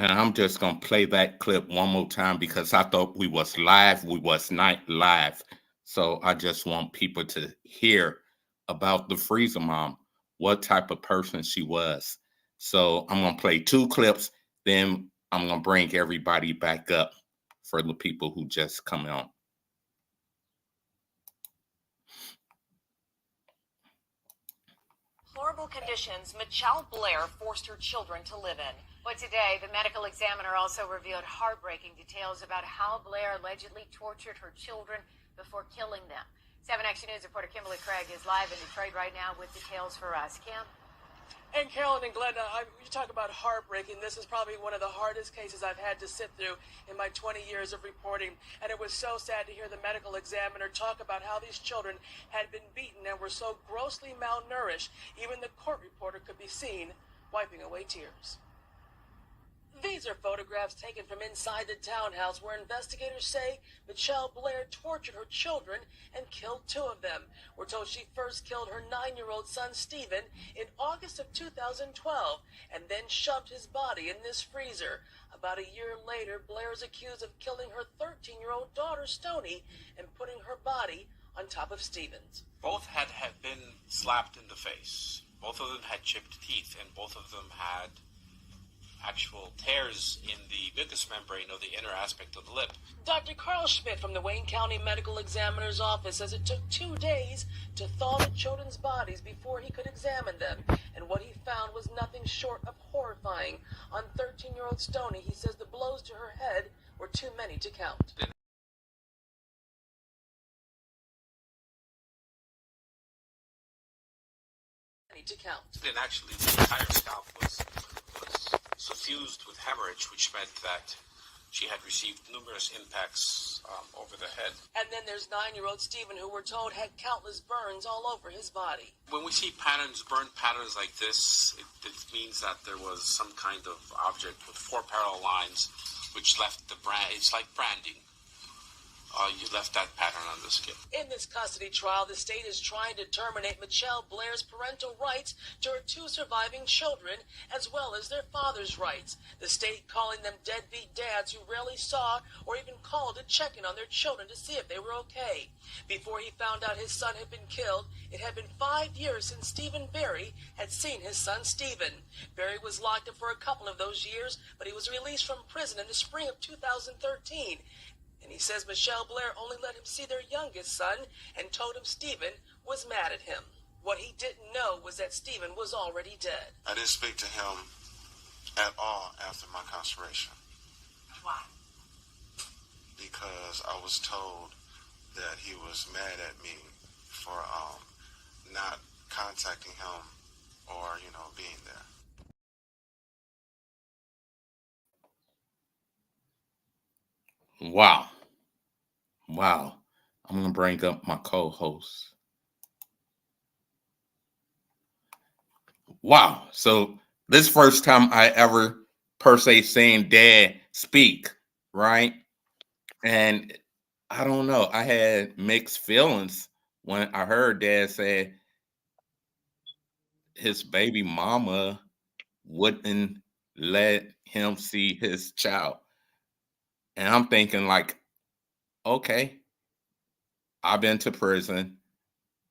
And I'm just gonna play that clip one more time because I thought we was live. We was not live. So I just want people to hear about the Freezer mom, what type of person she was. So I'm gonna play two clips, then I'm gonna bring everybody back up for the people who just come on. Horrible conditions Mitchelle Blair forced her children to live in. But today, the medical examiner also revealed heartbreaking details about how Blair allegedly tortured her children before killing them. 7 Action News reporter Kimberly Craig is live in Detroit right now with details for us. Kim? And Carolyn and Glenda, you talk about heartbreaking. This is probably one of the hardest cases I've had to sit through in my 20 years of reporting. And it was so sad to hear the medical examiner talk about how these children had been beaten and were so grossly malnourished, even the court reporter could be seen wiping away tears. These are photographs taken from inside the townhouse where investigators say Mitchelle Blair tortured her children and killed 2 of them. We're told she first killed her 9-year-old son, Stephen, in August of 2012, and then shoved his body in this freezer. About a year later, Blair is accused of killing her 13-year-old daughter, Stoney, and putting her body on top of Stephen's. Both had been slapped in the face. Both of them had chipped teeth, and both of them had actual tears in the mucous membrane of the inner aspect of the lip. Dr. Carl Schmidt from the Wayne County Medical Examiner's Office says it took 2 days to thaw the children's bodies before he could examine them, and what he found was nothing short of horrifying. On 13-year-old Stoney, he says the blows to her head were too many to count. And actually, the entire scalp was suffused with hemorrhage, which meant that she had received numerous impacts over the head. And then there's 9-year-old Stephen, who we're told had countless burns all over his body. When we see burn patterns like this, it means that there was some kind of object with 4 parallel lines, which left the brand. It's like branding. You left that pattern on the skin. In this custody trial, the state is trying to terminate Mitchelle Blair's parental rights to her 2 surviving children, as well as their father's rights. The state calling them deadbeat dads who rarely saw or even called to check in on their children to see if they were okay. Before he found out his son had been killed, it had been 5 years since Stephen Berry had seen his son Stephen. Berry was locked up for a couple of those years, but he was released from prison in the spring of 2013. And he says Mitchelle Blair only let him see their youngest son and told him Stephen was mad at him. What he didn't know was that Stephen was already dead. I didn't speak to him at all after my incarceration. Why? Because I was told that he was mad at me for not contacting him or, being there. Wow. Wow. I'm going to bring up my co-host. Wow. So this first time I ever per se seen dad speak, right? And I don't know. I had mixed feelings when I heard dad say his baby mama wouldn't let him see his child. And I'm thinking like, okay, I've been to prison.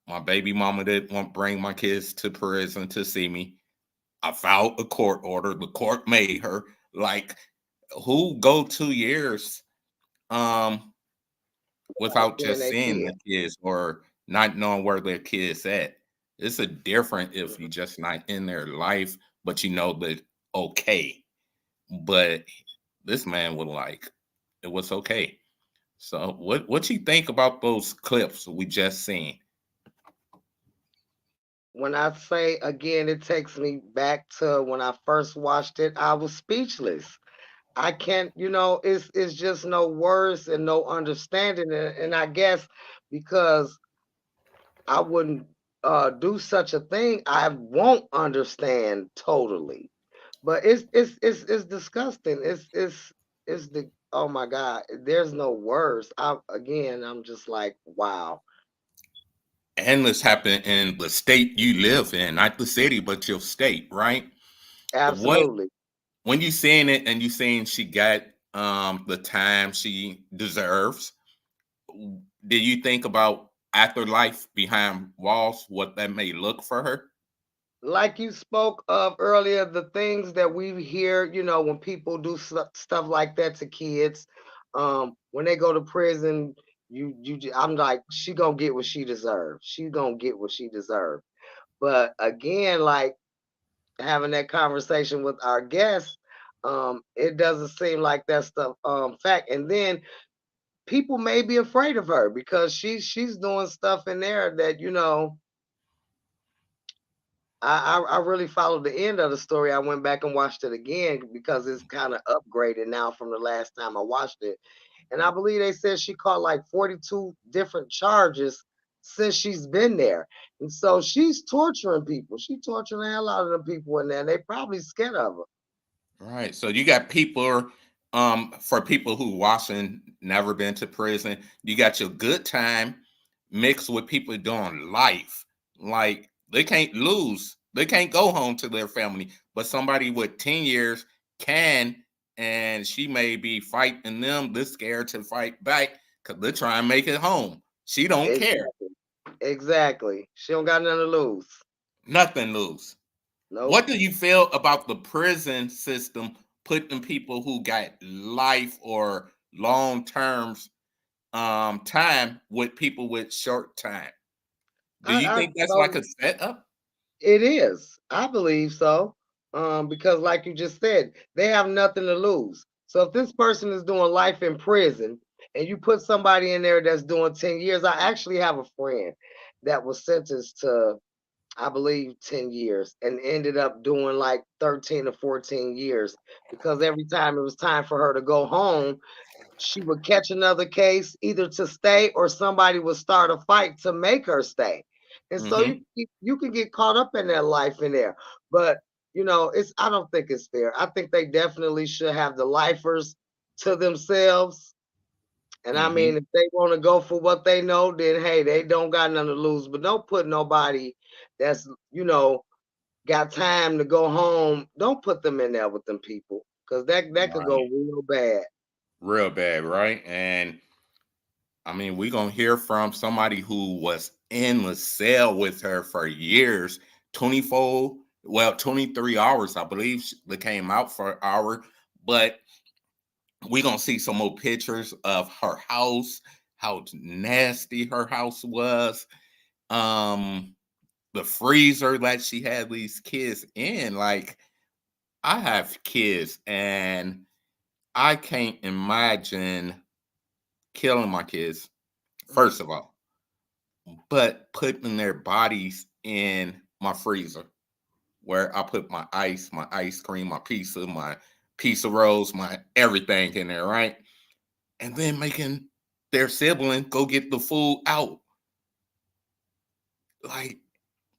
My baby mama didn't want to bring my kids to prison to see me. I filed a court order. The court made her. Like, who go 2 years without just seeing the kids or not knowing where their kids at? It's a different if you just not in their life, but you know that okay. But this man was like, it was okay. So what you think about those clips we just seen? When I say again, it takes me back to when I first watched it. I was speechless. I can't, it's just no words and no understanding it. And I guess because I wouldn't do such a thing, I won't understand totally. But it's disgusting. It's the oh my God. There's no words. I'm just like, wow. And this happened in the state you live in, not the city, but your state, right? What Absolutely. when you seeing it and you seeing she got the time she deserves, did you think about afterlife behind walls, what that may look for her? Like you spoke of earlier, the things that we hear, when people do stuff like that to kids, when they go to prison, I'm like, she gonna get what she deserves. She gonna get what she deserves. But again, like having that conversation with our guests, it doesn't seem like that stuff fact. And then people may be afraid of her because she's doing stuff in there that I really followed the end of the story. I went back and watched it again because it's kind of upgraded now from the last time I watched it. And I believe they said she caught like 42 different charges since she's been there. And so she's torturing people. She torturing the hell out of the people in there. And they probably scared of her. Right. So you got people, for people who watching never been to prison, you got your good time mixed with people doing life. Like they can't lose. They can't go home to their family. But somebody with 10 years can, and she may be fighting them. They're scared to fight back because they're trying to make it home. She don't care. Exactly. Exactly. She don't got nothing to lose. Nothing lose. Nope. What do you feel about the prison system putting people who got life or long terms time with people with short time? Do you I think that's like totally a setup? It is. I believe so. Because like you just said, they have nothing to lose. So if this person is doing life in prison and you put somebody in there that's doing 10 years, I actually have a friend that was sentenced to, I believe, 10 years and ended up doing like 13 or 14 years because every time it was time for her to go home, she would catch another case either to stay or somebody would start a fight to make her stay. And so Mm-hmm. you can get caught up in that life in there. But it's I don't think it's fair. I think they definitely should have the lifers to themselves. And I Mm-hmm. mean, if they want to go for what they know, then hey, they don't got nothing to lose. But don't put nobody that's got time to go home. Don't put them in there with them people because that could go Right. real bad. Real bad, right? And I mean, we're gonna hear from somebody who was in the cell with her for years, 24, well, 23 hours, I believe. They came out for an hour, but we're gonna see some more pictures of her house, how nasty her house was, um, the freezer that she had these kids in. Like, I have kids, and I can't imagine killing my kids, first of all, but putting their bodies in my freezer where I put my ice cream, my pizza rolls, my everything in there, right? And then making their sibling go get the food out. Like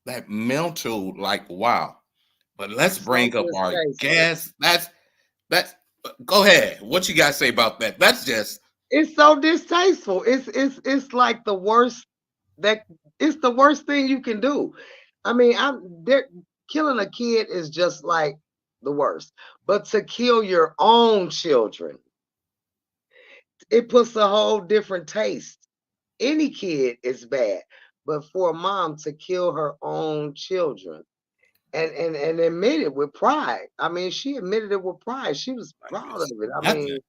that mental, like, wow. But let's So bring up our distasteful. guest. That's go ahead. What you guys say about that? That's just It's so distasteful. It's like the worst that it's the worst thing you can do. I mean, I'm there killing a kid is just like the worst. But to kill your own children, it puts a whole different taste. Any kid is bad, but for a mom to kill her own children and admit it with pride. I mean, she admitted it with pride. She was like proud of it's it. I nothing. mean,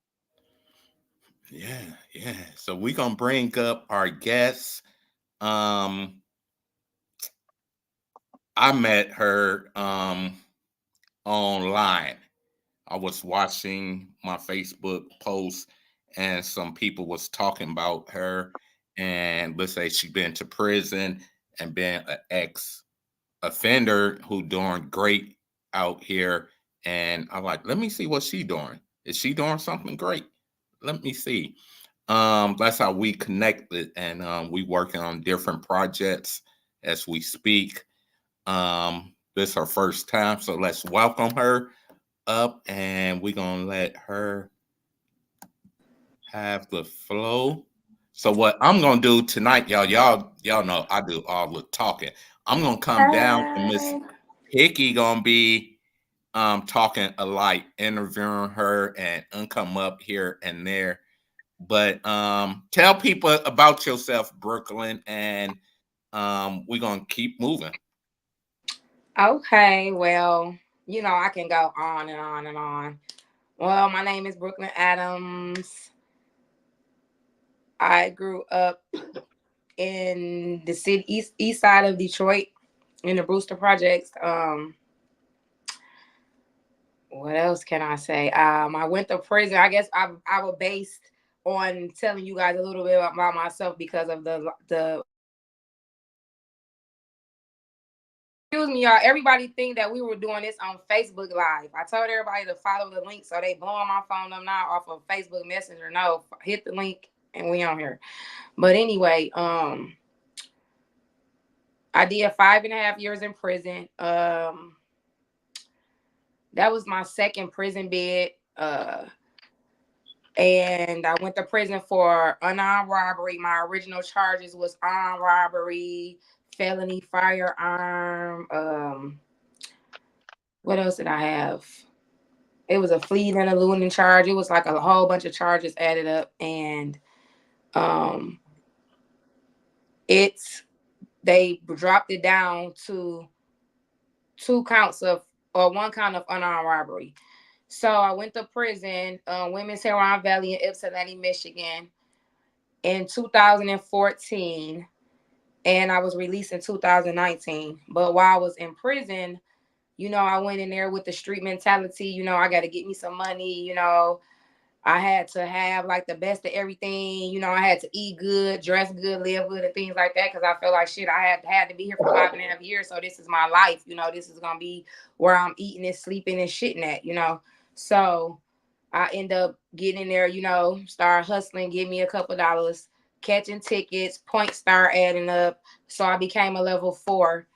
Yeah, yeah. So we gonna bring up our guests. Um, I met her online. I was watching my Facebook post and some people was talking about her, and let's say she been to prison and been an ex offender who doing great out here. And I'm like, let me see what she doing. Is she doing something great? Let me see. That's how we connected, and we working on different projects as we speak. This is her first time, so let's welcome her up, and we're gonna let her have the flow. So what I'm gonna do tonight, y'all know I do all the talking. I'm gonna come down, and Miss Hi. Hickey gonna be talking alike, interviewing her and come up here and there. But tell people about yourself, Brooklyn, and we're gonna keep moving. Okay, well, I can go on and on and on. Well, my name is Brooklyn Adams. I grew up in the city east side of Detroit in the Brewster Projects. What else can I say? I went to prison. I guess I was based on telling you guys a little bit about myself because of the excuse me, y'all. Everybody think that we were doing this on Facebook Live. I told everybody to follow the link, so they blowing my phone up now off of Facebook Messenger. No, hit the link and we on here. But anyway, I did 5.5 years in prison. That was my second prison bid. And I went to prison for unarmed robbery. My original charges was armed robbery, felony firearm. What else did I have? It was a fleeing and eluding charge. It was like a whole bunch of charges added up, and they dropped it down to 1 count of unarmed robbery. So I went to prison, Women's Huron Valley in Ypsilanti, Michigan, in 2014, and I was released in 2019. But while I was in prison, I went in there with the street mentality. I got to get me some money. I had to have like the best of everything. I had to eat good, dress good, live good, and things like that, because I felt like shit. I had to be here for 5.5 years, so this is my life. This is gonna be where I'm eating and sleeping and shitting at. So I end up getting in there. Start hustling, give me a couple dollars, catching tickets, points start adding up. So I became a level 4,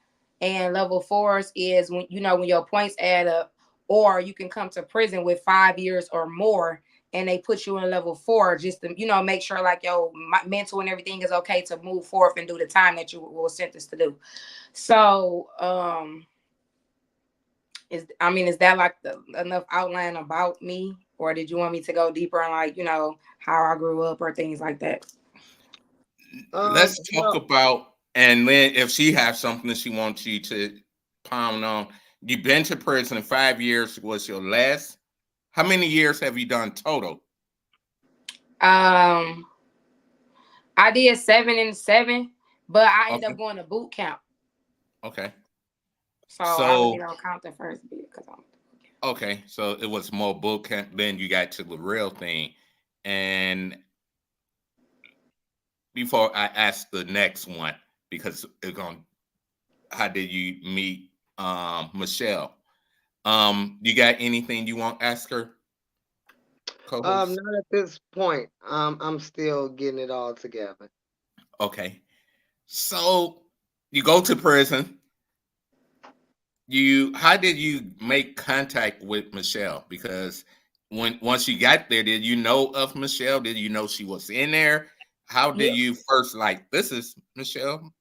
and level 4s is when when your points add up, or you can come to prison with 5 years or more, and they put you in level 4 just to make sure like your mental and everything is okay to move forth and do the time that you were sentenced to do. So is that like enough outline about me, or did you want me to go deeper on like how I grew up or things like that? Let's talk Well, about, and then if she has something that she wants you to pound on. You've been to prison 5 years was your last. How many years have you done total? um I did 7 and 7, but I ended up Okay. going to boot camp, Okay. so I really So don't count the first bit because I'm. okay, so it was more boot camp. Then you got to the real thing, and before I ask the next one, because it's going, how did you meet Michelle? You got anything you want to ask her, co-host? not at this point. I'm still getting it all together. Okay. So you go to prison. How did you make contact with Michelle? Because once you got there, did you know of Michelle? Did you know she was in there? How Yeah, did you first, like, this is Michelle?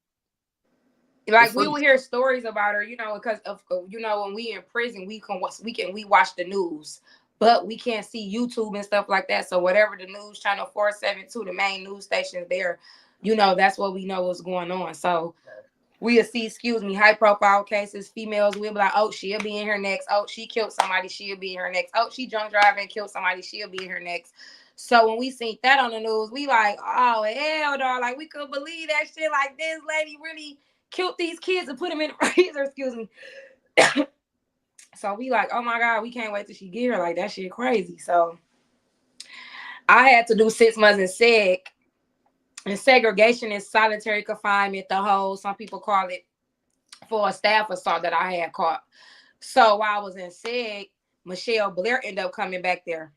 The like we freeze. would hear stories about her, because of when we in prison, we watch the news, but we can't see YouTube and stuff like that. So whatever the news channel 472, the main news stations there, that's what we know what's going on. So we'll see, excuse me, high profile cases, females, we'll be like, oh, she'll be in here next. Oh, she killed somebody, she'll be in here next. Oh, she drunk driving and killed somebody, she'll be in here next. So when we seen that on the news, we like, oh hell no, like we couldn't believe that shit. Like this lady really killed these kids and put them in the freezer, excuse me. So we like, oh my God, we can't wait till she get here. Like that shit crazy. So I had to do 6 months in seg. And segregation is solitary confinement, the whole, some people call it, for a staff assault that I had caught. So while I was in SEG, Michelle Blair ended up coming back there.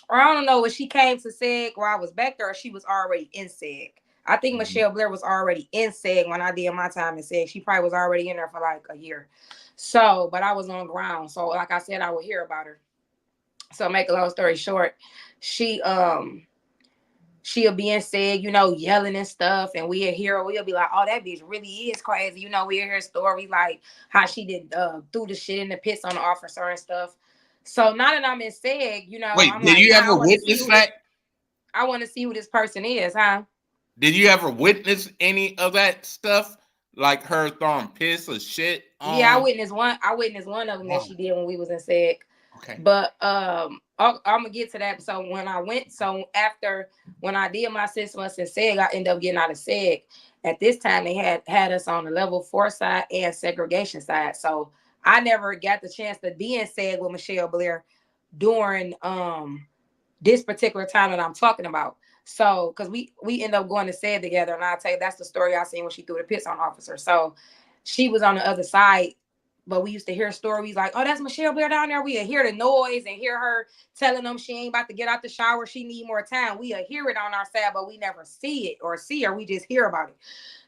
Or I don't know if she came to SEG while I was back there or she was already in SEG. I think Mhm. Michelle Blair was already in SEG when I did my time in SEG. She probably was already in there for like a year. So, but I was on ground. So like I said, I would hear about her. So make a long story short, she she'll be in said, yelling and stuff, and we'll be like, oh, that bitch really is crazy. We'll hear stories like how she did threw the shit in the pits on the officer and stuff. So now that I'm in SEG, Wait, I'm did like, you now ever witness that? I want to see who this person is, huh? Did you ever witness any of that stuff? Like her throwing piss or shit Yeah, on? I witnessed one of them that Oh, she did when we was in SEG. okay. But I'm gonna get to that. So after when I did my 6 months in SEG, I ended up getting out of SEG. At this time, they had us on the level 4 side and segregation side. So I never got the chance to be in SEG with Mitchelle Blair during this particular time that I'm talking about. So, because we end up going to SEG together, and I'll tell you that's the story I seen when she threw the piss on officer. So she was on the other side, but we used to hear stories like, "Oh, that's Mitchelle Blair down there." We'd hear the noise and hear her telling them she ain't about to get out the shower. She need more time. We'd hear it on our side, but we never see it or see her. We just hear about it.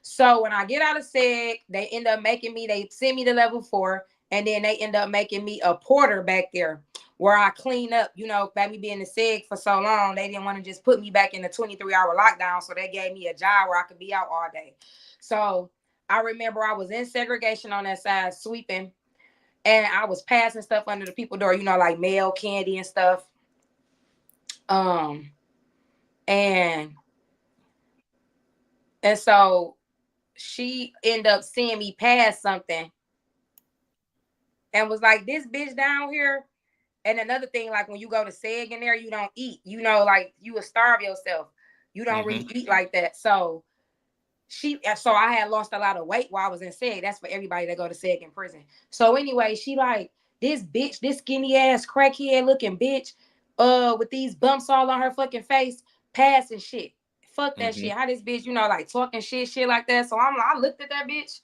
So when I get out of SEG, they end up they send me to level 4, and then they end up making me a porter back there where I clean up, by me being in SEG for so long, they didn't want to just put me back in the 23-hour lockdown. So they gave me a job where I could be out all day. So I remember I was in segregation on that side sweeping, and I was passing stuff under the people door, like mail, candy and stuff. Um, and so she ended up seeing me pass something and was like, "This bitch down here." And another thing, like when you go to SEG in there, you don't eat. Like you will starve yourself. You don't really eat like that. So I had lost a lot of weight while I was in SEG. That's for everybody that go to SEG in prison. So anyway, she like, this bitch, this skinny ass crackhead looking bitch, with these bumps all on her fucking face, passing shit. Fuck that shit. How this bitch, like talking shit like that. So I looked at that bitch.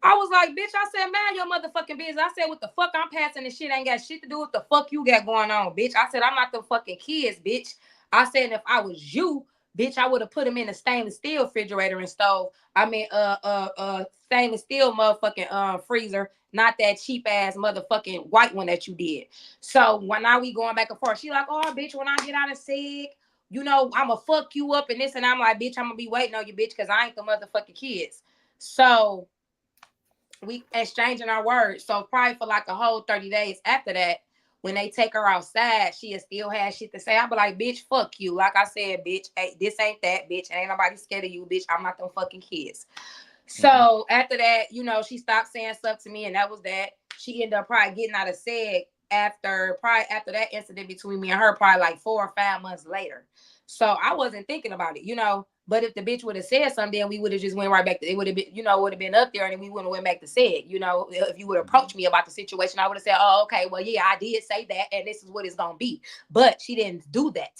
I was like, bitch, I said, man, your motherfucking business. I said, what the fuck I'm passing this shit ain't got shit to do with the fuck you got going on, bitch. I said, I'm not the fucking kids, bitch. I said, if I was you, bitch, I would have put him in a stainless steel refrigerator and stove. I mean, stainless steel motherfucking freezer, not that cheap ass motherfucking white one that you did. So when now we going back and forth, she like, oh, bitch, when I get out of SEG, I'ma fuck you up and this, and I'm like, bitch, I'm gonna be waiting on you, bitch, because I ain't the motherfucking kids. So we exchanging our words. So probably for like a whole 30 days after that, when they take her outside, she still has shit to say. I'll be like, bitch, fuck you. Like I said, bitch, hey, this ain't that, bitch. Ain't nobody scared of you, bitch. I'm not them fucking kids. So after that, she stopped saying stuff to me, and that was that. She ended up probably getting out of SEG after that incident between me and her, probably like 4 or 5 months later. So I wasn't thinking about it. But if the bitch would have said something, then we would have just went right back to it. Would have been, would have been up there, and we wouldn't have went back to SEG. If you would approach me about the situation, I would have said, oh, okay, well, yeah, I did say that, and this is what it's gonna be. But she didn't do that.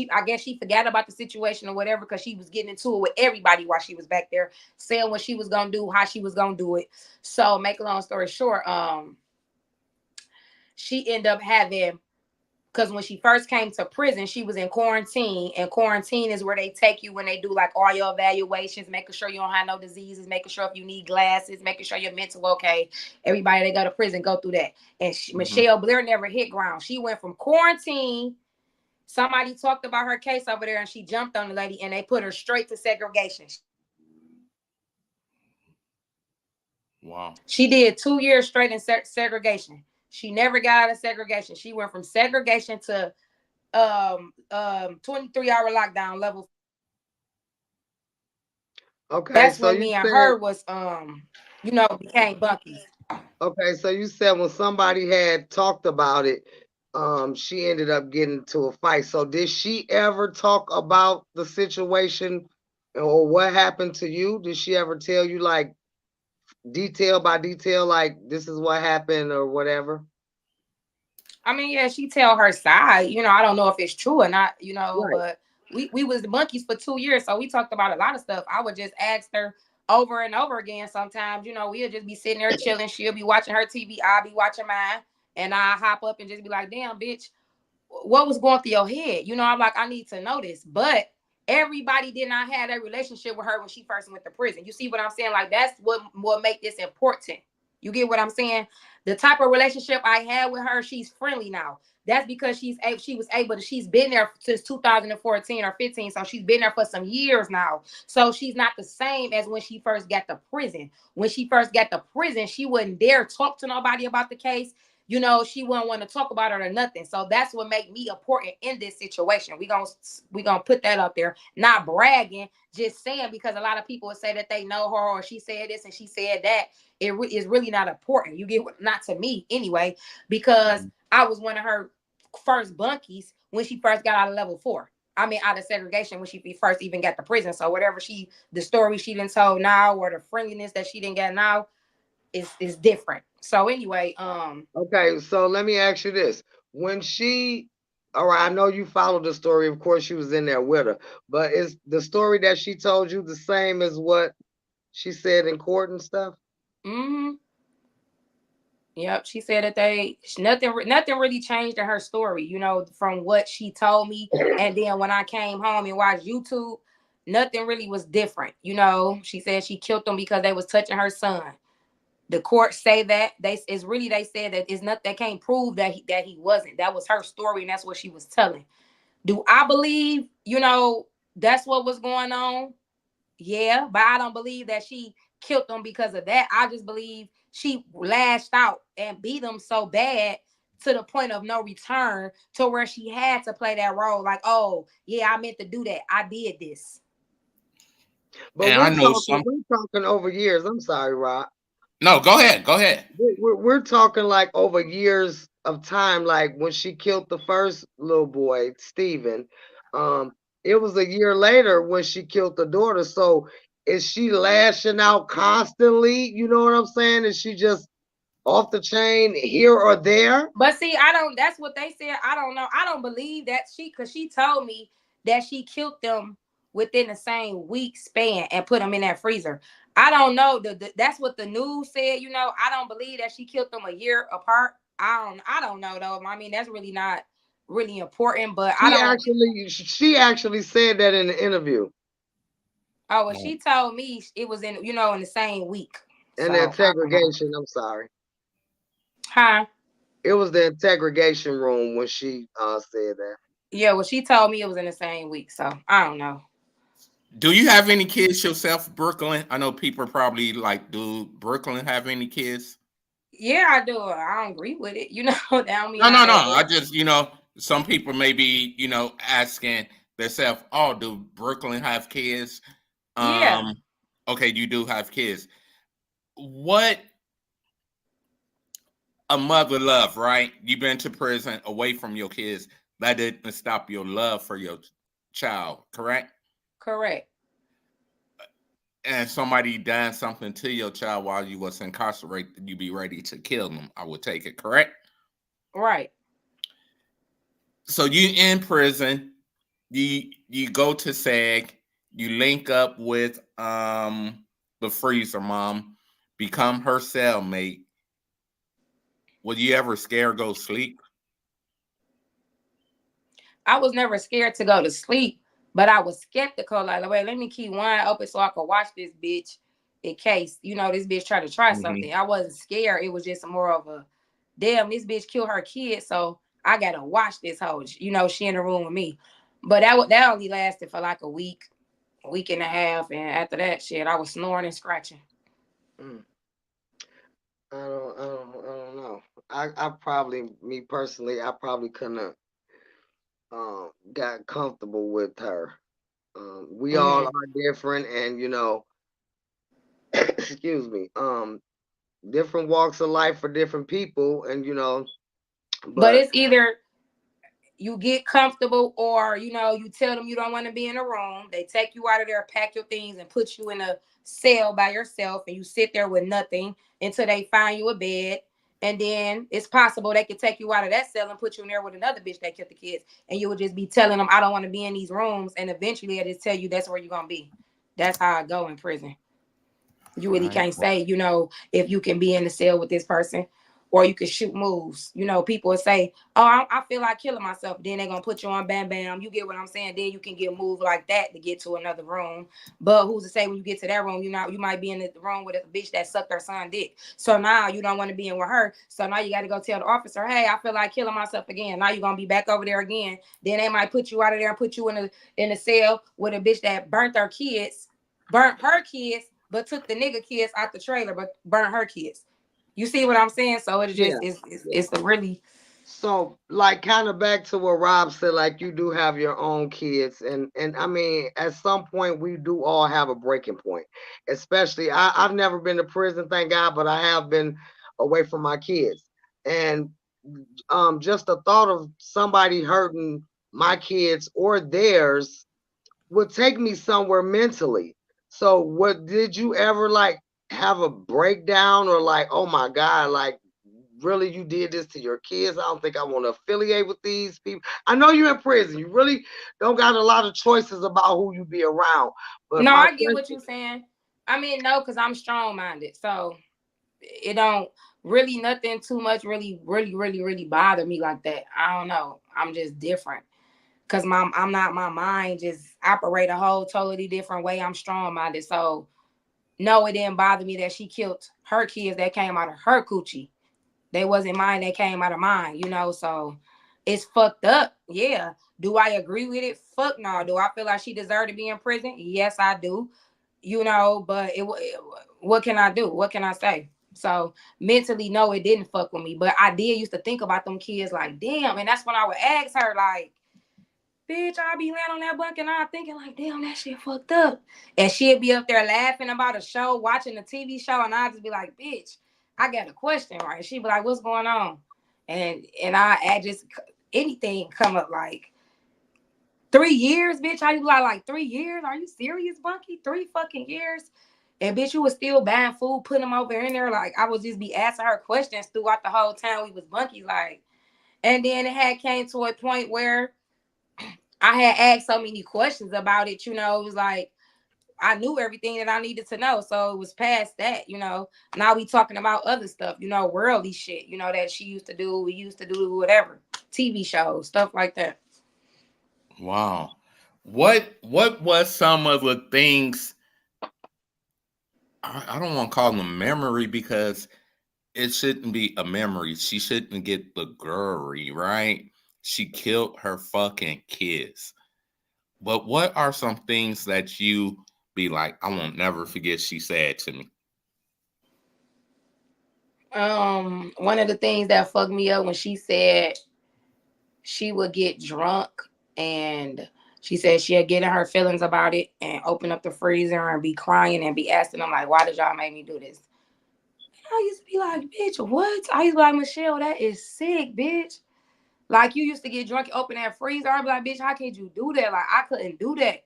I guess she forgot about the situation or whatever, because she was getting into it with everybody while she was back there, saying what she was gonna do, how she was gonna do it. So make a long story short, she ended up having, because when she first came to prison, she was in quarantine, and quarantine is where they take you when they do like all your evaluations, making sure you don't have no diseases, making sure if you need glasses, making sure you're mental okay. Everybody that go to prison go through that. And Mitchelle Blair never hit ground. She went from quarantine. Somebody talked about her case over there, and she jumped on the lady, and they put her straight to segregation. Wow. She did 2 years straight in segregation. She never got out of segregation. She went from segregation to 23-hour lockdown level. Okay, That's so when you me and said her was became bunkies. okay, so you said when somebody had talked about it, she ended up getting into a fight. So did she ever talk about the situation or what happened to you? Did she ever tell you like detail by detail, like this is what happened or whatever? I mean, yeah, she tell her side. I don't know if it's true or not, Right. but we was the monkeys for 2 years, so we talked about a lot of stuff. I would just ask her over and over again. Sometimes, we'll just be sitting there chilling. She'll be watching her TV. I'll be watching mine, and I hop up and just be like, "Damn, bitch, what was going through your head?" I'm like, I need to know this, but everybody did not have that relationship with her when she first went to prison. You see what I'm saying? Like that's what make this important. You get what I'm saying? The type of relationship I had with her, she's friendly now. That's because she was able to, she's been there since 2014 or 15. So she's been there for some years now. So she's not the same as when she first got to prison. When she first got to prison, she wouldn't dare talk to nobody about the case. You know, she wouldn't want to talk about it or nothing. So that's what made me important in this situation. We gonna put that up there, not bragging, just saying, because a lot of people would say that they know her or she said this and she said that. Is really not important. You get what, not to me anyway, because I was one of her first bunkies when she first got out of level 4. I mean, out of segregation when she first even got to prison. So whatever the story she didn't tell now or the friendliness that she didn't get now is different. So anyway, Okay, so let me ask you this. When she, all right, I know you followed the story. Of course, she was in there with her, but is the story that she told you the same as what she said in court and stuff? mm-hmm. Yep, she said that nothing really changed in her story, you know, from what she told me. And then when I came home and watched YouTube, nothing really was different. You know, she said she killed them because they was touching her son. The court say that they said that it's not, they can't prove that he wasn't. That was her story and that's what she was telling. Do I believe, you know, that's what was going on? Yeah, but I don't believe that she killed them because of that. I just believe she lashed out and beat them so bad to the point of no return, to where she had to play that role. Like, oh yeah, I meant to do that. I did this. But And I we're know talking, some. we're talking over years. I'm sorry, Rod. No, go ahead. Go ahead. We're talking like over years of time. Like when she killed the first little boy, Steven, um, it was a year later when she killed the daughter. So is she lashing out constantly? You know what I'm saying? Is she just off the chain here or there? But see, I don't. That's what they said. I don't know. I don't believe that because she told me that she killed them within the same week span and put them in that freezer. I don't know. That's what the news said. You know, I don't believe that she killed them a year apart. I don't know though. I mean, that's really not really important. But I don't. She actually said that in the interview. Oh, well, she told me it was in, you know, in the same week. And the So I don't know. integration, I'm sorry. Huh? It was the integration room when she said that. Yeah, well, she told me it was in the same week. So I don't know. Do you have any kids yourself, Brooklyn? I know people probably like, do Brooklyn have any kids? Yeah, I do. I don't agree with it. You know, that don't mean No, no, no. I I agree. just, some people may be, asking themselves, oh, do Brooklyn have kids? Yeah, Um, okay, you do have kids. What a mother love, right? You've been to prison away from your kids. That didn't stop your love for your child, correct? correct. And somebody done something to your child while you was incarcerated, you be ready to kill them. I would take it, correct? Right. So you in prison, you go to SAG, you link up with the freezer mom, become her cellmate. Will you ever scare go sleep? I was never scared to go to sleep, but I was skeptical. Like, wait, let me keep one open so I could watch this bitch in case, you know, this bitch try to try Mhm. something. I wasn't scared. It was just more of a, damn, this bitch killed her kid, so I gotta watch this hoe. You know, she in the room with me. But that only lasted for like a week and a half, and after that shit, I was snoring and scratching. Mm. I don't know. I probably, me personally, I probably couldn't have got comfortable with her. We all Mm-hmm. are different, and excuse me, different walks of life for different people, and But but it's either you get comfortable or you tell them you don't want to be in a room, they take you out of there, pack your things and put you in a cell by yourself, and you sit there with nothing until they find you a bed. And then it's possible they could take you out of that cell and put you in there with another bitch that killed the kids, and you would just be telling them, I don't want to be in these rooms, and eventually they just tell you that's where you're gonna be. That's how I go in prison. You really Right. can't say if you can be in the cell with this person. or you can shoot moves. You know, people would say, "Oh, I feel like killing myself." Then they're gonna put you on bam bam. You get what I'm saying? Then you can get moved like that to get to another room. But who's to say when you get to that room, you might be in the room with a bitch that sucked her son dick. So now you don't want to be in with her. So now you got to go tell the officer, "Hey, I feel like killing myself again." Now you're gonna be back over there again. Then they might put you out of there and put you in a cell with a bitch that burnt her kids, but took the nigga kids out the trailer, but burnt her kids. You see what I'm saying? So it's Yeah, just yeah. it's a really So, like, kind of back to what Rob said, like, you do have your own kids, and I mean, at some point, we do all have a breaking point. Especially, I've never been to prison, thank God, but I have been away from my kids, and just the thought of somebody hurting my kids or theirs would take me somewhere mentally. So, what did you ever like have a breakdown or like, oh my God, like really you did this to your kids? I don't think I want to affiliate with these people. I know you're in prison. You really don't got a lot of choices about who you be around. But no. my I get what question, you're saying. I mean, no, because I'm strong minded, so it don't really nothing too much really bother me like that. I don't know. I'm just different. Cause I'm not my mind just operate a whole totally different way. I'm strong minded. So no, it didn't bother me that she killed her kids that came out of her coochie. They wasn't mine, they came out of mine, you know. So it's fucked up. Yeah. Do I agree with it? Fuck no. Do I feel like she deserved to be in prison? Yes, I do. You know, but what can I do? What can I say? So mentally, no, it didn't fuck with me. But I did used to think about them kids like, damn. And that's when I would ask her, like, bitch, I'll be laying on that bunk and I'm thinking like, damn, that shit fucked up. And she'd be up there laughing about a show, watching a TV show, and I'd just be like, bitch, I got a question, right? She'd be like, what's going on? And I just anything come up like 3 years, bitch. I be like 3 years? Are you serious, Bunky? 3 fucking years? And bitch, you was still buying food, putting them over in there. Like I would just be asking her questions throughout the whole time we was Bunky, like. And then it had came to a point where I had asked so many questions about it, you know, it was like I knew everything that I needed to know. So it was past that, you know. Now we talking about other stuff, you know, worldly shit, you know, that she used to do, we used to do whatever. TV shows, stuff like that. Wow. What was some of the things I don't want to call them memory because it shouldn't be a memory. She shouldn't get the glory, right? She killed her fucking kids. But what are some things that you be like, I won't never forget she said to me? One of the things that fucked me up when she said she would get drunk and she said she'd get in her feelings about it and open up the freezer and be crying and be asking them like, why did y'all make me do this? I used to be like, bitch, what? I used to be like, Michelle, that is sick, bitch. Like you used to get drunk, open that freezer. I'd be like, bitch, how could you do that? Like I couldn't do that.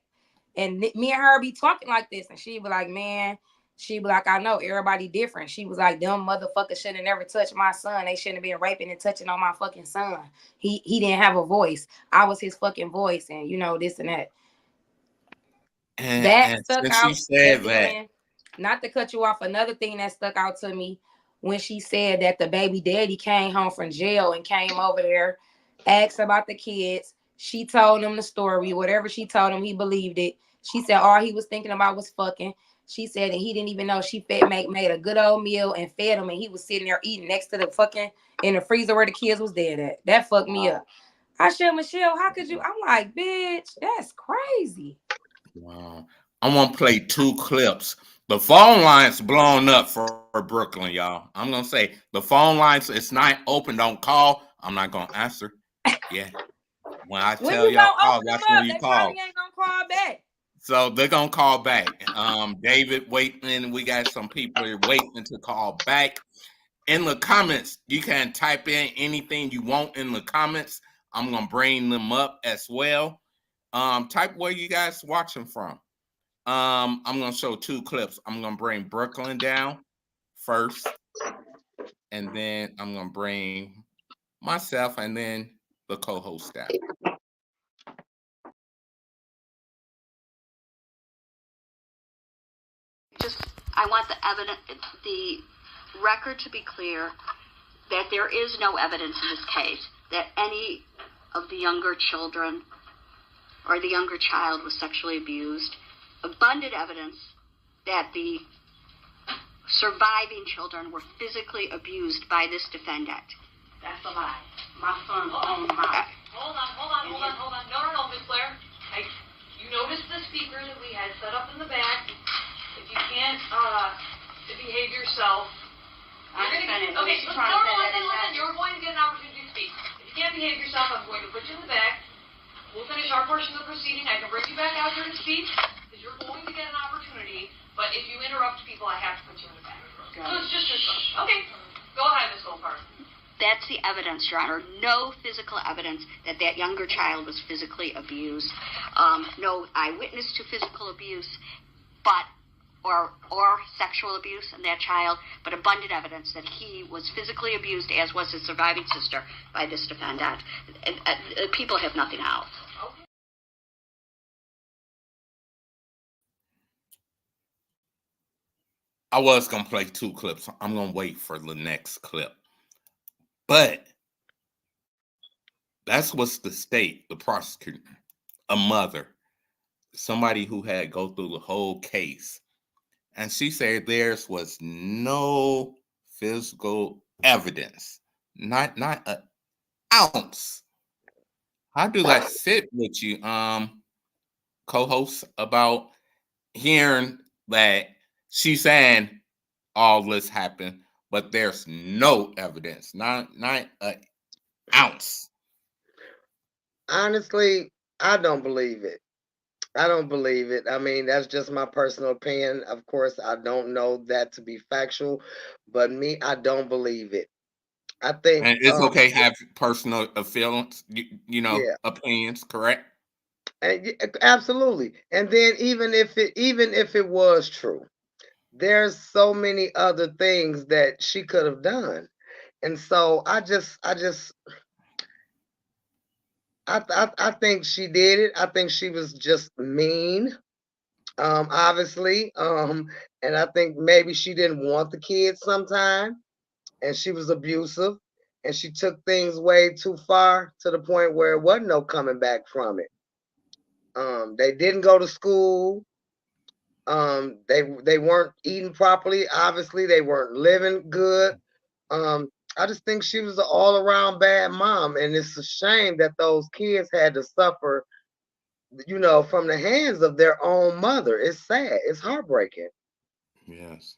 And me and her be talking like this, and she'd be like, man, she'd be like, I know everybody different. She was like, them motherfuckers should have never touched my son. They shouldn't have been raping and touching on my fucking son. He didn't have a voice. I was his fucking voice, and you know this and that. That And stuck since you out. said And that, then, not to cut you off, another thing that stuck out to me when she said that the baby daddy came home from jail and came over there, asked about the kids. She told him the story. Whatever she told him, he believed it. She said all he was thinking about was fucking. She said that he didn't even know she made a good old meal and fed him, and he was sitting there eating next to the fucking in the freezer where the kids was dead at. That fucked me up. I said, Michelle, how could you? I'm like, bitch, that's crazy. wow, I'm gonna play two clips. The phone line's blown up for Brooklyn, y'all. I'm gonna say the phone lines, it's not open. Don't call. I'm not gonna answer. Yeah. When I When tell you y'all gonna call, open them that's when up, you they probably call. ain't gonna call back. So they're gonna call back. David waiting. We got some people here waiting to call back. In the comments, you can type in anything you want in the comments. I'm gonna bring them up as well. Type where you guys watching from. I'm gonna show two clips. I'm gonna bring Brooklyn down first, and then I'm gonna bring myself and then the co-host down. Just, I want the evidence, the record to be clear. that there is no evidence in this case that any of the younger children or the younger child was sexually abused. Abundant evidence that the surviving children were physically abused by this defendant. That's a lie. My son's own mouth. Hold on. No, Miss Blair. You noticed the speaker that we had set up in the back. If you can't behave yourself, Listen, you're going to get an opportunity to speak. If you can't behave yourself, I'm going to put you in the back. We'll finish our portion of the proceeding. I can bring you back out here to speak, because you're going to get an opportunity. But if you interrupt people, I have to put you in the back. So it's just your son. Okay. Go ahead, Ms. Goldfarb. That's the evidence, Your Honor. No physical evidence that that younger child was physically abused. No eyewitness to physical abuse, or sexual abuse in that child, but abundant evidence that he was physically abused, as was his surviving sister, by this defendant. People have nothing else. I was going to play 2 clips. I'm going to wait for the next clip. But that's what's the state, the prosecutor, a mother, somebody who had go through the whole case. And she said theirs was no physical evidence, not an ounce. How do that sit with you, co-host, about hearing that she's saying all this happened, but there's no evidence, not an ounce? Honestly, I don't believe it. I don't believe it. I mean, that's just my personal opinion. Of course, I don't know that to be factual, but me, I don't believe it. I think, And it's okay to have personal feelings, yeah, opinions, correct? absolutely. And then even if it was true, there's so many other things that she could have done, and so I think she did it. I think she was just mean. Obviously. And I think maybe she didn't want the kids sometime, and she was abusive, and she took things way too far to the point where it wasn't no coming back from it. They didn't go to school. They weren't eating properly. Obviously, they weren't living good. I just think she was an all around bad mom, and it's a shame that those kids had to suffer, from the hands of their own mother. It's sad. It's heartbreaking. Yes.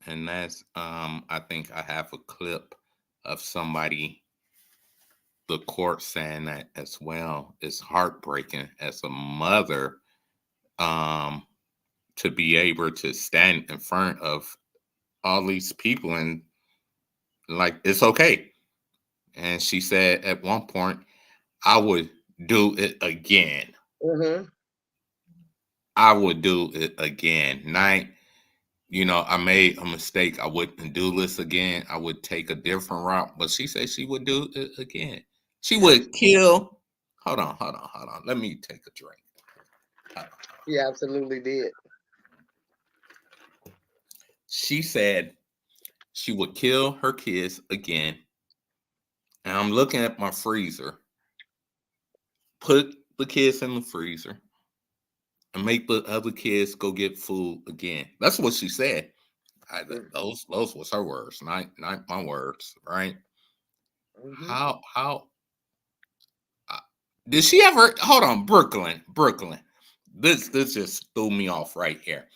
And that's I think I have a clip of somebody, the court, saying that as well. It's heartbreaking as a mother to be able to stand in front of all these people and like it's okay. And she said at one point, I would do it again. Hmm. I would do it again. Night, I made a mistake. I wouldn't do this again. I would take a different route. But she said she would do it again. She would kill. Hold on. Let me take a drink. She absolutely did. She said she would kill her kids again. And I'm looking at my freezer. Put the kids in the freezer and make the other kids go get food again. That's what she said. Those was her words, not my words, right? Hmm. How did she ever? Hold on, Brooklyn. This just threw me off right here.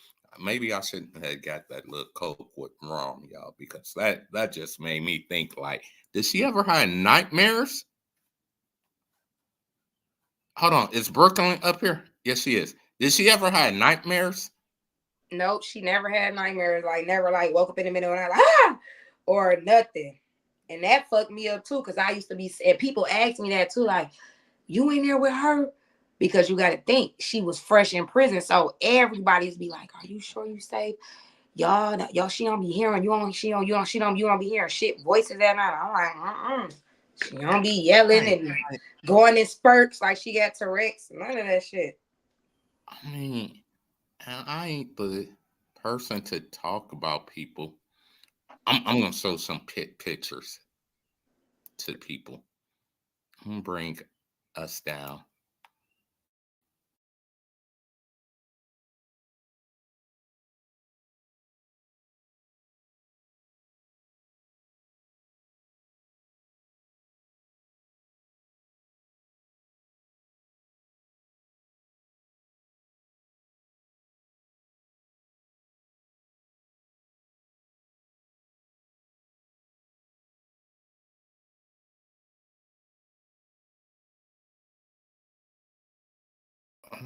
Maybe I shouldn't have got that little coke with wrong, y'all, because that just made me think. Like, did she ever have nightmares? Hold on, is Brooklyn up here? Yes, she is. Did she ever have nightmares? Nope, she never had nightmares. Like never like woke up in the middle of the night or nothing. And that fucked me up too, because I used to be, and people asked me that too, like, you in there with her? Because you got to think she was fresh in prison, so everybody's be like, "Are you sure you safe?" Y'all, she don't be hearing you don't be hearing shit voices at night. I'm like, she don't be yelling and going in spurts like she got Tourette's. None of that shit. I mean, I ain't the person to talk about people, I'm gonna show some pictures to the people. I'm gonna bring us down.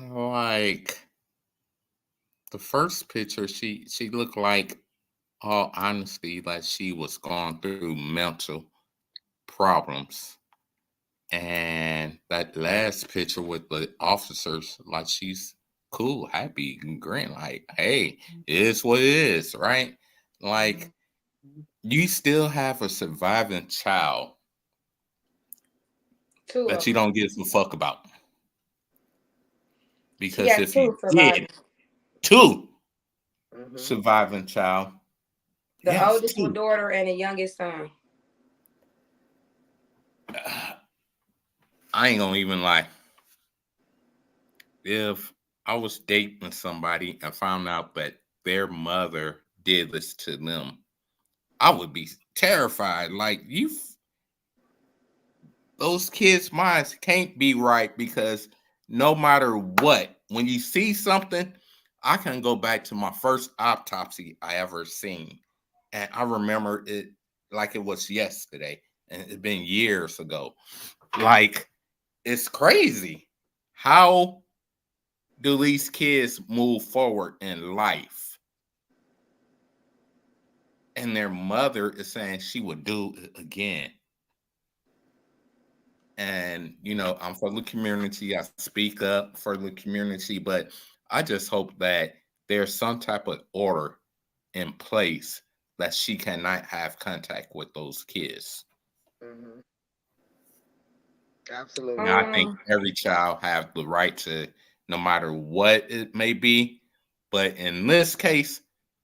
Like the first picture, she looked like, all honesty, like she was going through mental problems. And that last picture with the officers, like she's cool, happy, and grin, like, hey, it is what it is, right? Like, you still have a surviving child Two that of you them. don't give a fuck about. She Because got if you two did, survivors. two Mhm. surviving child, The yes, oldest one two. daughter and the youngest son. I ain't gonna even lie. If I was dating somebody and found out that their mother did this to them, I would be terrified. Like, those kids' minds can't be right because no matter what, when you see something, I can go back to my first autopsy I ever seen, and I remember it like it was yesterday, and it's been years ago. Like, it's crazy. How do these kids move forward in life? And their mother is saying she would do it again. And, I'm for the community. I speak up for the community, but I just hope that there's some type of order in place that she cannot have contact with those kids. Mhm. Absolutely. Now, I think Um, every child have the right to, no matter what it may be. But in this case,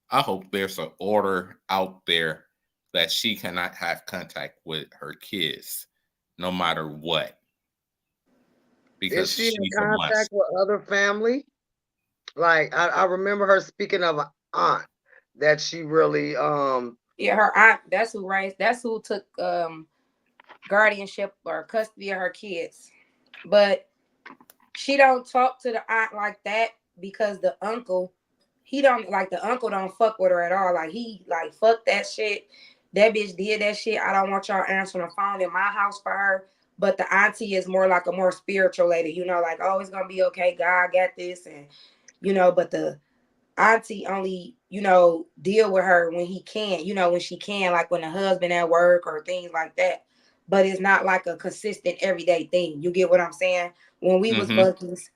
I hope there's an order out there that she cannot have contact with her kids, no matter what, Is because she in she's a contact must. with other family? Like I remember her speaking of an aunt that she really yeah, her aunt. That's who raised. That's who took guardianship or custody of her kids. But she don't talk to the aunt like that because the uncle, he don't like the uncle don't fuck with her at all. Like he like fuck that shit. That bitch did that shit. I don't want y'all answering the phone in my house for her. But the auntie is more like a more spiritual lady, like, oh, it's gonna be okay. God got this, and but the auntie only, deal with her when he can, when she can, like when the husband at work or things like that. But it's not like a consistent everyday thing. You get what I'm saying? When we was Hmm. Bucky's,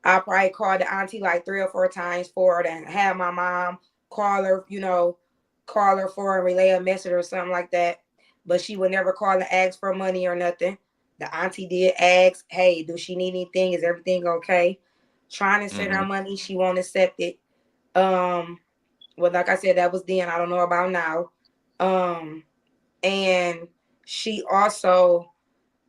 I probably called the auntie like 3 or 4 times for her to have my mom call her, call her for a relay a message or something like that. But she would never call and ask for money or nothing. The auntie did ask, hey, do she need anything? Is everything okay? Trying to send her Hmm. money, she won't accept it. Um, well, like I said, that was then. I don't know about now. Um, and she also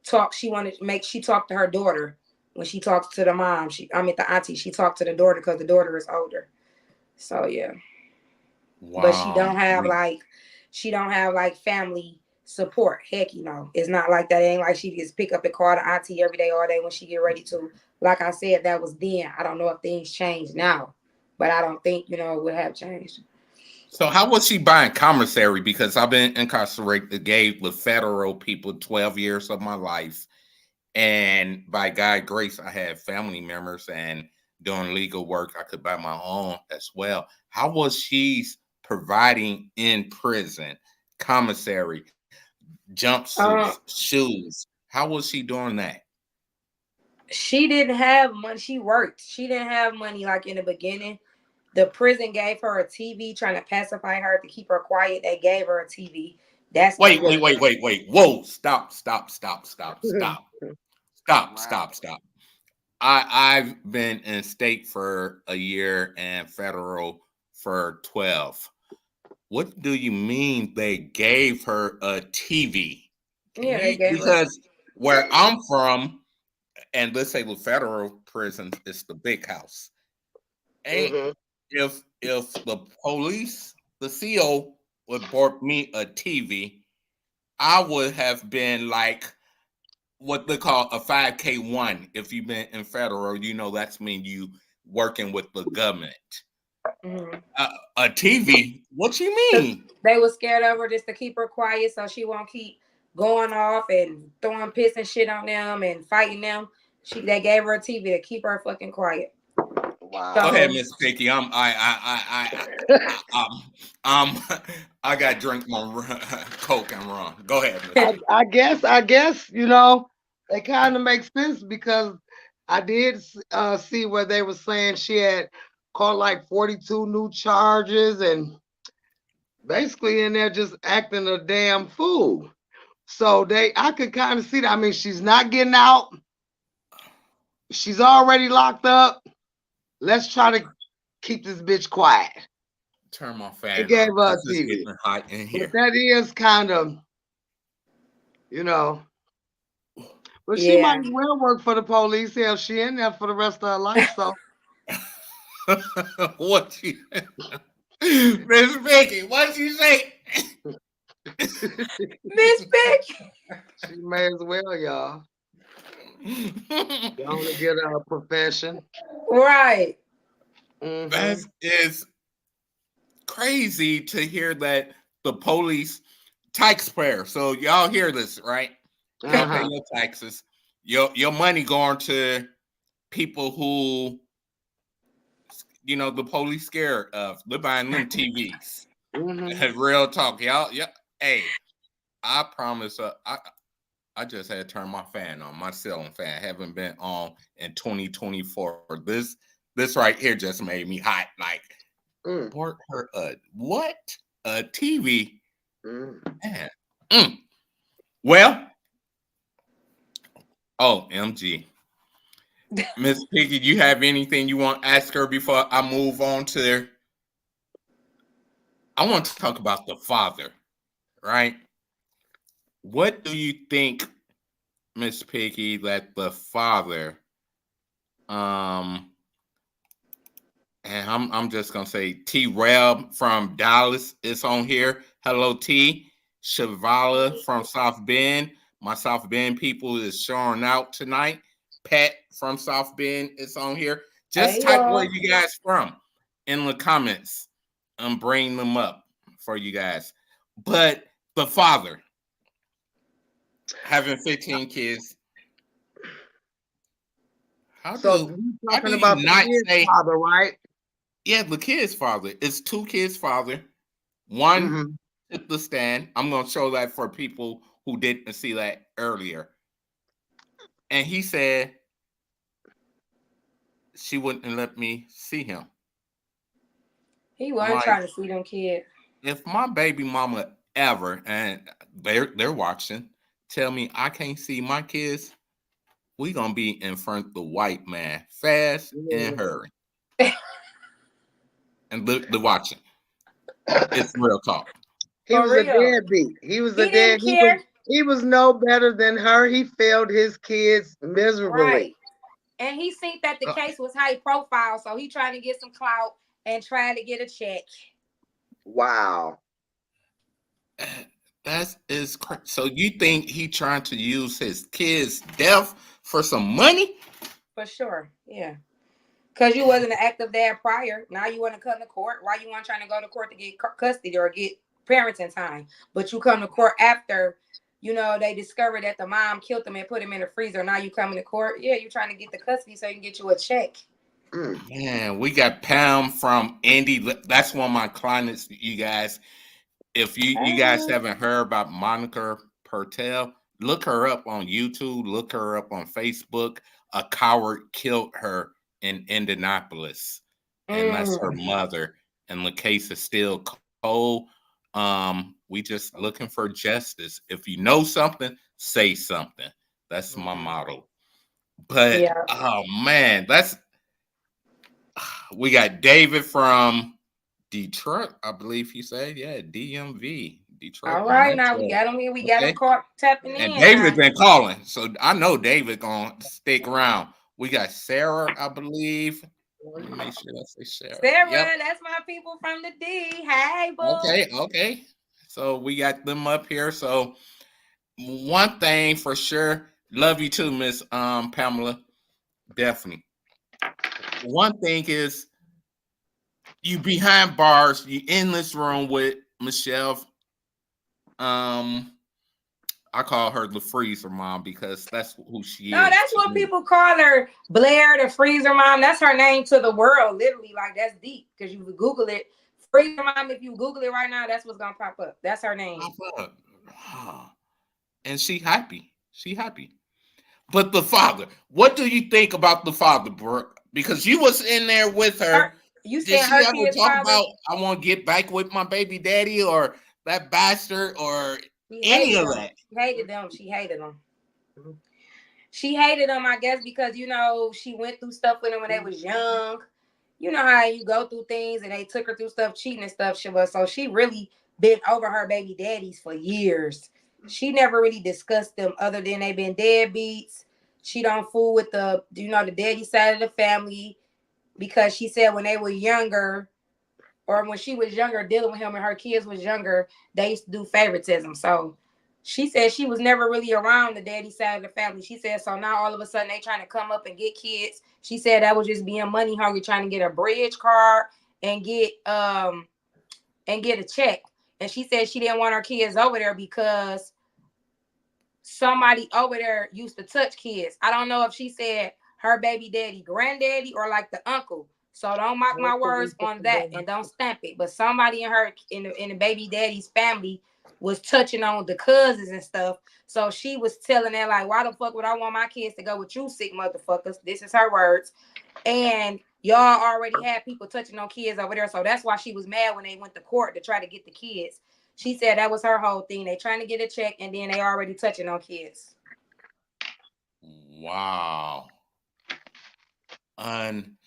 talked. She wanted to make. She talked to her daughter when she talks to the mom. I mean, the auntie. She talked to the daughter because the daughter is older. So yeah, but Wow. she don't have like family support. Heck, it's not like that. It ain't like she just pick up and call the auntie every day, all day when she get ready to. Like I said, that was then. I don't know if things changed now, but I don't think it would have changed. So how was she buying commissary? Because I've been incarcerated, gave the federal people 12 years of my life. And by God grace, I had family members, and doing legal work, I could buy my own as well. How was she providing in prison, commissary, jumpsuits, Um, shoes? How was she doing that? She didn't have money. She worked. She didn't have money like in the beginning. The prison gave her a TV, trying to pacify her to keep her quiet. They gave her a TV. That's the Wait, wait, money. wait, wait, wait. Whoa, stop, stop, stop, stop, stop, stop, wow. stop, stop. I've been in state for a year and federal for 12. what do you mean they gave her a TV? Can Yeah, they you, gave her. because where I'm from, and let's say the federal prisons is the big house. Ain't Mm-hmm. if the police, the CO would bought me a TV, I would have been like what they call a 5K1. If you've been in federal, you know that's mean you working with the government. Mm-hmm. A TV? What you 'Cause mean? they was scared of her just to keep her quiet so she won't keep going off and throwing piss and shit on them and fighting them. They gave her a TV to keep her fucking quiet. Go ahead, Wow. So Miss Picky. I got to drink my Coke and rum. Go ahead, Miss Picky. I guess, they kind of make sense because I did see where they were saying she had caught like 42 new charges and basically in there just acting a damn fool. So I could kind of see that. I mean, she's not getting out. She's already locked up. Let's try to keep this bitch quiet. Turn my They fan gave off her a because it's TV. getting hot in But here. that is kind of, you know, but she might yeah. as well work for the police. Hell, she in there for the rest of her life. So What you, Miss Picky? What you say? Miss Beck. she may as well, y'all. Go on and get a profession. Right. Mm-hmm. That is crazy to hear that the police taxpayer. So y'all hear this, right? Y'all pay Uh-huh. your taxes. Your money going to people who the police scared of. They're buying them TVs. Mm-hmm. Real talk, y'all. Yeah. Hey, I promise. I just had to turn my fan on, my ceiling fan. Haven't been on in 2024. This right here just made me hot. Like, Mm. bought her what? A TV? Mm. Man. Mm. Well, OMG. Miss Piggy, you have anything you want to ask her before I move on to I want to talk about the father, right? What do you think, Miss Piggy, that the father um and I'm just gonna say T Reb from Dallas is on here. Hello T. Shavala from South Bend. My South Bend people is showing out tonight. Pat from South Bend is on here. Just Hey type where y'all. you guys from in the comments and bring them up for you guys. But the father having 15 kids, how So do you how do talking you about the not kid's say father, right? yeah, the kid's father? It's two kids' father. One Mm-hmm. took the stand. I'm gonna show that for people who didn't see that earlier. And he said she wouldn't let me see him. He I'm wasn't like, trying to see them kids. if my baby mama ever and they're watching, tell me I can't see my kids, we gonna be in front of the white man fast and Yeah. hurry. And the watching. It's real talk. He For was a real. deadbeat. He was a He didn't dead. He was care. he was no better than her. He failed his kids miserably. Right. And he seen that the Uh, case was high profile, so he trying to get some clout and trying to get a check. Wow. That is crazy. So you think he trying to use his kid's death for some money? For sure. Yeah. Because you wasn't an active dad prior. Now you want to come to court. Why you want trying to go to court to get custody or get parenting time? But you come to court after, they discovered that the mom killed him and put him in the freezer. Now you coming to court. Yeah, you trying to get the custody so you can get you a check. Mm. Man, we got Pam from Indy. That's one of my clients, you guys. If you guys Uh-huh. haven't heard about Monica Pertel, look her up on YouTube, look her up on Facebook. A coward killed her in Indianapolis, and that's her Mm. mother. And the case is still cold. We just looking for justice. If you know something, say something. That's my Mhm. motto. But Yeah. oh man, that's we got David from Detroit, I believe he said. Yeah, DMV, Detroit All right, now we Metro. got him here. We got him Okay. caught tapping And in David now. been calling, so I know David gonna stick around. We got Sarah, I believe. Let me make sure I say Sarah. Yep. Sarah, that's my people from the D. Hey, boo. Okay. Okay. So we got them up here. So one thing for sure, love you too, Miss Pamela. Definitely. One thing is you behind bars, you in this room with Michelle. Um, I call her the freezer mom because that's who she No, is that's to what me. people call her. Blair, the freezer mom. That's her name to the world. Literally, like that's deep. Because you would Google it. Freezer mom, if you Google it right now, that's what's gonna pop up. That's her name. And she happy. She happy. But the father, what do you think about the father, Brooke? Because you was in there with her. You Did said she her ever kid's talk father? about I want to get back with my baby daddy or that bastard or She any hated of them. that? She hated them. She hated them. She hated them, I guess, because she went through stuff with them when they was young. You know how you go through things, and they took her through stuff, cheating and stuff. So she really been over her baby daddies for years. She never really discussed them other than they been deadbeats. She don't fool with the daddy side of the family because she said when they were younger, or when she was younger, dealing with him and her kids was younger, they used to do favoritism. So she said she was never really around the daddy side of the family. She said, so now all of a sudden they trying to come up and get kids. She said that was just being money hungry, trying to get a bridge card and get a check. And she said she didn't want her kids over there because somebody over there used to touch kids. I don't know if she said her baby daddy, granddaddy, or like the uncle. So don't mock my words on that and don't stamp it. But somebody in the baby daddy's family was touching on the cousins and stuff. So she was telling that, like, why the fuck would I want my kids to go with you sick motherfuckers? This is her words. And y'all already had people touching on kids over there. So that's why she was mad when they went to court to try to get the kids. She said that was her whole thing. They trying to get a check and then they already touching on kids. Wow. And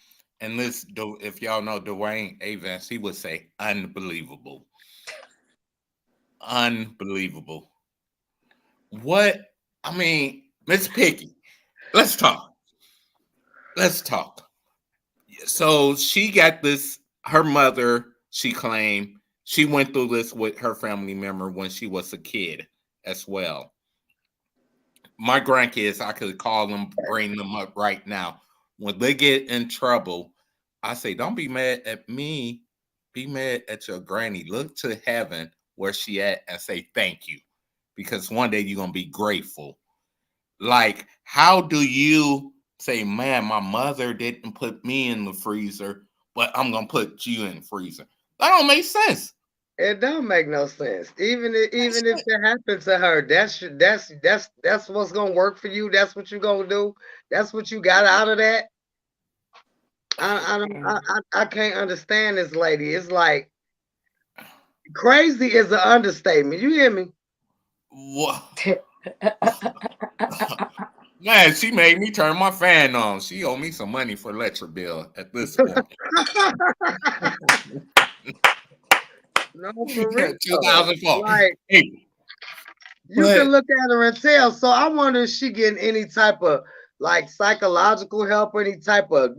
this, if y'all know Dwayne Avance, he would say unbelievable. Unbelievable. What? I mean, Miss Piggy, let's talk. Let's talk. So she got this, her mother, she claimed she went through this with her family member when she was a kid as well. My grandkids, I could call them, bring them up right now. When they get in trouble, I say, don't be mad at me. Be mad at your granny. Look to heaven where she at and say thank you. Because one day you're going to be grateful. Like, how do you say, man, my mother didn't put me in the freezer, but I'm going to put you in the freezer? That don't make sense. It don't make no sense. Even if that happened to her, that's what's gonna work for you. That's what you're gonna do. That's what you got out of that. I can't understand this lady. It's like crazy is an understatement. You hear me? What? Man, she made me turn my fan on. She owe me some money for electric bill at this point. No, for real. 2004. Like you can look at her and tell. So I wonder if she getting any type of like psychological help or any type of,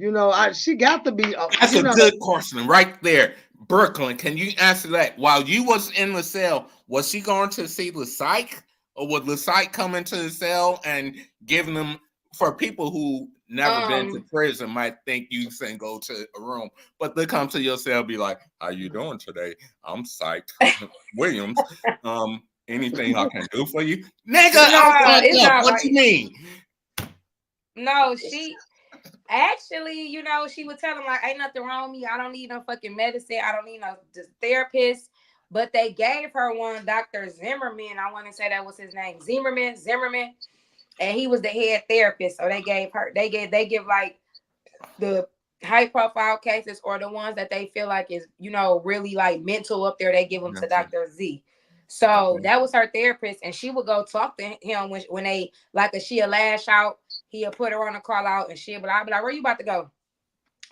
she got to be. That's a good question right there. Brooklyn, can you answer that? While you was in the cell, was she going to see the psych? Or would the psych come into the cell and giving them, for people who never been to prison might think you saying go to a room, but they come to your cell be like, how you doing today? I'm psyched. Williams. Anything I can do for you? Nigga, I'm fucked up. What you mean? No, she actually, she would tell him like, ain't nothing wrong with me. I don't need no fucking medicine. I don't need no therapist. But they gave her one, Dr. Zimmerman. I want to say that was his name. Zimmerman. And he was the head therapist. So they give like the high profile cases or the ones that they feel like is, really like mental up there. They give them to Dr. Z. So that was her therapist. And she would go talk to him when they, like, she'll lash out. He'll put her on a call out and she'll be like, where you about to go?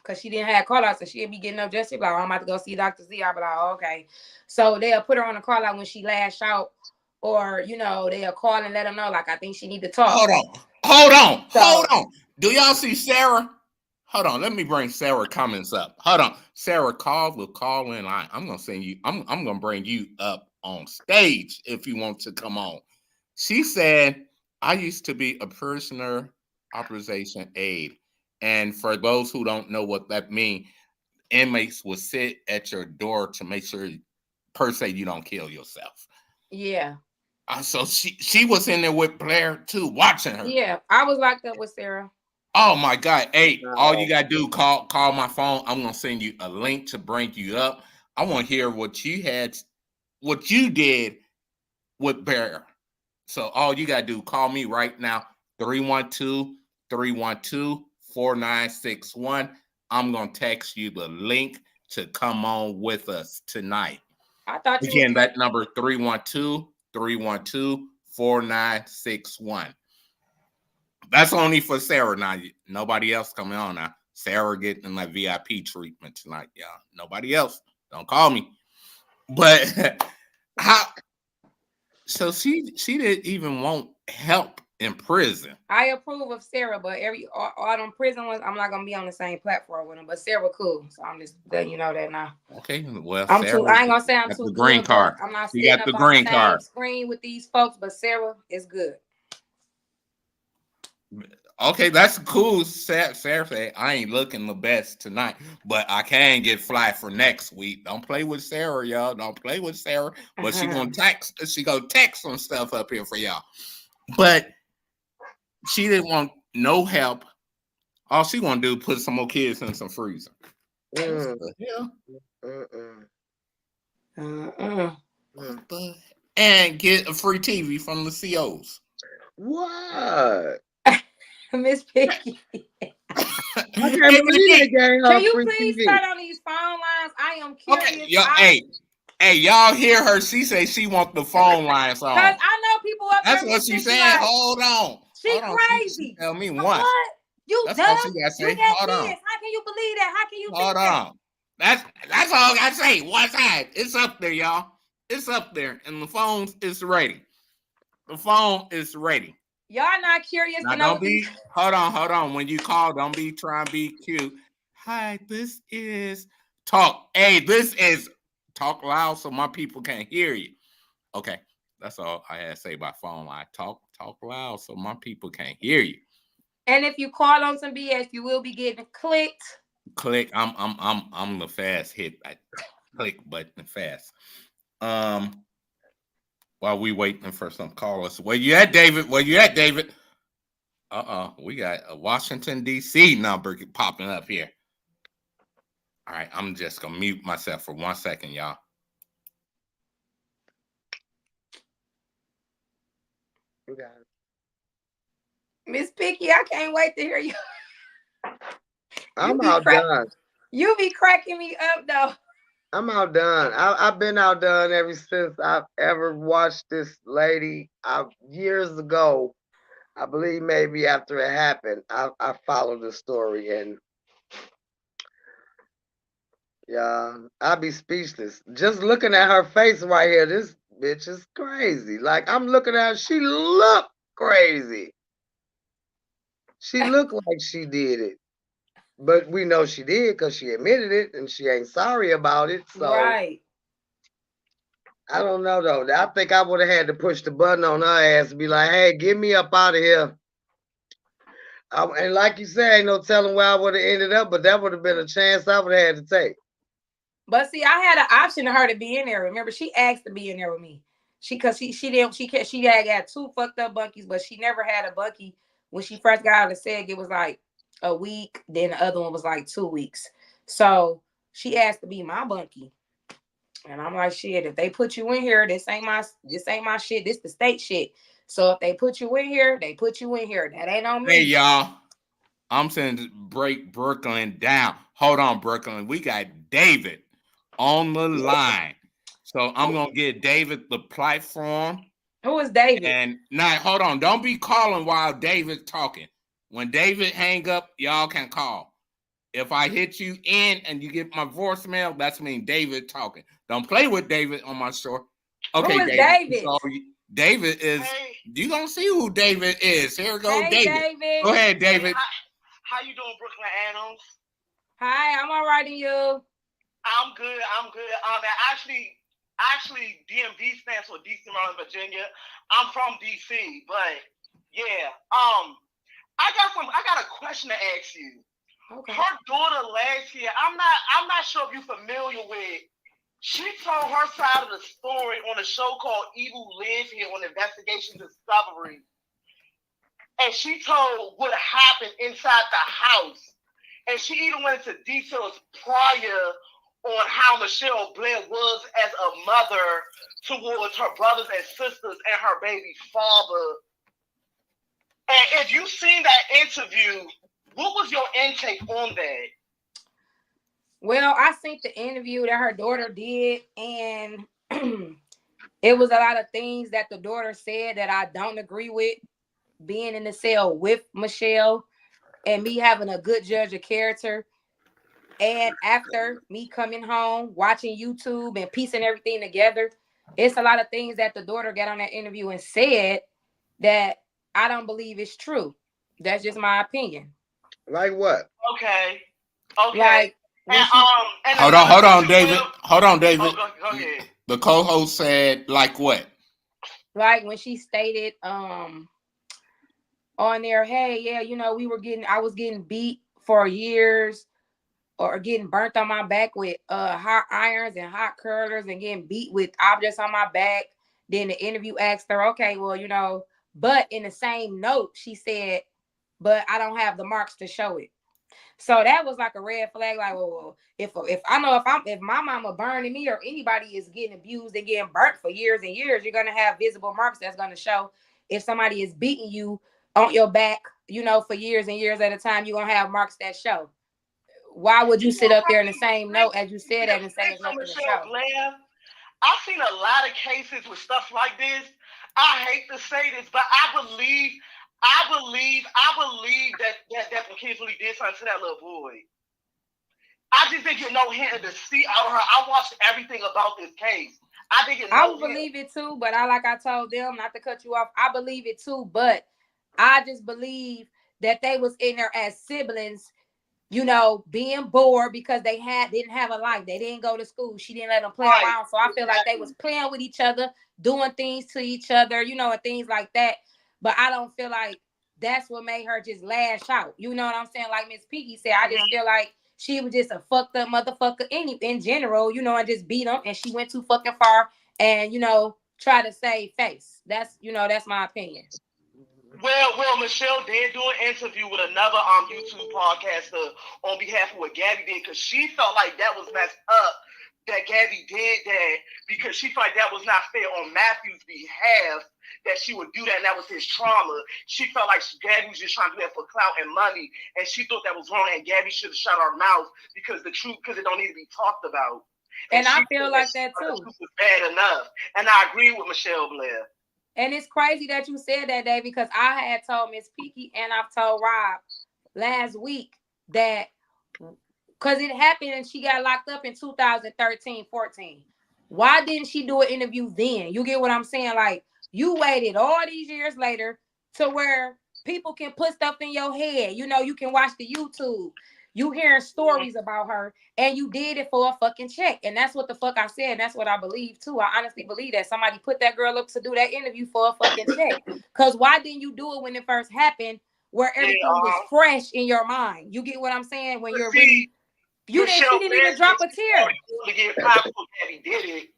because she didn't have call outs, and she'd be getting up just to be like, oh, I'm about to go see Dr. Z. I'll be like, oh, okay. So they'll put her on a call out when she lash out, or they'll call and let them know, like, I think she need to talk. Hold on. Do y'all see Sarah? Hold on, let me bring Sarah comments up. Hold on. Sarah will call in line. I'm gonna send you, I'm gonna bring you up on stage if you want to come on. She said, I used to be a prisoner authorization aide. And for those who don't know what that means, inmates will sit at your door to make sure, per se, you don't kill yourself. Yeah. So she was in there with Blair too, watching her. Yeah, I was locked up with Sarah. Oh my God. Hey, all you gotta do, call my phone. I'm gonna send you a link to bring you up. I want to hear what you did with Blair. So all you gotta do, call me right now, 312-312-4961. I'm gonna text you the link to come on with us tonight. I thought you again that number 312-312-4961. That's only for Sarah now. Nobody else coming on now. Sarah getting my VIP treatment tonight, y'all. Nobody else. Don't call me. But how? So she didn't even want help in prison. I approve of Sarah, but all them prison ones, I'm not gonna be on the same platform with them. But Sarah cool, so I'm just letting you know that now. Okay, well, I ain't gonna say I'm too the green good, card. I'm not You sitting got up the on green the card. same screen with these folks, but Sarah is good. Okay, that's cool. Sarah say I ain't looking the best tonight, but I can get fly for next week. Don't play with Sarah, y'all. Don't play with Sarah. But she gonna text some stuff up here for y'all. But she didn't want no help. All she want to do is put some more kids in some freezer. And get a free TV from the COs. What? Miss Picky. I can't believe they gave her Can you free please TV. start on these phone lines? I am curious. Okay, y'all hear her? She say she want the phone lines on. Because I know people up That's there. what she said. Like, hold on. She crazy. She tell me once. What? You That's dumb? all she gotta say. You got Hold kids. on. How can you believe that? How can you Hold think on. That? That's all I gotta say. One side. It's up there, y'all. It's up there. And the phone is ready. The phone is ready. Y'all not curious now, to know. Don't be hold on. When you call, don't be trying to be cute. Hi, this is talk. Hey, this is talk loud so my people can't hear you. Okay. That's all I had to say about phone line. Talk loud so my people can't hear you. And if you call on some BS, you will be getting clicked. Click. I'm the fast hit. I click button fast. While we waiting for some callers. Where you at, David? We got a Washington D.C. number popping up here. All right, I'm just gonna mute myself for 1 second, y'all. Miss Picky, I can't wait to hear you. I'm outdone. You be cracking me up though. I'm outdone. I've been outdone ever since I've ever watched this lady. Years ago, I believe maybe after it happened, I followed the story, and yeah, I'd be speechless. Just looking at her face right here, this bitch is crazy. Like, I'm looking at her, she looked crazy. She looked like she did it. But we know she did because she admitted it and she ain't sorry about it. So right. I don't know though. I think I would have had to push the button on her ass and be like, hey, get me up out of here. And like you said, ain't no telling where I would have ended up, but that would have been a chance I would have had to take. But see, I had an option to her to be in there. Remember, she asked to be in there with me. She had got 2 fucked up bunkies, but she never had a bunkie. When she first got out of SEG, it was like a week. Then the other one was like 2 weeks. So she asked to be my bunkie. And I'm like, shit, if they put you in here, this ain't my shit. This the state shit. So if they put you in here, they put you in here. That ain't on me. Hey, y'all. I'm saying break Brooklyn down. Hold on, Brooklyn. We got David on the line. So I'm going to get David the platform. Who is David? And now, hold on. Don't be calling while David's talking. When David hang up, y'all can call. If I hit you in and you get my voicemail, that's mean David talking. Don't play with David on my show. Okay, Who is David. David? So David is. Hey, You gonna see who David is? Here goes Hey, David. David. Go ahead, David. how you doing, Brooklyn Adams? Hi, I'm all right, and you? I'm good. I'm good. Actually, DMV stands for DC, Maryland, Virginia. I'm from DC, but yeah. I got a question to ask you. Okay. Her daughter last year, I'm not sure if you're familiar with. She told her side of the story on a show called Evil Live Here on Investigation Discovery. And she told what happened inside the house. And she even went into details prior on how Michelle Blair was as a mother towards her brothers and sisters and her baby father. And if you've seen that interview, what was your intake on that? Well, I seen the interview that her daughter did, and it was a lot of things that the daughter said that I don't agree with. Being in the cell with Michelle and me having a good judge of character. And after me coming home, watching YouTube and piecing everything together, it's a lot of things that the daughter got on that interview and said that I don't believe is true. That's just my opinion. Like what? Okay. Like, and Hold on, David. Hold on, David. Oh, go ahead. The co-host said, like what? Like when she stated on there, hey, yeah, I was getting beat for years or getting burnt on my back with hot irons and hot curlers and getting beat with objects on my back. Then the interview asked her, okay, well, but in the same note, she said, but I don't have the marks to show it. So that was like a red flag. Like, well, if my mama burning me or anybody is getting abused and getting burnt for years and years, you're gonna have visible marks that's gonna show. If somebody is beating you on your back, for years and years at a time, you're gonna have marks that show. Why would you sit up there in the same note as you said that and say there's nothing to show? Blair, I've seen a lot of cases with stuff like this. I hate to say this, but I believe that the kids really did something to that little boy. I just think no hint of deceit out of her. I watched everything about this case. I would believe it too, but I told them not to cut you off. I believe it too, but I just believe that they was in there as siblings, being bored because they didn't have a life. They didn't go to school. She didn't let them play around. So I feel like they was playing with each other, doing things to each other, and things like that. But I don't feel like that's what made her just lash out. You know what I'm saying? Like Miss Piggy said, I just feel like she was just a fucked up motherfucker in general, and just beat them. And she went too fucking far and, try to save face. That's my opinion. Well, Michelle did do an interview with another YouTube podcaster on behalf of what Gabby did because she felt like that was messed up that Gabby did that because she felt like that was not fair on Matthew's behalf that she would do that and that was his trauma. She felt like Gabby was just trying to do that for clout and money and she thought that was wrong and Gabby should have shut her mouth because it don't need to be talked about. And I feel like that too. Was bad enough. And I agree with Michelle Blair. And it's crazy that you said that, Dave, because I had told Miss Peaky and I've told Rob last week that because it happened and she got locked up in 2013-14. Why didn't she do an interview then? You get what I'm saying? Like, you waited all these years later to where people can put stuff in your head. You can watch the YouTube. You hearing stories about her, and you did it for a fucking check. And that's what the fuck I said. And that's what I believe, too. I honestly believe that somebody put that girl up to do that interview for a fucking check. Because why didn't you do it when it first happened, where everything was fresh in your mind? You get what I'm saying? When you're really... She didn't even drop a tear. Daddy did it.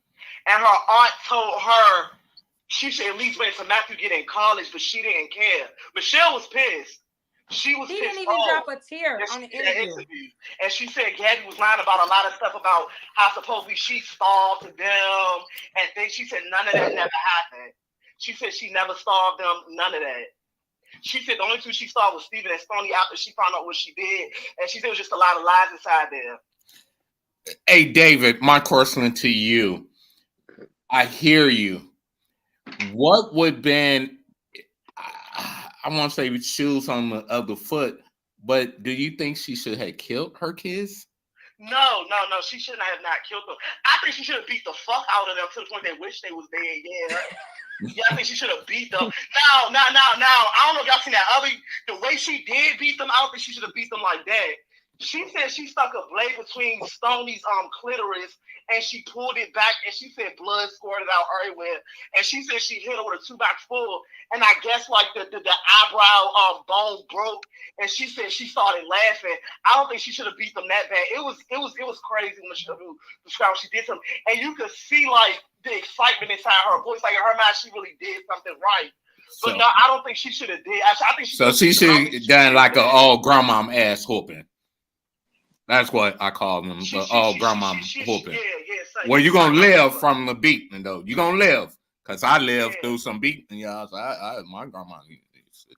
And her aunt told her she should at least wait until Matthew get in college, but she didn't care. Michelle was pissed. She didn't even drop a tear on the interview. And she said Gabby was lying about a lot of stuff about how supposedly she starved them and things. She said none of that never happened. She said she never starved them, none of that. She said the only two she starved was Stephen and Stoney after she found out what she did. And she said it was just a lot of lies inside there. Hey, David, my question to you. I hear you. What would been... I want to say shoes on the other foot. But do you think she should have killed her kids? No. She shouldn't have not killed them. I think she should have beat the fuck out of them to the point they wish they was dead. Yeah, I think she should have beat them. Now. I don't know if y'all seen that the way she did beat them. I don't think she should have beat them like that. She said she stuck a blade between Stoney's clitoris and she pulled it back and she said blood squirted out everywhere. And she said she hit her with a 2-box full. And I guess like the eyebrow bone broke and she said she started laughing. I don't think she should have beat them that bad. It was crazy when she described what she did to them. And you could see like the excitement inside her voice, like in her mind she really did something right. But no, I don't think she should have did. I think she should have done like a all grandmom ass whooping. That's what I call them, all grandma whooping. Yeah. Well, you're going to live from the beating, though. You're going to live. Because I lived through some beating, y'all. So my grandma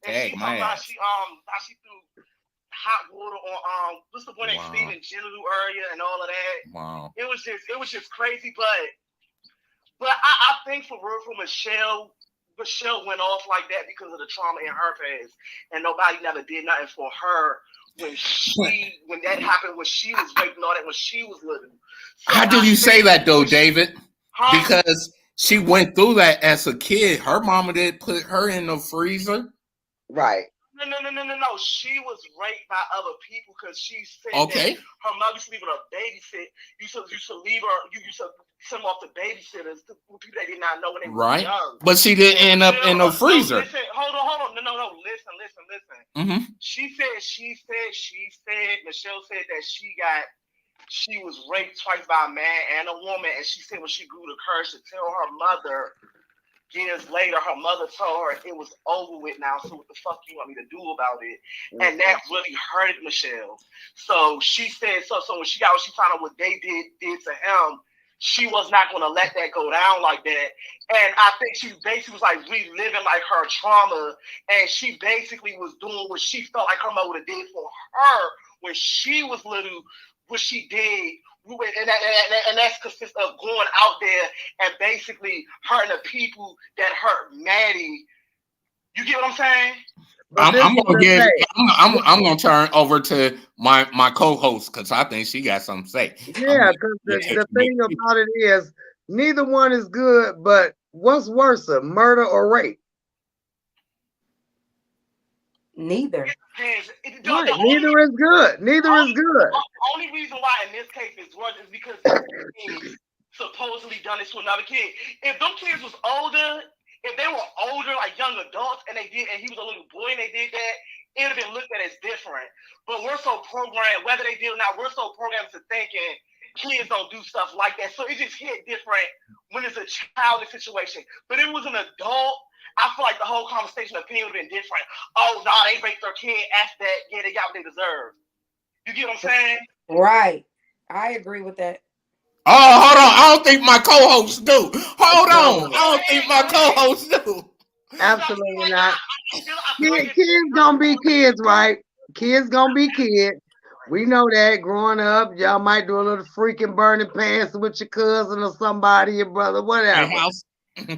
tagged my ass. She threw hot water on, what's the one that Steve and genital area and all of that. Wow. It was just crazy. But I think for Michelle went off like that because of the trauma in her past. And nobody never did nothing for her. When that happened, when she was raping all that, when she was little. So how do you say that though, David? Because she went through that as a kid. Her mama did put her in the freezer. Right. No. She was raped by other people because she said that her mother used to leave her to babysit. You used to leave her. You used to send off to babysitters to people they did not know when they were young. But she didn't end up in the freezer. No, listen, hold on. No. Listen. Mm-hmm. She said. Michelle said that she was raped twice by a man and a woman, and she said when she grew the courage to tell her mother. Years later, her mother told her it was over with now, so what the fuck you want me to do about it? Mm-hmm. And that really hurt Michelle. So she said, so when she found out what they did to him, she was not going to let that go down like that. And I think she basically was like reliving like her trauma, and she basically was doing what she felt like her mother would have did for her when she was little, what she did. And that consists of going out there and basically hurting the people that hurt Maddie. You get what I'm saying? I'm gonna turn over to my co-host because I think she got something to say. Yeah, because the thing about it is neither one is good, but what's worse, murder or rape? Right. Neither is good. Neither is good. The only reason why in this case it's worse is because he's supposedly done this to another kid. If them kids was older, if they were older, like young adults, and he was a little boy and they did that, it would have been looked at as different. But we're so programmed, whether they did or not, we're so programmed to thinking kids don't do stuff like that. So it just hit different when it's a childish situation. But if it was an adult, I feel like the whole conversation opinion would have been different. Oh, no, they raped their kid. After that, yeah, they got what they deserve. You get what I'm saying? Right. I agree with that. Oh, hold on. I don't think my co-hosts do. Hold on. I don't think my co-hosts do. Absolutely not. Kids gonna be kids, right? Kids gonna be kids. We know that growing up, y'all might do a little freaking burning pants with your cousin or somebody, your brother, whatever.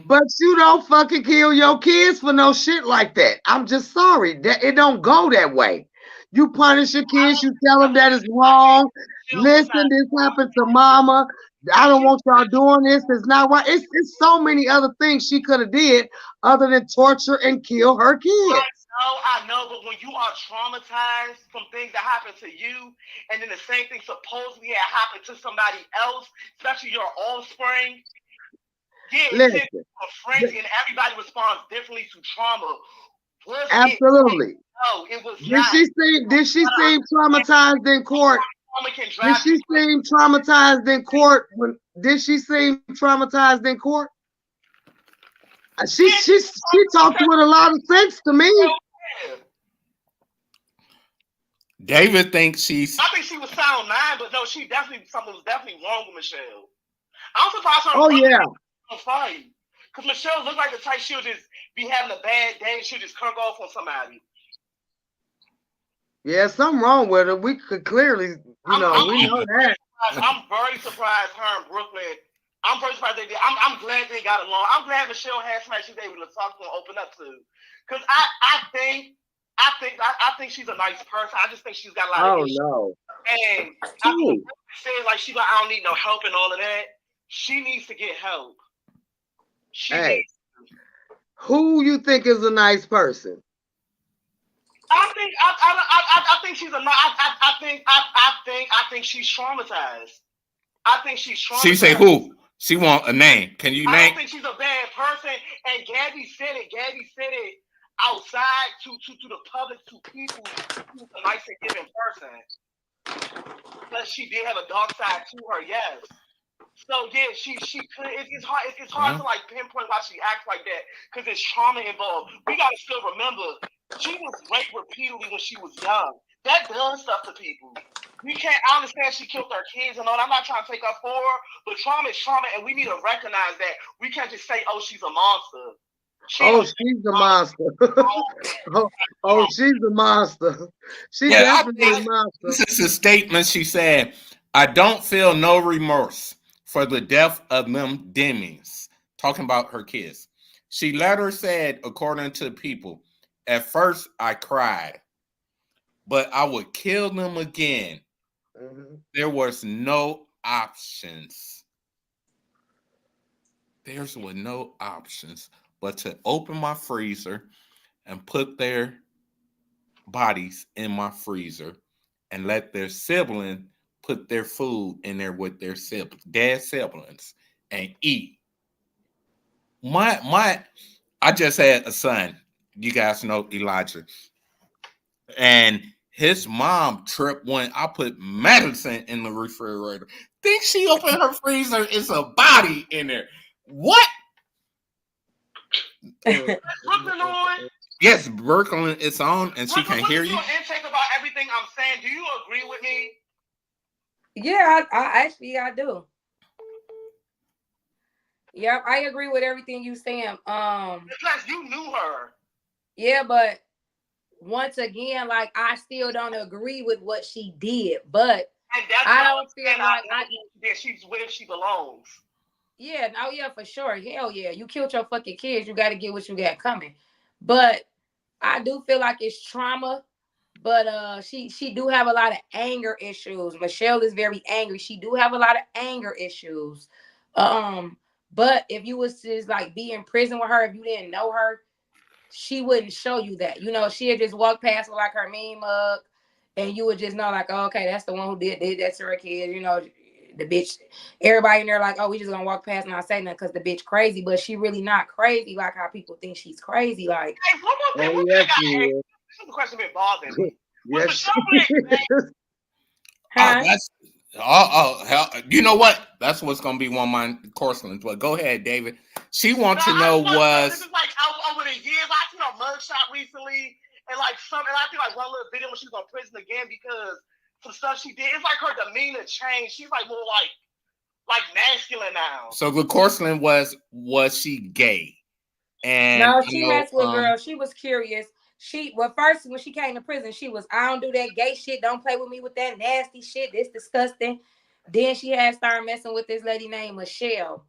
But you don't fucking kill your kids for no shit like that. I'm just sorry. That it don't go that way. You punish your kids, you tell them that is wrong. Listen, this happened to mama. I don't want y'all doing this. It's not right. It's so many other things she could have did other than torture and kill her kids. I know, but when you are traumatized from things that happened to you, and then the same thing supposedly had happened to somebody else, especially your offspring, listen, it's frenzy, and everybody responds differently to trauma. Absolutely. No, it was did not. Did she seem traumatized in court? Did she seem traumatized in court? Did she seem traumatized in court? She talked with a lot of sense to me. David thinks she's. I think she was sound mind, but no, something was definitely wrong with Michelle. I'm surprised her. Oh yeah. Fight. Because Michelle looked like the type she'll just be having a bad day and she'll just kirk off on somebody. Yeah, something wrong with her. We could clearly, we know that. I'm very surprised her and Brooklyn. I'm very surprised they did. I'm glad they got along. I'm glad Michelle had somebody she's able to talk to and open up to. Because I I think she's a nice person. I just think she's got a lot of Oh issues. no. And after Who? the said like she's like, I don't need no help and all of that. She needs to get help. She Hey, needs. who you think is a nice person? I think she's a. I think she's traumatized. I think she's traumatized. She say who? She want a name. Can you I name? don't think she's a bad person. And Gabby said it outside to the public, to people. She's a nice and giving person. But she did have a dark side to her, yes. So yeah, she could. It's hard to like pinpoint why she acts like that because there's trauma involved. We gotta still remember she was raped repeatedly when she was young. That does stuff to people. We can't. I understand she killed her kids and all. I'm not trying to take up for her, but trauma is trauma, and we need to recognize that. We can't just say, "Oh, she's a monster." She's the monster. She's the monster. She definitely is a monster. This is a statement she said. I don't feel no remorse for the death of them Demings. Talking about her kids. She later said, according to people, at first I cried, but I would kill them again. Mm-hmm. There was no options. There were no options but to open my freezer and put their bodies in my freezer and let their sibling put their food in there with their siblings and eat. I just had a son. You guys know Elijah. And his mom tripped when I put medicine in the refrigerator. Think she opened her freezer, it's a body in there. What? Brooklyn on? Yes, Brooklyn is on, and she Brooklyn, can hear you. What's your intake about everything I'm saying? Do you agree with me? Yeah, I actually do. Yep, I agree with everything you saying. Because you knew her. Yeah, but once again, like I still don't agree with what she did, but I don't feel like she's where she belongs. Yeah, no, yeah, for sure. Hell yeah. You killed your fucking kids. You got to get what you got coming. But I do feel like it's trauma. But she do have a lot of anger issues. Michelle is very angry. She do have a lot of anger issues. But if you was to just like be in prison with her, if you didn't know her, she wouldn't show you that. You know, she'd just walk past with like her mean mug, and you would just know like, oh, okay, that's the one who did that to her kids. You know, the bitch, everybody in there like, oh, we just gonna walk past and not say nothing because the bitch crazy, but she really not crazy like how people think she's crazy. Like, this question been bothering me. Yes. Hell, you know what? That's what's gonna be one of my courselings. But go ahead, David. She wants to know this is like over the years. I seen a mugshot recently, and like something. I think like one little video when she was on prison again because some stuff she did. It's like her demeanor changed. She's like more like masculine now. So the courseling was she gay? And no, she messed with girls. She was curious. First when she came to prison, she was, I don't do that gay shit. Don't play with me with that nasty shit. It's disgusting. Then she had started messing with this lady named Michelle.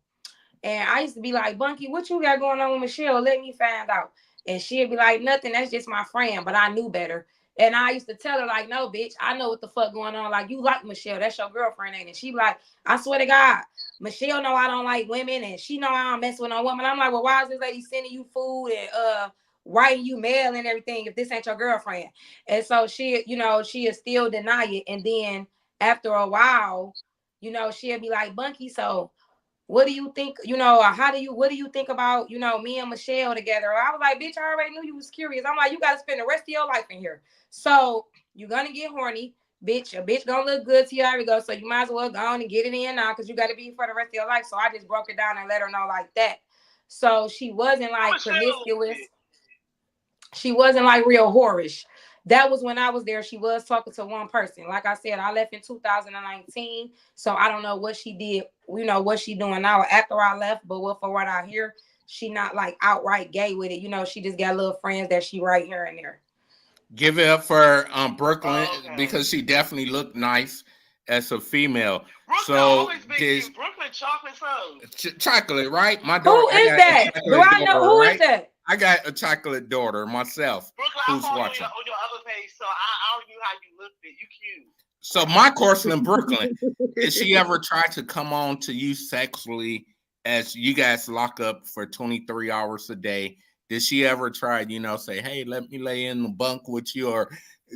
And I used to be like, Bunky, what you got going on with Michelle? Let me find out. And she'd be like, nothing. That's just my friend. But I knew better. And I used to tell her, like, no, bitch, I know what the fuck going on. Like, you like Michelle. That's your girlfriend, ain't it? She be like, I swear to God, Michelle know I don't like women. And she know I don't mess with no woman. I'm like, well, why is this lady sending you food and writing you mail and everything if this ain't your girlfriend? And so she is still deny it. And then after a while, she'll be like, Bunky, so what do you think, what do you think about, me and Michelle together? I was like, bitch, I already knew you was curious. I'm like, you got to spend the rest of your life in here. So you're going to get horny, bitch. A bitch going to look good to you every go. So you might as well go on and get it in now because you got to be for the rest of your life. So I just broke it down and let her know like that. So she wasn't like promiscuous. She wasn't like real whorish. That was when I was there. She was talking to one person. Like I said, I left in 2019. So I don't know what she did, what she doing now after I left. But for what I hear, she not like outright gay with it. She just got little friends that she right here and there. Give it up for Brooklyn because she definitely looked nice as a female. Brooklyn chocolate chocolate, right? My daughter. Who is that? Do I know who is that? I got a chocolate daughter myself. Brooklyn, Who's follow watching? on your other page, so I already knew how you looked at. You cute. So my question in Brooklyn, did she ever try to come on to you sexually as you guys lock up for 23 hours a day? Did she ever try, say, hey, let me lay in the bunk with you? Or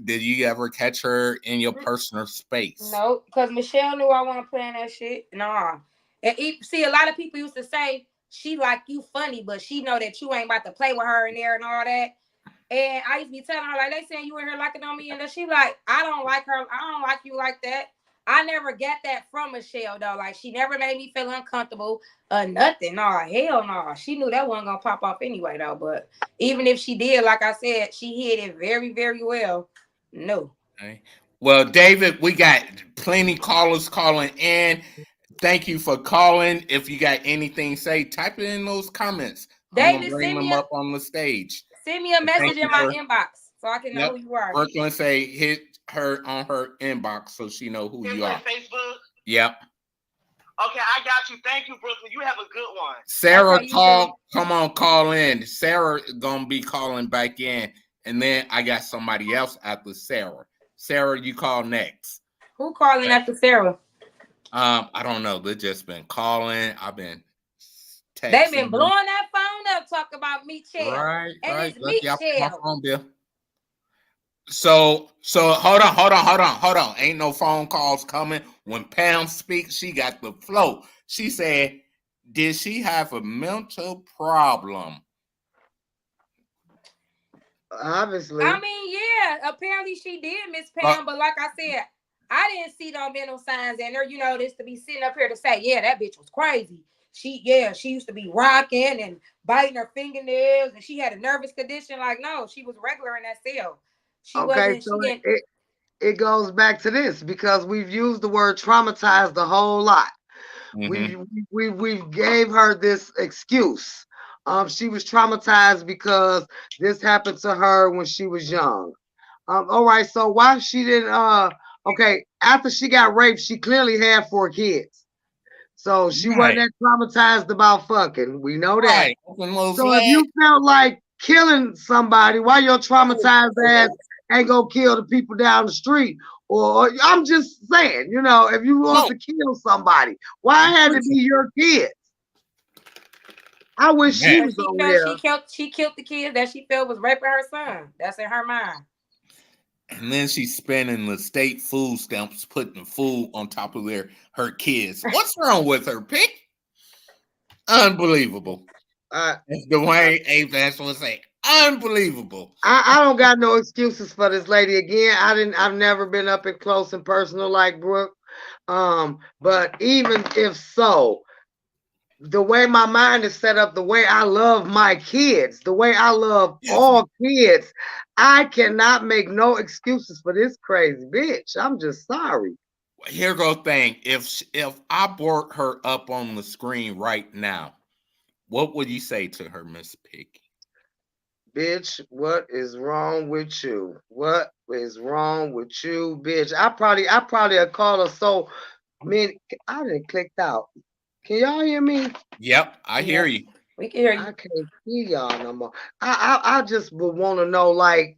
did you ever catch her in your personal space? No, because Michelle knew I wasn't playing that shit. Nah. And see, a lot of people used to say she like you funny, but she know that you ain't about to play with her in there and all that. And I used to be telling her, like, they saying you in here liking on me, and then she like, I don't like her. I don't like you like that. I never got that from Michelle, though. Like, she never made me feel uncomfortable or nothing. Nah, hell no. She knew that wasn't going to pop off anyway, though. But even if she did, like I said, she hid it very, very well. No. Okay. Well, David, we got plenty callers calling in. Thank you for calling. If you got anything to say, type it in those comments. I'm going to David, bring them up on the stage. send me a message in my inbox so I can know who you are. Brooklyn say hit her on her inbox so she know who you are. Facebook? Yep. Okay, I got you. Thank you, Brooklyn. You have a good one. Sarah, call in. Sarah gonna be calling back in, and then I got somebody else after Sarah. Sarah, you call next. Who calling after Sarah? I don't know. They just been calling. I've been texting. They've been blowing that phone up, talk about Mitchelle. Right. It's Mitchelle. My phone bill. So hold on. Ain't no phone calls coming. When Pam speaks, she got the flow. She said, did she have a mental problem? Obviously. I mean, yeah, apparently she did, Miss Pam, but like I said, I didn't see no mental signs in her, this to be sitting up here to say, yeah, that bitch was crazy. She used to be rocking and biting her fingernails, and she had a nervous condition. Like, no, she was regular in that cell. It goes back to this because we've used the word traumatized a whole lot. Mm-hmm. We've gave her this excuse. She was traumatized because this happened to her when she was young. All right, so why she didn't after she got raped, she clearly had 4 kids. So she wasn't that traumatized about fucking. We know that. So if you felt like killing somebody, why your traumatized ass ain't gonna kill the people down the street? Or I'm just saying, if you want to kill somebody, why had to be your kids? I wish she was over there. She killed the kids that she felt was raping her son. That's in her mind. And then she's spending the state food stamps, putting food on top of her kids. What's wrong with her, Pick? Unbelievable. As Dwayne Avance would say, unbelievable. I don't got no excuses for this lady. Again, I've never been up and close and personal like Brooke. But even if so, the way my mind is set up, the way I love my kids, the way I love all kids, I cannot make no excuses for this crazy bitch. I'm just sorry. Here go thing. If I brought her up on the screen right now, what would you say to her, Miss Piggy? Bitch, what is wrong with you? What is wrong with you, bitch? I probably call her so many. I didn't clicked out. Can y'all hear me? Yep, I hear you. We can hear you. I can't see y'all no more. I just would want to know, like,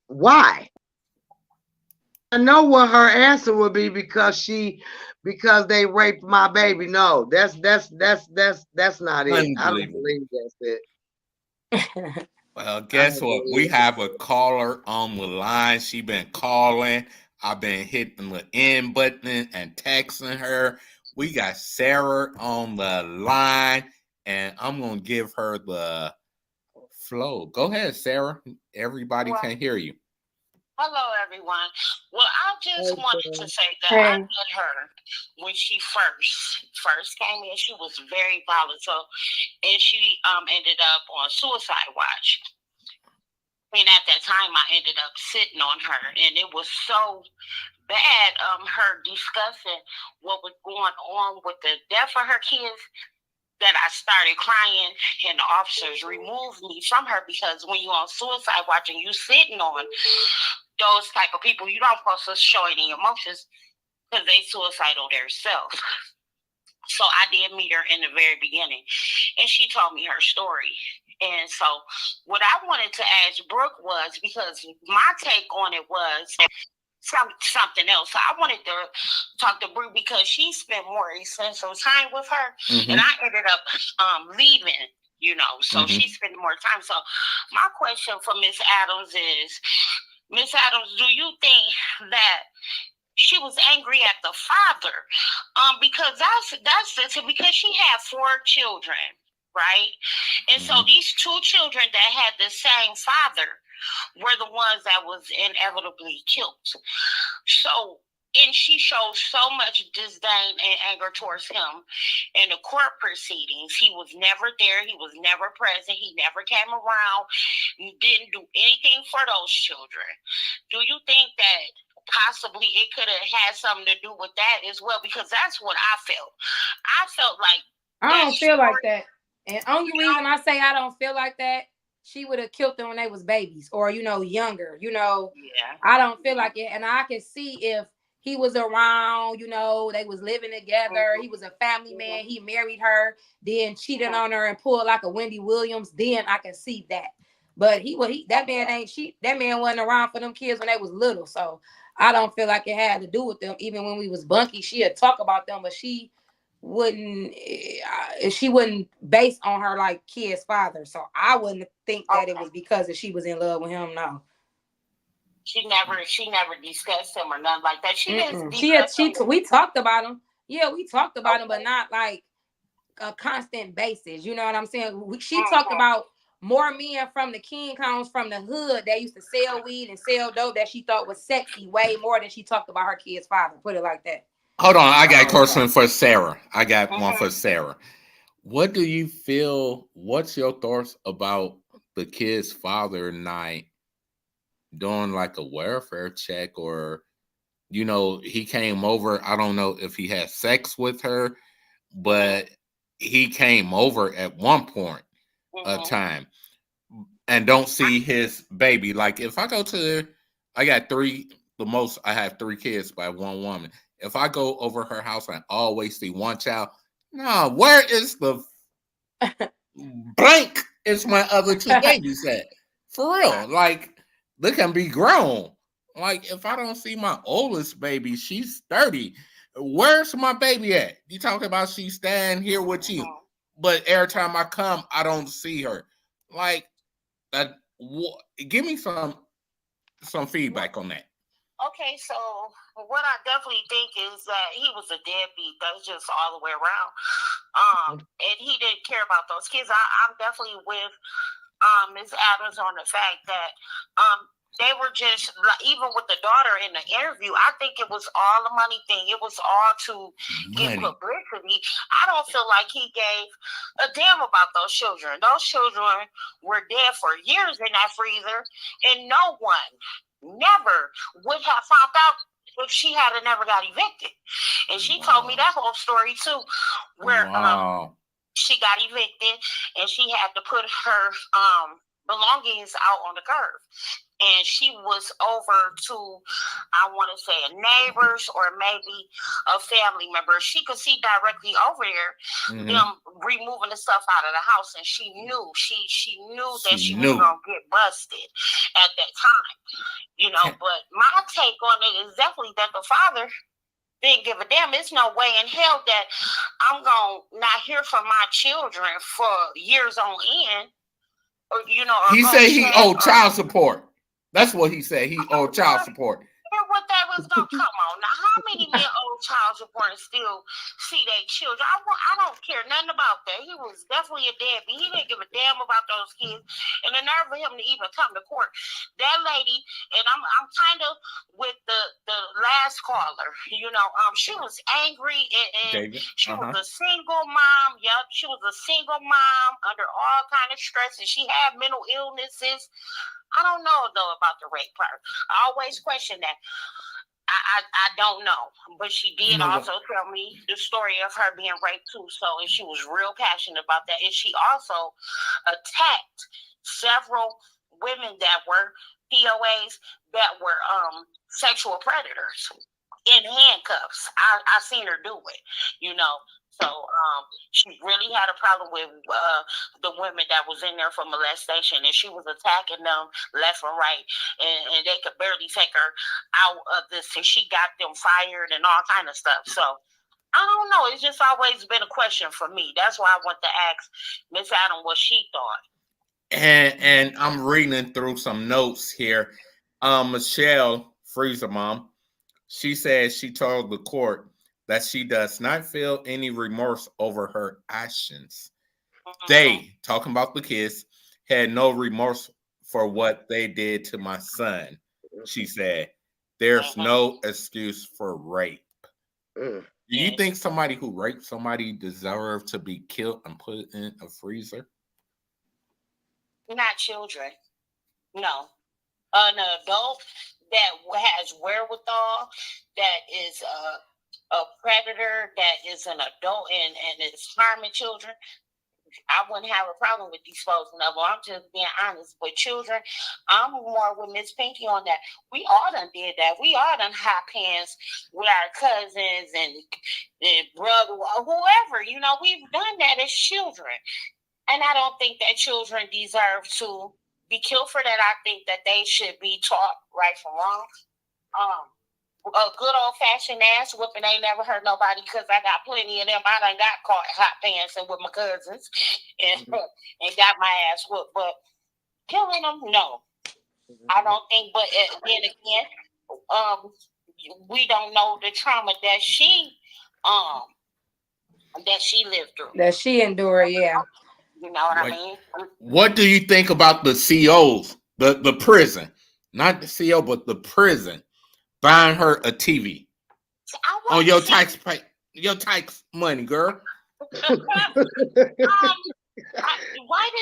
why? I know what her answer would be because they raped my baby. No, that's not it. I don't believe that's it. Well, guess what? We have a caller on the line. She been calling. I've been hitting the end button and texting her. We got Sarah on the line, and I'm going to give her the flow. Go ahead, Sarah. Everybody can hear you. Hello, everyone. Well, I just wanted to say that I met her when she first came in. She was very volatile, and she ended up on suicide watch. And at that time, I ended up sitting on her, and it was so bad, her discussing what was going on with the death of her kids, that I started crying, and the officers removed me from her, because when you're on suicide watch and you sitting on those type of people, you don't supposed to show any emotions because they suicidal themselves. So I did meet her in the very beginning, and she told me her story. And so what I wanted to ask Brooke was, because my take on it was something else. So I wanted to talk to Brooke because she spent more essential time with her, and I ended up leaving. So she spent more time. So my question for Miss Adams is, Miss Adams, do you think that she was angry at the father? Because because she had 4 children, right? And so these 2 children that had the same father were the ones that was inevitably killed. So, and she showed so much disdain and anger towards him in the court proceedings. He was never there. He was never present. He never came around. He didn't do anything for those children. Do you think that possibly it could have had something to do with that as well? Because that's what I felt. I felt like I don't feel like that. And only reason I say I don't feel like that, she would have killed them when they was babies or, younger, I don't feel like it. And I can see if he was around, they was living together. He was a family man. He married her, then cheated on her and pulled like a Wendy Williams. Then I can see that. But that man wasn't around for them kids when they was little. So I don't feel like it had to do with them. Even when we was bunky, she'd talk about them, but she wouldn't base on her like kid's father. So I wouldn't think that it was because she was in love with him. No. She never discussed him or nothing like that. We talked about him. Yeah, we talked about him, but not like a constant basis. You know what I'm saying? She talked about more men from the King Counts from the hood that used to sell weed and sell dope that she thought was sexy way more than she talked about her kid's father. Put it like that. Hold on, I got a question for Sarah. I got one for Sarah. What do you feel? What's your thoughts about the kid's father night doing like a welfare check, or he came over? I don't know if he had sex with her, but he came over at one point of time and don't see his baby. Like if I go to, I got 3. The most I have 3 kids by one woman. If I go over her house and always see one child, no, where is the blank is my other 2 babies at? For real. Like, they can be grown. Like, if I don't see my oldest baby, she's 30. Where's my baby at? You talking about she's standing here with you, but every time I come, I don't see her. Like, that. Give me some feedback on that. Okay, so what I definitely think is that he was a deadbeat. That's just all the way around. And he didn't care about those kids. I'm definitely with Ms. Adams on the fact that they were just, even with the daughter in the interview, I think it was all a money thing. It was all to get publicity. I don't feel like he gave a damn about those children. Those children were dead for years in that freezer, and no one never would have found out if she had never got evicted. And she told me that whole story too, where she got evicted and she had to put her belongings out on the curb. And she was over to, I want to say, a neighbor's or maybe a family member. She could see directly over there them removing the stuff out of the house, and she knew she knew that she was gonna get busted at that time. But my take on it is definitely that the father didn't give a damn. There's no way in hell that I'm gonna not hear from my children for years on end. Or, he said he owed child support. That's what he said. He owed child support. What that was gonna come on. Now, how many men owe child support and still see their children? I don't care nothing about that. He was definitely a deadbeat. He didn't give a damn about those kids, and the nerve of him to even come to court. That lady, and I'm kind of with the last caller. She was angry and she was a single mom. Yep, she was a single mom under all kind of stress, and she had mental illnesses. I don't know though about the rape part. I always question that. I don't know, but she did also tell me the story of her being raped too. So, and she was real passionate about that, and she also attacked several women that were POAs that were sexual predators. in handcuffs. I seen her do it, you know. So she really had a problem with the women that was in there for molestation, and she was attacking them left and right, and they could barely take her out of this, and she got them fired and all kind of stuff. So I don't know. It's just always been a question for me. That's why I want to ask Miss Adam what she thought. And I'm reading through some notes here. Michelle, Feezer mom, she says she told the court that she does not feel any remorse over her actions. They, talking about the kids, had no remorse for what they did to my son. She said, there's no excuse for rape. Do you think somebody who raped somebody deserves to be killed and put in a freezer? Not children. No. An adult that has wherewithal, that is a predator, that is an adult and is harming children, I wouldn't have a problem with disposing of them. I'm just being honest. With children, I'm more with Miss Pinky on that. We all done did that. We all done hot pants with our cousins and brother, whoever. You know, we've done that as children. And I don't think that children deserve to be killed for that. I think that they should be taught right from wrong. A good old fashioned ass whooping ain't never hurt nobody, because I got plenty of them. I done got caught hot pantsing with my cousins and got my ass whooped. But killing them, no, I don't think. But then again, we don't know the trauma that she lived through, that she endured. Yeah. You know what I mean? What do you think about the COs, the prison, not the CO, but the prison, buying her a TV on your tax money, girl? Why did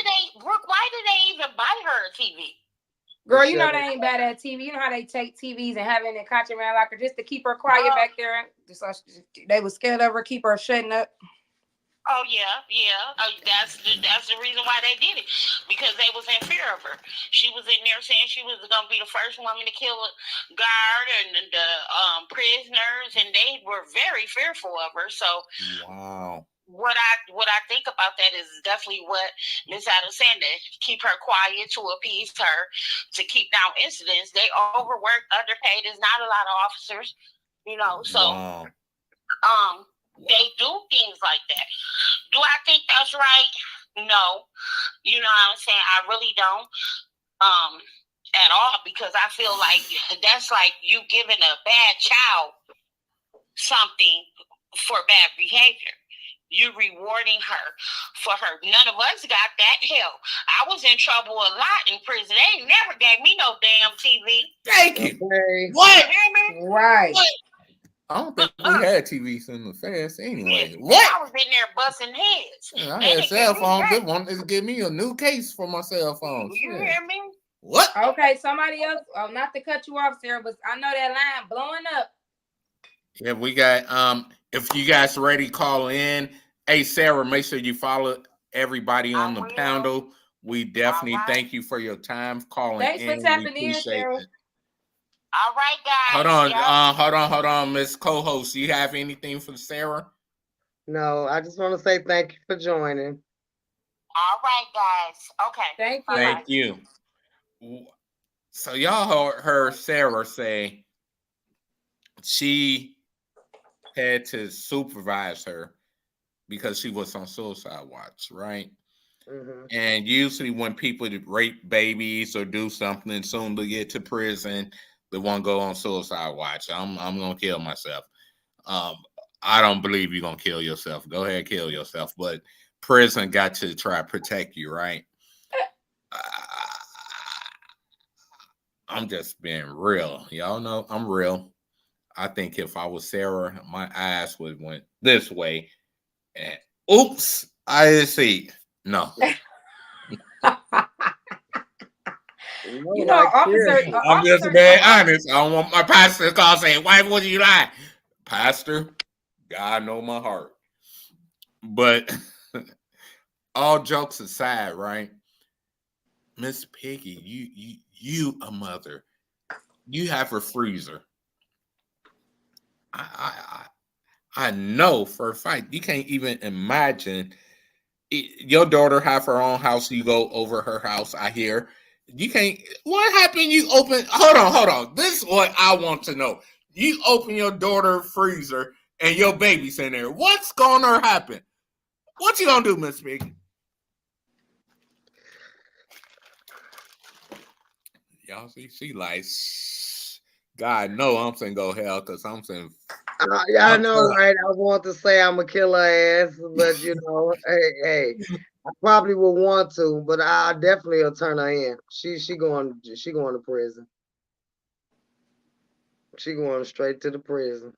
they, Brooke? Why did they even buy her a TV? Girl, you know they ain't bad at TV. You know how they take TVs and have it in their contraband locker just to keep her quiet back there. Just so they was scared of her, keep her shutting up. Oh yeah. That's the reason why they did it, because they was in fear of her. She was in there saying she was gonna be the first woman to kill a guard and the prisoners, and they were very fearful of her. So wow. What I think about that is definitely what Miss Adams said, to keep her quiet, to appease her, to keep down incidents. They overwork, underpaid. There's not a lot of officers, you know. So they do things like that. Do I think that's right? No. You know what I'm saying? I really don't. At all, because I feel like that's like you giving a bad child something for bad behavior. You rewarding her for her. None of us got that. Hell, I was in trouble a lot in prison. They ain't never gave me no damn TV. Thank you. Okay. What? Right. I don't think we had TVs in the fast anyway. Yeah, What? I was in there busting heads. Yeah, I had a cell phone. They wanted to give me a new case for my cell phone. You hear me? What? Okay, somebody else. Oh, not to cut you off, Sarah, but I know that line blowing up. Yeah, we got if you guys ready, call in. Hey Sarah, make sure you follow everybody on the panel. We definitely thank you for your time calling in. Thanks for tapping in, Sarah. All right, guys. Hold on, Miss Co-host. You have anything for Sarah? No, I just want to say thank you for joining. All right, guys. Okay. Thank you. So y'all heard Sarah say she had to supervise her because she was on suicide watch, right? Mm-hmm. And usually when people rape babies or do something, soon they get to prison, they won't go on suicide watch. I'm gonna kill myself. I don't believe you're gonna kill yourself. Go ahead, kill yourself. But prison got to try to protect you, right? I'm just being real. Y'all know I'm real. I think if I was Sarah, my eyes would went this way. And oops, I didn't see. No. You know, officer. I'm just being honest. I don't want my pastor to call saying, "Why would you lie?" Pastor, God know my heart. But all jokes aside, right? Miss Piggy, you a mother. You have a freezer. I know for a fact you can't even imagine your daughter have her own house. You go over her house. I hear you can't. What happened? You open. Hold on. This is what I want to know. You open your daughter freezer and your baby's in there. What's gonna happen? What you gonna do, Miss Piggy? Y'all see, she like, God, no, I'm saying go hell because I'm saying. I know, right? I want to say I'm a killer ass, but hey, I probably would want to, but I definitely will turn her in. She going to prison. She going straight to the prison.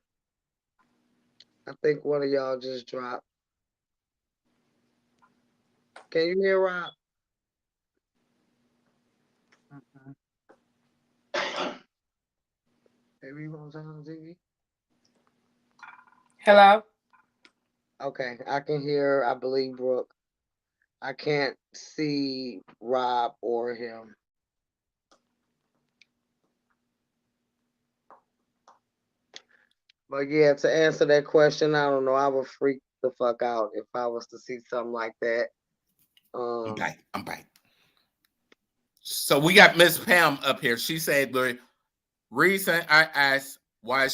I think one of y'all just dropped. Can you hear Rob? Maybe you want to turn on the TV? Hello? Okay, I can hear, I believe, Brooke. I can't see Rob or him. But yeah, to answer that question, I don't know. I would freak the fuck out if I was to see something like that. I'm back. So we got Miss Pam up here. She said the reason I asked why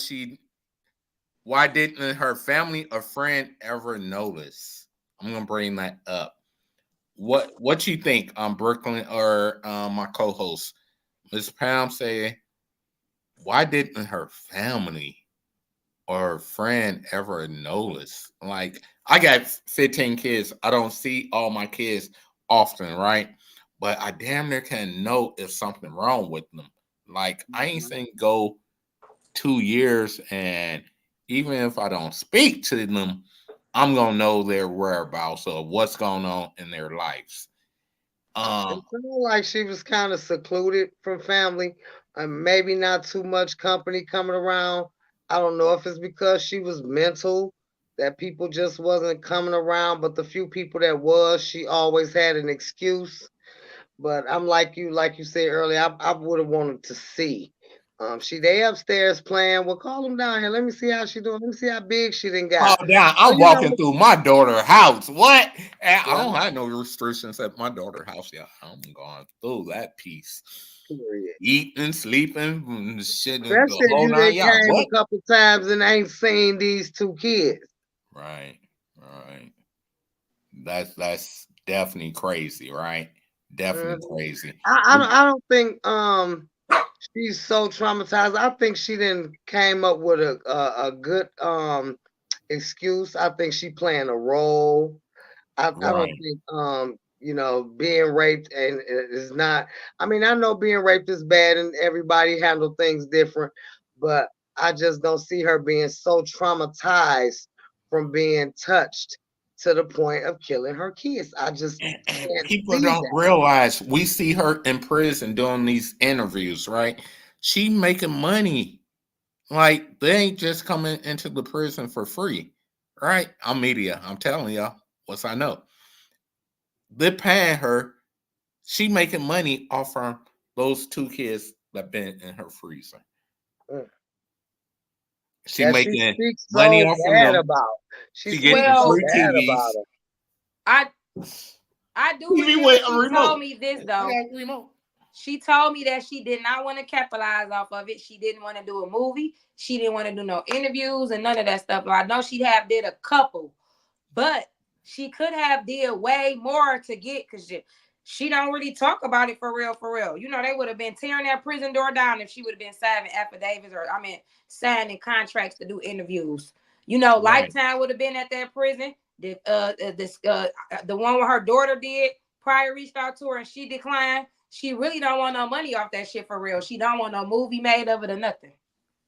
didn't her family or friend ever notice? I'm gonna bring that up. What you think, Brooklyn or my co-host? Miss Pam say, why didn't her family or friend ever notice? Like, I got 15 kids. I don't see all my kids often, right? But I damn near can know if something wrong with them. Like, I ain't seen go 2 years, and even if I don't speak to them, I'm gonna know their whereabouts of what's going on in their lives. It sounded like she was kind of secluded from family, and maybe not too much company coming around. I don't know if it's because she was mental that people just wasn't coming around, but the few people that was, she always had an excuse. But I'm like you said earlier, I would have wanted to see. They upstairs playing. Well, call them down here. Let me see how she doing. Let me see how big she done Oh, got. down. So, I'm walking through my daughter's house. What? And I yeah, don't have no restrictions at my daughter's house. Yeah, I'm going through that piece. period. Eating, sleeping, shit, the Especially if whole you nine done yards. came What? a couple times and ain't seen these two kids. Right, right. That's definitely crazy, right? Definitely Mhm. crazy. I don't think she's so traumatized. I think she didn't came up with a good excuse. I think she playing a role. I don't Right. think being raped and is not. I mean, I know being raped is bad and everybody handle things different, but I just don't see her being so traumatized from being touched to the point of killing her kids. I just And can't people see don't that. realize we see her in prison doing these interviews, right? She making money. Like, they ain't just coming into the prison for free, right? I'm media. I'm telling y'all what's I know. They're paying her. She making money off from those two kids that been in her freezer. Mm. She That she making speaks money so off from bad them. about. She She getting speaks so Well, free bad about TVs. her. I I do TV remember with a she told remote. me this I though. got a remote. She told me that she did not want to capitalize off of it. She didn't want to do a movie. She didn't want to do no interviews and none of that stuff. I know she have did a couple, but she could have did way more to get because she don't really talk about it for real, for real. You know, they would have been tearing that prison door down if she would have been signing affidavits or signing contracts to do interviews. You know, Right. Lifetime would have been at that prison. The one where her daughter did prior reached out to her and she declined. She really don't want no money off that shit for real. She don't want no movie made of it or nothing.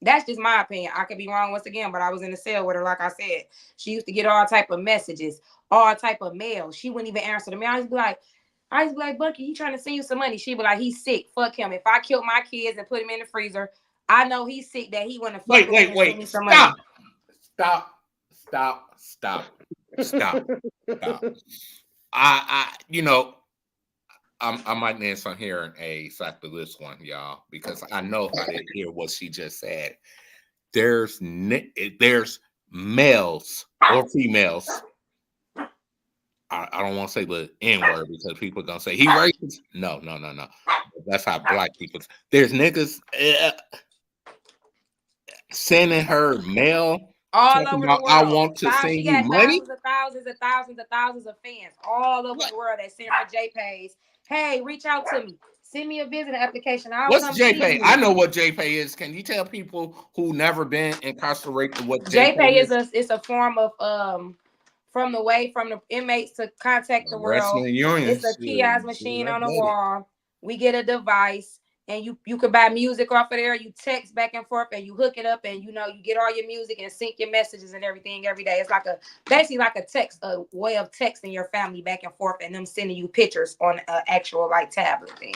That's just my opinion. I could be wrong once again, but I was in the cell with her, like I said. She used to get all type of messages, all type of mail. She wouldn't even answer the mail. I used to be like, Bucky, he trying to send you some money. She'd be like, he's sick. Fuck him. If I killed my kids and put him in the freezer, I know he's sick that he want to fuck with me and send me some money. Stop. Stop. Stop. Stop. Stop. I might need some hearing aids after this one, y'all, because I know how to hear what she just said. there's males or females. I don't want to say the N word because people are gonna say he racist. No. That's how black people. There's niggas sending her mail all talking over the about I world. want to send She you got money. thousands of fans all over the world that send her JPays. Hey, reach out to me. Send me a visiting application. I'll What's come see JPay? you. I know what JPay is. Can you tell people who never been incarcerated what JPay is? It's a form of from the inmates to contact the world. It's a kiosk machine on the wall. We get a device, and you can buy music off of there. You text back and forth, and you hook it up, and you get all your music and sync your messages and everything every day. It's basically like a way of texting your family back and forth, and them sending you pictures on an actual tablet thing.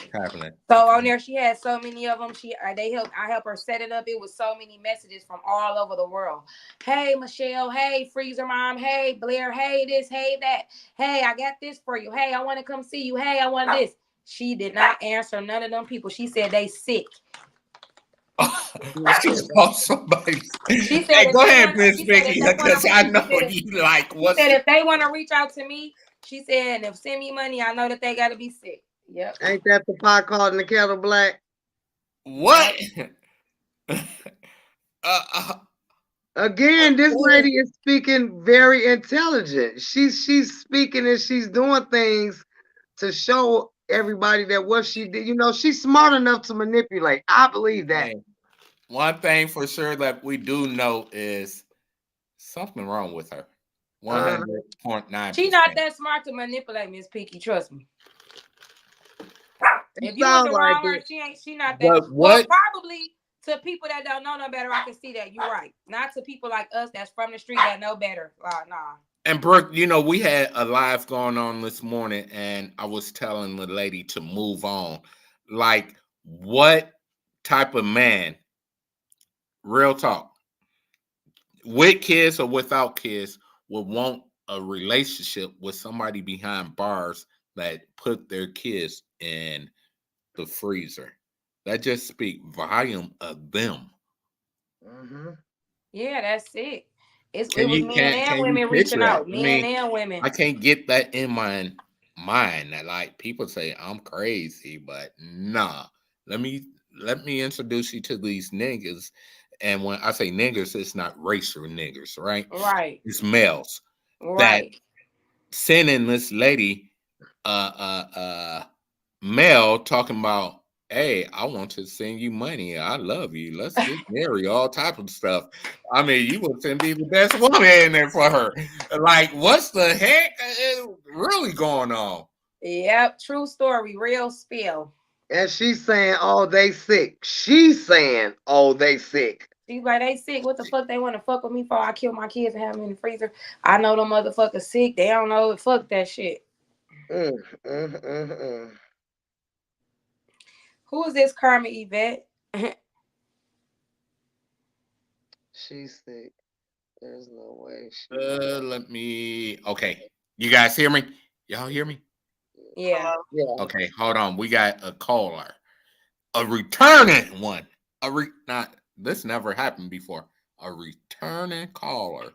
So on there, she had so many of them. I help her set it up. It was so many messages from all over the world. Hey, Michelle. Hey, Feezer mom. Hey, Blair. Hey, this. Hey, that. Hey, I got this for you. Hey, I want to come see you. Hey, I want this. She did not answer none of them people. She said they sick. She called somebody. She said, hey, go ahead, Miss Vicky, because I know you like what. She said if they want to reach out to me, she said, if send me money, I know that they got to be sick. Yep. Ain't that the pot called in the kettle black? What? Again, this lady is speaking very intelligent. She's speaking and she's doing things to show everybody that what she did, she's smart enough to manipulate. I believe that. Hey, one thing for sure that we do know is something wrong with her. 100.9%. She's not that smart to manipulate, Miss Peaky. Trust me. If you was around her, she not that. Well, probably to people that don't know no better, I can see that. You're right. Not to people like us that's from the street that know better. Nah. And Brooke, we had a live going on this morning, and I was telling the lady to move on. Like, what type of man, real talk, with kids or without kids, would want a relationship with somebody behind bars that put their kids in the freezer? That just speak volume of them. Mm-hmm. Yeah, that's it. It was men and women reaching out. Men and women. I can't get that in my mind. That like people say I'm crazy, but nah. Let me introduce you to these niggas. And when I say niggas, it's not racial niggas, right? Right. It's males. Right. That sending this lady male talking about, hey, I want to send you money. I love you. Let's get married. All type of stuff. I mean, you would send be the best woman in there for her. Like, what's the heck is really going on? Yep, true story, real spill. And she's saying, oh, they sick. She's saying, oh, they sick. She's like, they sick. What the fuck they want to fuck with me for? I kill my kids and have them in the freezer. I know them motherfuckers sick. They don't know. Fuck that shit. Who is this Karma Yvette? She's sick. There's no way. Let me. Okay, you guys hear me? Y'all hear me? Yeah. Okay, hold on. We got a caller, a returning one. This never happened before. A returning caller.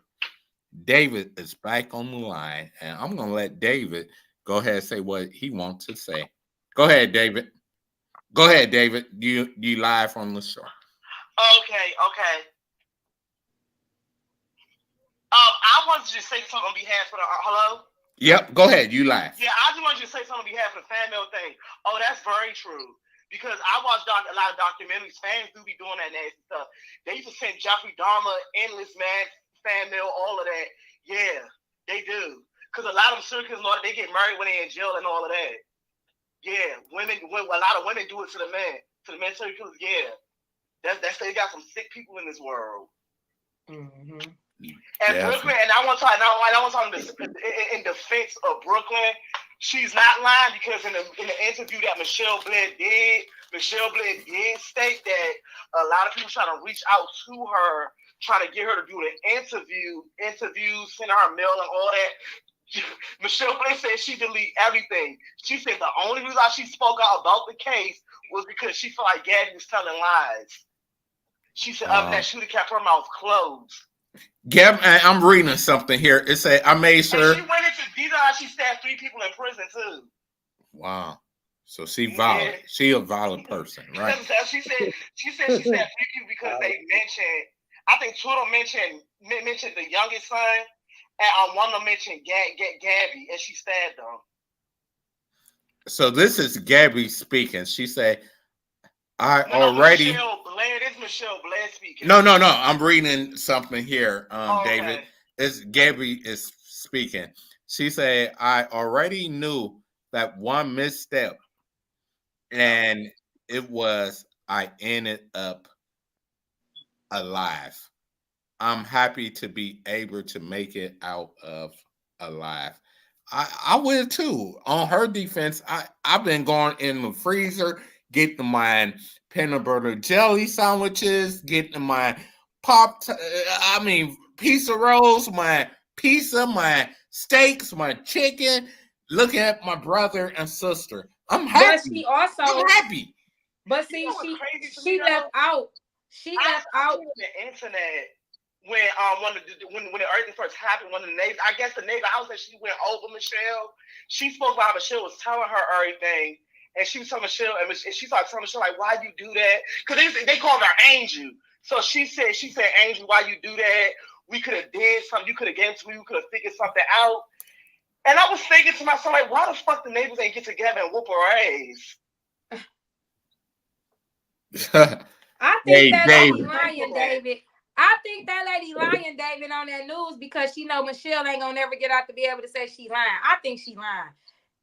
David is back on the line, and I'm gonna let David go ahead and say what he wants to say. Go ahead, David. Go ahead, David. You live on the show. Okay. I wanted you to say something on behalf of the hello. Yep, go ahead. You live. Yeah, I just wanted you to say something on behalf of the fan mail thing. Oh, that's very true. Because I watch a lot of documentaries. Fans do be doing that nasty stuff. They used to send Jeffrey Dahmer, Endless Man, fan mail, all of that. Yeah, they do. Because a lot of them serial killers, they get married when they're in jail and all of that. Yeah, a lot of women do it to the men. To the men serial killers, yeah. That's they got some sick people in this world. Mm-hmm. And Brooklyn, and I want to talk in defense of Brooklyn. She's not lying because in the interview that Michelle Blair did state that a lot of people trying to reach out to her, trying to get her to do the interviews, send her mail and all that. Michelle Blair said she deleted everything. She said the only reason she spoke out about the case was because she felt like Gabby was telling lies. She said that shooter kept her mouth closed. Gab, I'm reading something here. It said, I made sure. And she went into detail. She stabbed 3 people in prison too. Wow. So she violent. Yeah. She a violent person, right? she said she stabbed 3 people because they mentioned, I think 2 of them mentioned the youngest son, and one of them mentioned Gabby, and she stabbed them. So this is Gabby speaking. She said, Michelle Blair. This is Michelle Blair speaking. No. I'm reading something here, David. It's Gabby is speaking. She said, I already knew that one misstep, and it was I ended up alive. I'm happy to be able to make it out of alive. I will too. On her defense, I've been going in the freezer, getting my peanut butter jelly sandwiches, getting my pizza rolls, my pizza, my steaks, my chicken, looking at my brother and sister. I'm happy. I'm happy. But see, she left out. She left out the internet when when everything first happened. One of the neighbors, I guess the neighbor house that she went over Michelle. She spoke about Michelle was telling her everything, and she was telling Michelle, and she started telling Michelle like, "Why you do that?" Because they called her Angel. So she said, "Angel, why you do that? We could have did something. You could have given to me. You could have figured something out." And I was thinking to myself, like, why the fuck the neighbors ain't get together and whoop her ass? I think that lady lying, David. I think that lady lying, David, on that news because she know Michelle ain't gonna never get out to be able to say she lying. I think she lying.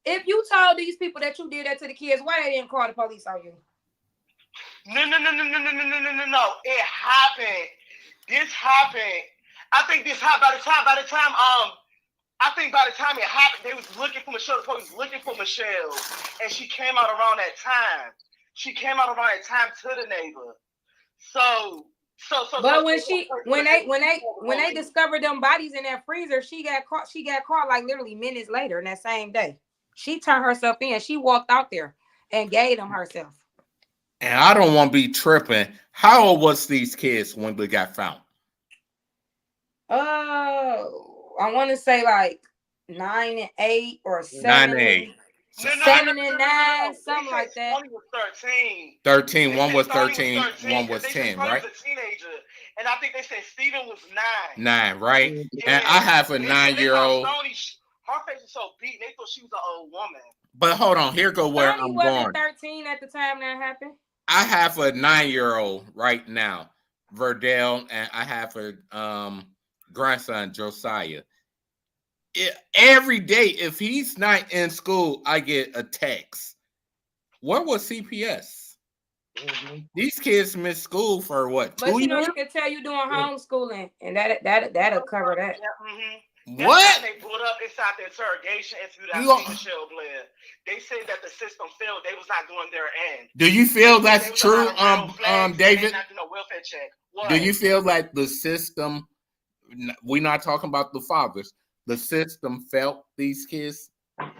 If you told these people that you did that to the kids, why they didn't call the police on you? No. It happened. This happened. I think this happened by the time I think by the time it happened, they was looking for Michelle. The police looking for Michelle, and she came out around that time. She came out around that time to the neighbor. But when they discovered them bodies in that freezer, she got caught like literally minutes later in that same day. She turned herself in. She walked out there and gave them herself. And I don't want to be tripping. How old was these kids when they got found? I want to say like 9 and 8 or 7 and 8. 7 and 9, something like that. One was 13. 13. One was 13. One was 10, right? Was a teenager, and I think they said Steven was 9. 9, right? Yeah. And I have a 9-year-old. Her face was so beaten, they thought she was an old woman. But hold on, here go where I'm going. 13 at the time that happened. I have a 9-year-old right now, Verdell, and I have a grandson, Josiah. Every day, if he's not in school, I get a text. Where was CPS? Mm-hmm. These kids miss school for what? 2 years? But you know, you can tell you doing homeschooling, and that'll cover that. Mm-hmm. What? They put up inside the interrogation into that Michelle Blair. They said that the system failed. They was not doing their end. Do you feel that's true, David? Not doing a welfare check. What? Do you feel like the system? We're not talking about the fathers. The system felt these kids? Yeah.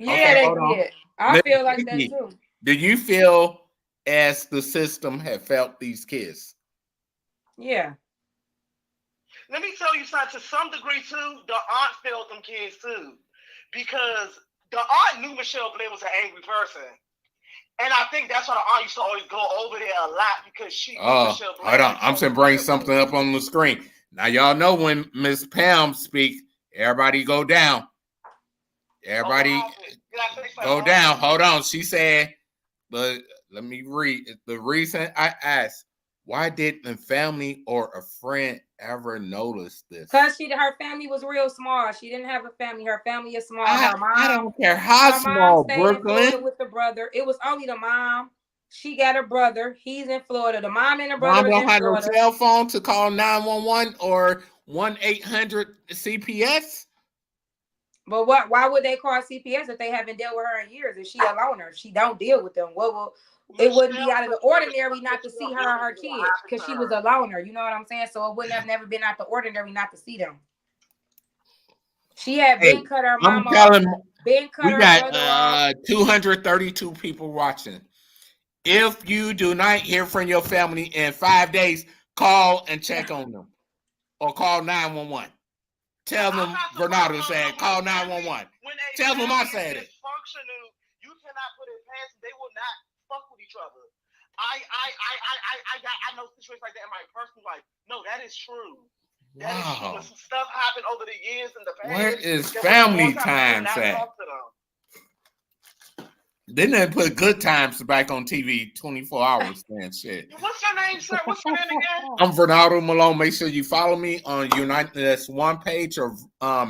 Okay, they did. I feel like that too. Do you feel as the system had felt these kids? Yeah. Let me tell you something. To some degree, too, the aunt felt them kids, too. Because the aunt knew Michelle Blair was an angry person. And I think that's why the aunt used to always go over there a lot because she knew Michelle Blair. Hold on. I'm going to bring something up on the screen. Now, y'all know when Miss Pam speaks, everybody go down. Everybody go down. Hold on. She said, but let me read. The reason I asked, why didn't family or a friend ever notice this? Because her family was real small. She didn't have a family. Her family is small. Her mom, I don't care how small, Brooklyn. With the brother. It was only the mom. She got a brother. He's in Florida. The mom and the brother. Mom don't have no cell phone to call 911 or 1-800-CPS. But why would they call CPS if they haven't dealt with her in years? If she a loner, she don't deal with them. It wouldn't be out of the ordinary not to see her and her kids because she was a loner. You know what I'm saying? So it wouldn't have never been out the ordinary not to see them. She had been cut her mom off. We got 232 people watching. If you do not hear from your family in 5 days, call and check on them. Or call 911. Tell them Bernardo said, call 911. Tell them I said it. Dysfunctional, you cannot put it past them. They will not fuck with each other. I know situations like that in my personal life. No, that is true. That is true. When some stuff happened over the years in the past. Where is family time at? Then they put Good Times back on TV 24 hours and shit. What's your name, sir? What's your name again? I'm Bernardo Malone. Make sure you follow me on United. That's one page of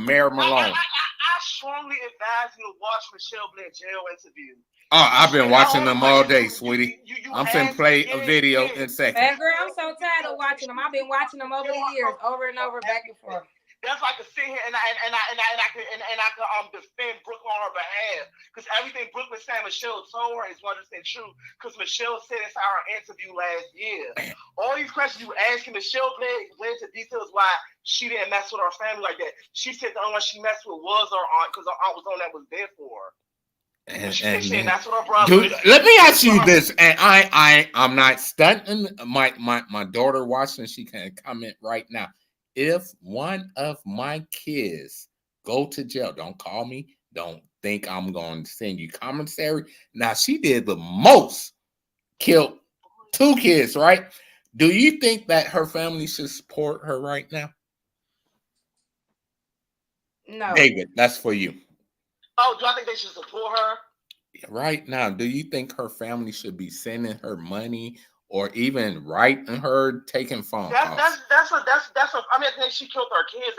Mayor Malone. I strongly advise you to watch Michelle Blair jail interview. Oh, I've been watching them all day, sweetie. I'm finna play a video in seconds. Hey, girl, I'm so tired of watching them. I've been watching them over the years, over and over, back and forth. That's why I could sit here and I could defend Brooke on her behalf, because everything Brooke was saying Michelle told her is 100% true. Because Michelle said inside our interview last year, all these questions you asking, Michelle went into details why she didn't mess with her family like that. She said the only one she messed with was her aunt, because her aunt was the one that was there for her. And that's what her brother. Dude, let me ask you this, and I'm not stunting. My daughter watching, she can comment right now. If one of my kids go to jail, don't call me. Don't think I'm going to send you commissary. Now, she did the most, killed 2 kids, right? Do you think that her family should support her right now? No. David, that's for you. Oh, do I think they should support her? Right now, do you think her family should be sending her money or even writing her, taking phone calls? That's I mean, I think she killed her kids.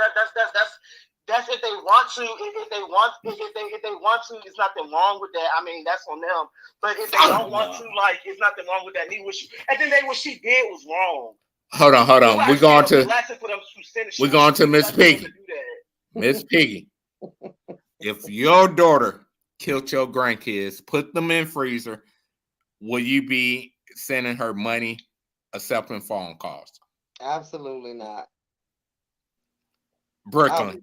That's if they want to. If they want to, it's nothing wrong with that. I mean, that's on them. But if they don't want to, like, it's nothing wrong with that. And then what she did was wrong. Hold on. We're going to Miss Piggy. Miss Piggy. If your daughter killed your grandkids, put them in freezer, will you be sending her money, accepting phone calls? Absolutely not. Brooklyn.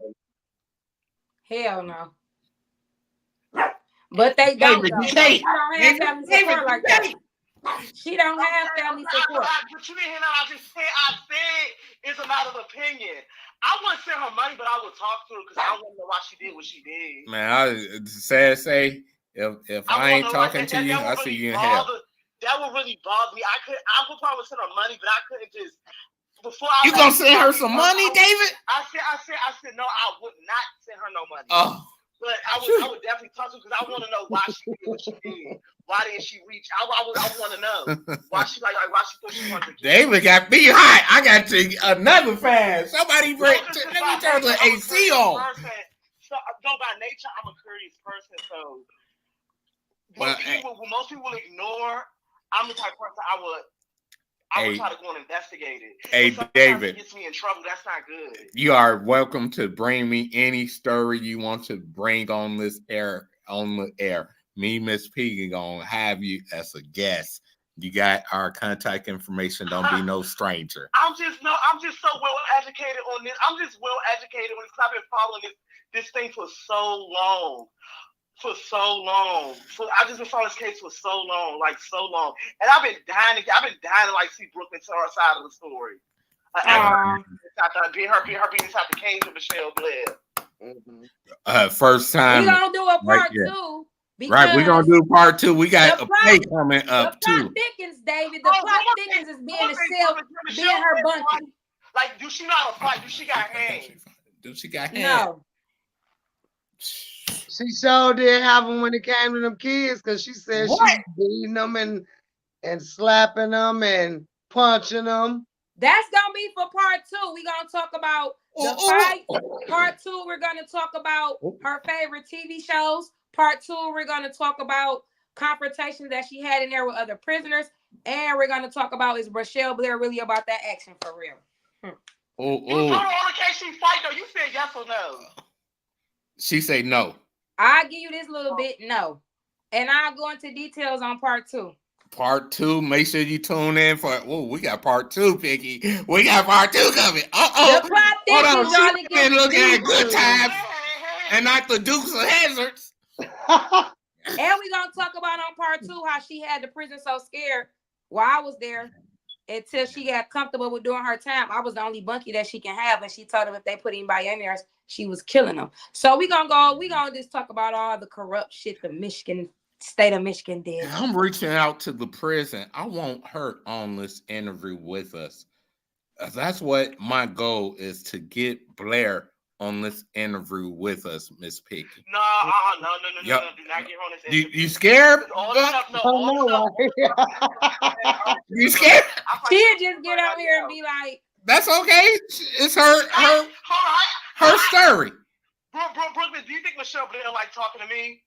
Hell no. But they don't. She don't have family support like that. She don't have family support. But you didn't hear what I just said. I said it's a matter of opinion. I wouldn't send her money, but I would talk to her because I want to know why she did what she did. Man, sad say, if I ain't talking to you, I see you in hell. That would really bother me. I would probably send her money, but I couldn't just. You gonna send her some money, David? I said no. I would not send her no money. Oh. But I would definitely talk to her because I want to know why she did what she did. Why didn't she reach? I want to know why she why she thought she wanted to. David got me hot. I got to another fan. Somebody let me turn the AC on. So by nature, I'm a curious person. So most people ignore. I'm the type of person I would try to go and investigate it. Hey, David, it gets me in trouble. That's not good. You are welcome to bring me any story you want to bring on this air. On the air, me, Miss Piggy, gonna have you as a guest. You got our contact information. Don't be no stranger. I'm just so well educated on this. I'm just well educated on this because I've been following this thing for so long. So I just been following this case for so long, and I've been dying to like see Brooklyn tell her side of the story. Being inside the cage with Michelle Blair. First time. We're gonna do a part 2. Right, we're gonna do part 2. We got a play coming up too. The plot thickens, David. The plot thickens is being her bunkie. Like, do she know how to fight? Do she got hands? No. She sure did have them when it came to them kids, because she said she was beating them and slapping them and punching them. That's gonna be for part 2. We're gonna talk about the fight. Part 2, we're gonna talk about her favorite TV shows. Part 2, we're gonna talk about confrontations that she had in there with other prisoners, and we're gonna talk about, is Michelle Blair really about that action for real? You told her on the case she fight though. You said yes or no? She said no. I'll give you this little bit, no. And I'll go into details on part 2. Part 2, make sure you tune in for. Oh, we got part 2, Piggy. We got part 2 coming. The plot thickens, hold on, she been looking at Good Times and not the Dukes of Hazzards. And we gonna talk about on part 2 how she had the prison so scared while I was there until she got comfortable with doing her time. I was the only bunkie that she can have, and she told them if they put anybody in there, she was killing them. So we gonna just talk about all the corrupt shit the state of Michigan did. I'm reaching out to the prison. I want her on this interview with us. That's what my goal is, to get Blair on this interview with us, Miss Piggy. No, no. Do not get her on this interview. You scared? All the stuff, You scared? She'll just get out here and be like, "That's okay. It's her story." Brooklyn, do you think Michelle Blair like talking to me?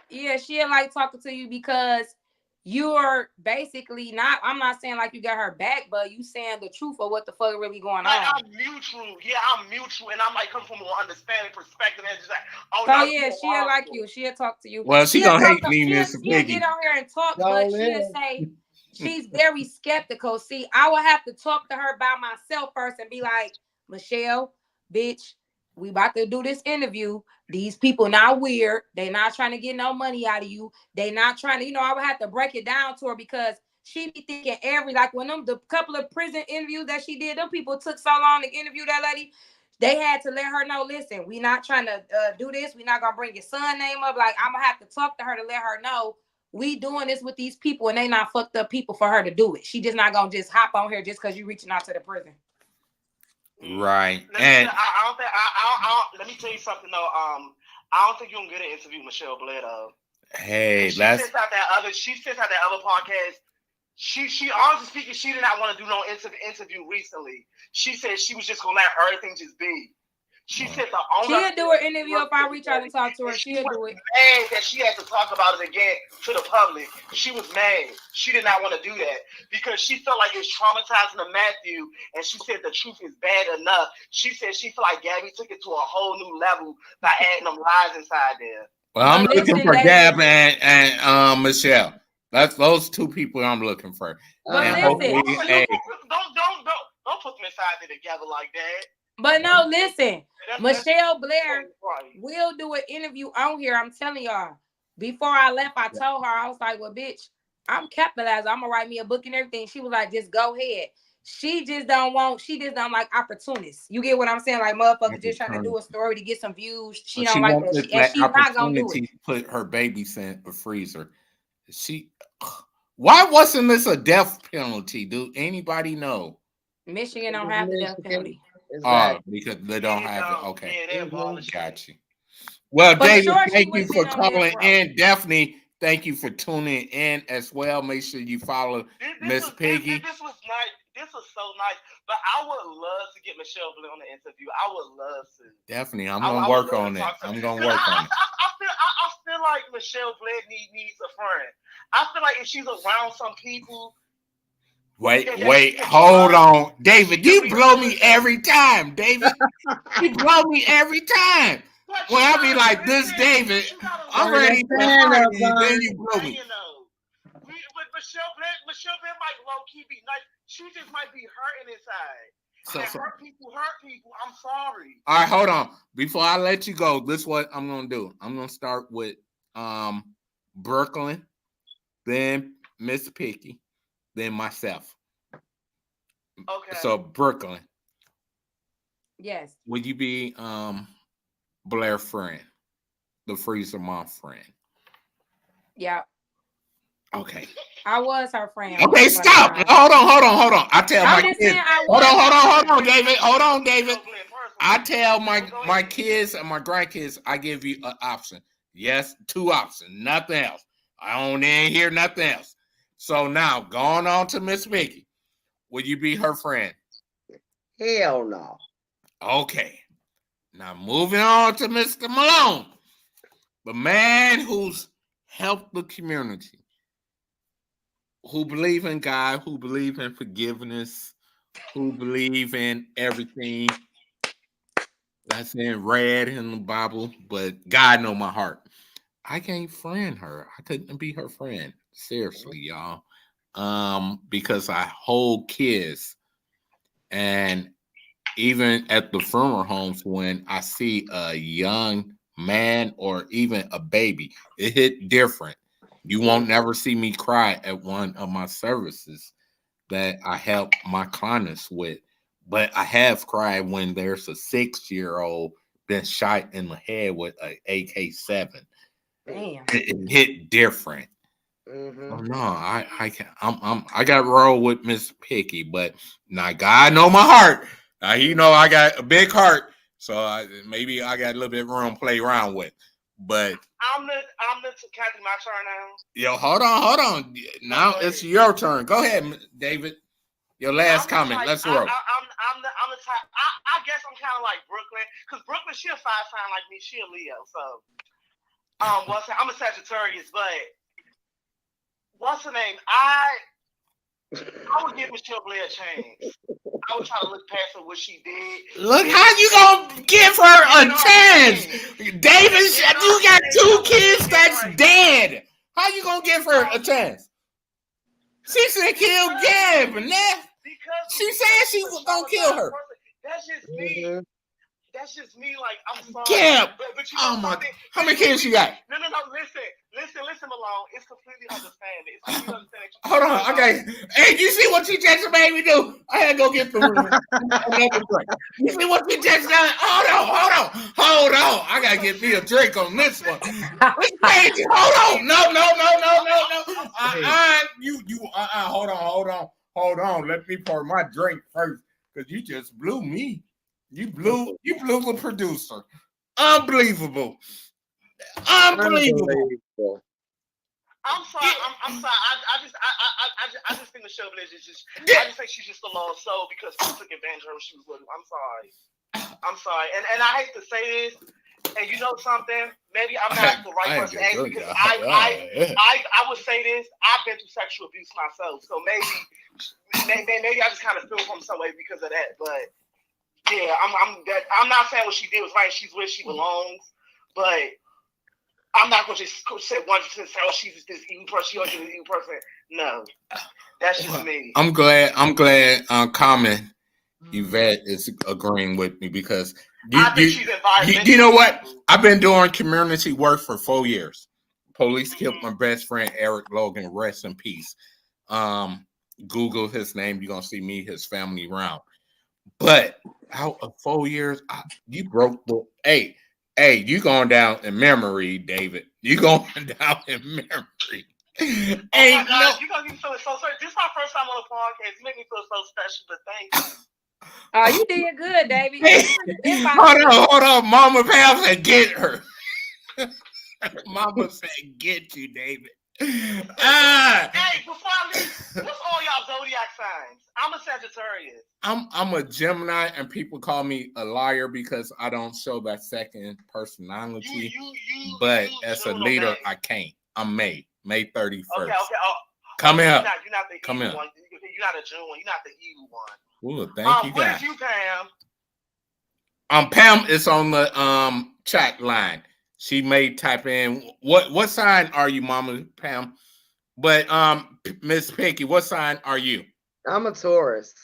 Yeah, she'll like talking to you because you're basically not. I'm not saying like you got her back, but you saying the truth of what the fuck really going on. I'm mutual. Yeah, I'm mutual, and I'm like come from a more understanding perspective, and just like, so yeah, she'll like you. She'll talk to you. Well, she gonna hate me, Miss Piggy. She'll get on here and talk, but she'll say she's very skeptical. See, I will have to talk to her by myself first and be like, Michelle, bitch, we about to do this interview. These people not weird. They not trying to get no money out of you. They not trying to, I would have to break it down to her because she be thinking when the couple of prison interviews that she did, them people took so long to interview that lady. They had to let her know, listen, we not trying to do this. We not going to bring your son name up. Like, I'm going to have to talk to her to let her know we doing this with these people and they not fucked up people for her to do it. She just not going to just hop on here just because you reaching out to the prison. Right. Let me tell you something though. I don't think you're gonna get an interview with Michelle Blair though. Hey, she sits out that other podcast. She honestly speaking, she did not want to do no interview recently. She said she was just gonna let everything just be. She said she'll do an interview if I reach out and talk to her. She'll do it. Mad that she had to talk about it again to the public. She was mad. She did not want to do that because she felt like it's traumatizing to Matthew, and she said the truth is bad enough. She said she felt like Gabby took it to a whole new level by adding them lies inside there. Well, I'm looking for Gab and Michelle. That's those two people I'm looking for. But and listen, don't put them inside there together like that. But no, listen, Michelle Blair will do an interview on here. I'm telling y'all. Before I left, I told her, I was like, well, bitch, I'm capitalized. I'm going to write me a book and everything. She was like, just go ahead. She just don't like opportunists. You get what I'm saying? Like, motherfuckers just trying to do a story to get some views. She don't like that. And she's not going to do it. Put her baby in a freezer. Why wasn't this a death penalty? Do anybody know? Michigan don't have the death penalty. Because they don't have it. Okay. Yeah, got you. Well, David, thank you for calling in. Daphne, thank you for tuning in as well. Make sure you follow Miss Piggy. This was nice. This was so nice. But I would love to get Michelle Blair on the interview. I would love to. Definitely. I'm going to work on it. I'm going to work on it. I feel like Michelle Blair needs a friend. I feel like if she's around some people. Wait, hold on. David, you blow me every time, David. You blow me every time. When I be like, this David, I'm ready to find you, then you blow me. But Michelle Blair might low-key be nice. She just might be hurting inside. Hurt people. I'm sorry. All right, hold on. Before I let you go, this is what I'm going to do. I'm going to start with Brooklyn, then Miss Piggy, then myself. Okay. So Brooklyn. Yes. Would you be Blair friend? The Feezer mom friend? Yeah. Okay. I was her friend. Okay, stop. Hold on. I tell my kids. Hold on, David. Hold on, David. I tell my kids and my grandkids, I give you an option. Yes, 2 options. Nothing else. I don't hear nothing else. So now, going on to Miss Piggy. Would you be her friend? Hell no. Okay. Now, moving on to Mr. Malone. The man who's helped the community. Who believe in God, who believe in forgiveness, who believe in everything that's in red in the Bible, but God know my heart. I can't friend her. I couldn't be her friend. Seriously, y'all. Because I hold kids, and even at the funeral homes, when I see a young man, or even a baby. It hit different. You won't never see me cry at one of my services that I help my clients with. But I have cried when there's a 6-year-old been shot in the head with an AK-7. Damn. It hit different. Mm-hmm. Oh no, I can I got roll with Miss Picky, but now God know my heart. Now he know I got a big heart, so maybe I got a little bit room to play around with. But I'm the Captain. My turn now. yo, hold on. Now it's your turn. Go ahead, David. Your last comment. Let's roll. I'm the type. I guess I'm kind of like Brooklyn, because Brooklyn, she a fire sign like me. She a Leo, so I'm a Sagittarius, but what's her name? I would give Michelle Blair a chance. I would try to look past her what she did. Look how you gonna give her a chance, David. You got 2 kids that's dead. How you gonna give her a chance? She said kill Gab, and that she said she was gonna kill her. That's just me. Mm-hmm. That's just me. Like, I'm sorry. Gab. But you know something? How many kids you got? No. Listen, Malone. It's completely understanding. Hold on. Okay. Hey, you see what you just made me do? I had to go get the another drink. You see what you just done? Hold on. I gotta get me a drink on this one. It's crazy. Hold on. No. Hold on. Let me pour my drink first, because you just blew me. You blew the producer. Unbelievable. I'm sorry. I'm sorry. I just think Michelle Blair is just. I just think she's just a lost soul because people took advantage of her when she was little. I'm sorry. And I hate to say this. And you know something? Maybe I'm not the right person to ask, because I would say this. I've been through sexual abuse myself, so maybe I just kind of feel from some way because of that. But yeah, I'm not saying what she did was right. She's where she belongs, but I'm not going to just say 100% say, oh, she's this evil person, she's this evil person. No, that's just me. I'm glad. Common Yvette is agreeing with me, because you know what? I've been doing community work for 4 years. Police killed my best friend Eric Logan. Rest in peace. Google his name. You're gonna see me, his family around. But out of 4 years, you broke the. Hey, you going down in memory, David. You going down in memory. Oh my God, you gonna be feeling so sorry. This is my first time on a podcast. You make me feel so special, but thank you. Oh, you did good, David. Hey, hold on. Mama Pam said get her. Mama said get you, David. Hey, before I leave, what's all y'all zodiac signs? I'm a Sagittarius. I'm a Gemini, and people call me a liar because I don't show that second personality. But as a leader, I can't. I'm May 31st. Okay. Come here. You're not the evil one. You're not a June one. You're not the evil one. Ooh, thank you, what guys. is you, Pam? Pam is on the chat line. She may type in what sign are you, Mama Pam? But Miss Pinky, what sign are you? I'm a Taurus.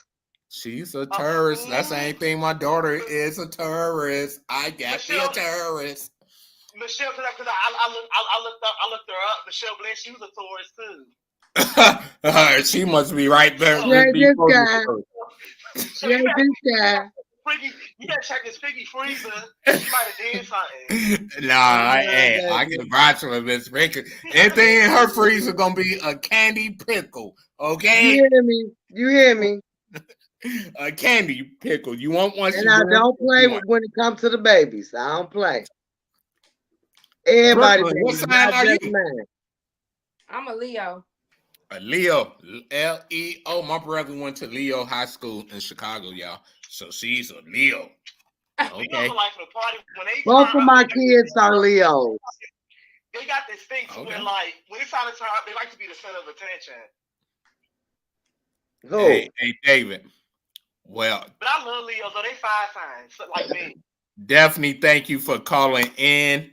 She's a terrorist. That's the only thing. My daughter is a terrorist. I got to be a terrorist. Michelle, because I looked her up. Michelle Blair, she was a Taurus too. She must be right there. Yeah, this guy. You gotta check this Figgy Freezer. She might have did something. I get vouch for Miss Pickle. Anything in her freezer gonna be a candy pickle. Okay. You hear me? A candy pickle. You want one? And I don't play when it comes to the babies. I don't play. Everybody. What sign are you? I'm a Leo. A Leo. Leo. My brother went to Leo High School in Chicago, y'all. So she's a Leo. Okay. Both of my kids are Leos. They got this thing to where, like, when it's time to turn up, they like to be the center of attention. Hey, David. Well, but I love Leos, though. They fire signs, like me. Definitely thank you for calling in.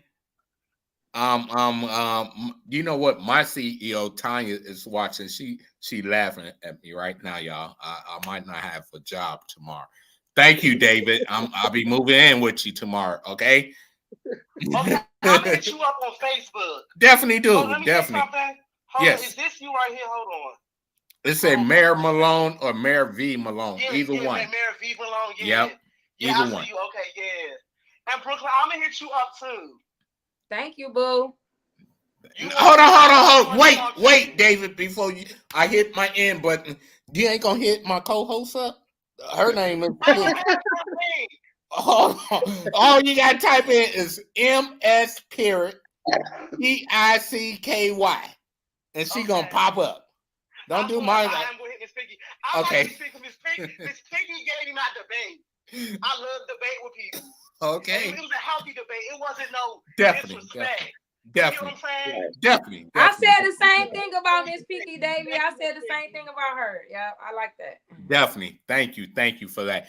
You know what? My CEO Tanya is watching. She laughing at me right now, y'all. I might not have a job tomorrow. Thank you, David. I'll be moving in with you tomorrow. Okay. Okay, I'm gonna hit you up on Facebook. Definitely do. Let me say Definitely. something. Hold Yes. on. Is this you right here? Hold on. It said Mayor Malone or Mayor V Malone. Either one. Mayor V Malone. Yeah. Yep. Yeah, I either one. see you. Okay, yeah. And Brooklyn, I'm gonna hit you up too. Thank you, boo. Hold on. Wait, David. Before I hit my end button, you ain't gonna hit my co-host up. Her name is. All you gotta type in is MS period PICKY, and she gonna pop up. Don't do mine. I'm gonna hit Miss Piggy. Okay. Miss Piggy gave me my debate. I love debate with people. Okay. And it was a healthy debate. It wasn't no disrespect. Definitely. You know what I'm saying? Definitely. I said the same thing about Miss Piggy, Davey. I said the same thing about her. Yeah, I like that. Definitely. Thank you for that.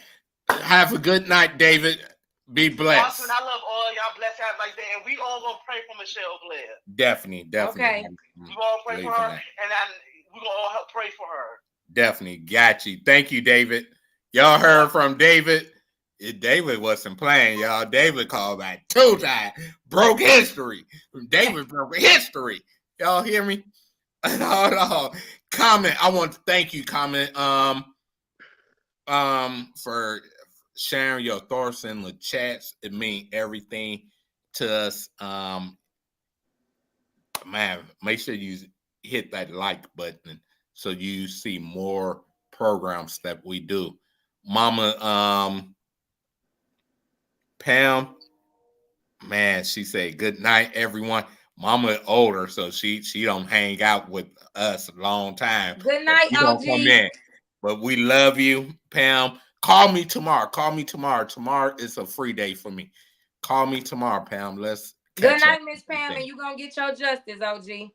Have a good night, David. Be blessed. Awesome. I love all y'all. Bless y'all like that. And we all gonna pray for Michelle Blair. Definitely. Okay. We all pray for her, and we gonna all help pray for her. Definitely. Got you. Thank you, David. Y'all heard from David. David wasn't playing, y'all. David called back 2 times. Broke history. David broke history. Y'all hear me? Hold on. Comment. I want to thank you, Comment. For sharing your thoughts in the chats. It means everything to us. Man, make sure you hit that like button so you see more programs that we do. Mama Pam, man, she said good night, everyone. Mama older, so she don't hang out with us a long time. Good night, she OG. Don't come in. But we love you, Pam. Call me tomorrow. Tomorrow is a free day for me. Call me tomorrow, Pam. Let's good night, Miss Pam, and you gonna get your justice, OG.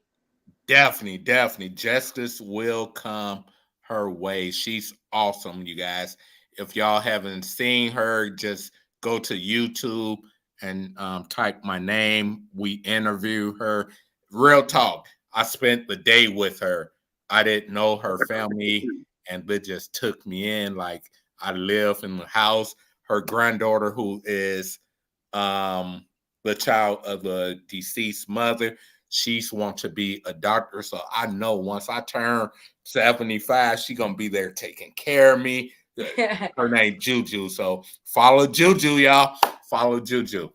Definitely. Justice will come her way. She's awesome, you guys. If y'all haven't seen her, just go to YouTube and type my name. We interview her. Real talk. I spent the day with her. I didn't know her family, and they just took me in like I live in the house. Her granddaughter, who is the child of the deceased mother, she's want to be a doctor. So I know once I turn 75, she's gonna be there taking care of me. Her name Juju. So follow Juju, y'all. Follow Juju.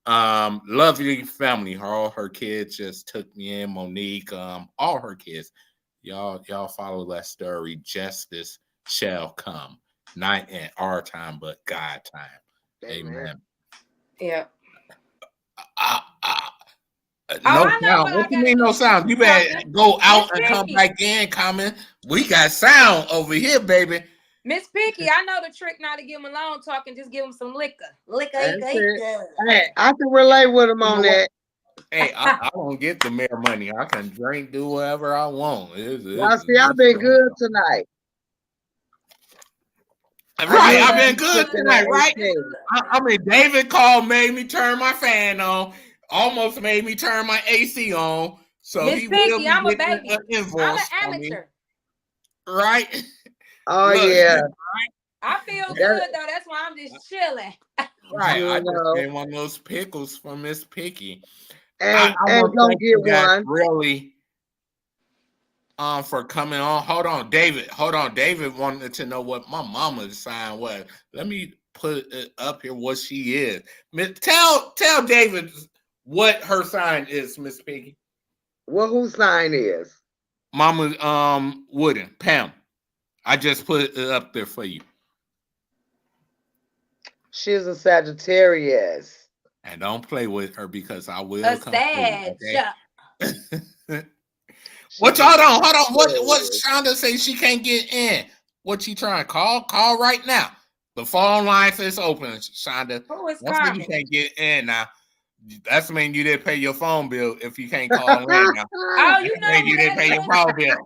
Lovely family. All her kids just took me in. Monique, all her kids. Y'all follow that story. Justice shall come. Not in our time, but God time. Amen. Yeah. No sound. What you mean no sound? You better go out and come back in, Comment. We got sound over here, baby. Miss Picky, I know the trick not to give him alone talking. Just give him some liquor. Hey, I can relate with him on that. Hey, I don't get the mayor money. I can drink, do whatever I want. Y'all see, I've been good tonight. Right, I've been good tonight, right? I mean, David called, made me turn my fan on, almost made me turn my AC on. So Miss Picky, I'm a baby. I'm an amateur. Right? Oh, yeah. Right? I feel good, though. That's why I'm just chilling. Right. I just made one of those pickles from Miss Picky. And don't get one. Really, for coming on. Hold on, David. David wanted to know what my mama's sign was. Let me put it up here what she is. Tell David what her sign is, Miss Piggy. What whose sign is? Mama Wooden, Pam. I just put it up there for you. She's a Sagittarius. And don't play with her because I will come through, okay? What y'all don't hold on? What Shonda say she can't get in? What she trying to call? Call right now. The phone line is open, Shonda. Who is calling? You can't get in now. That's mean you didn't pay your phone bill if you can't call in now. Oh, you know you didn't pay your phone bill.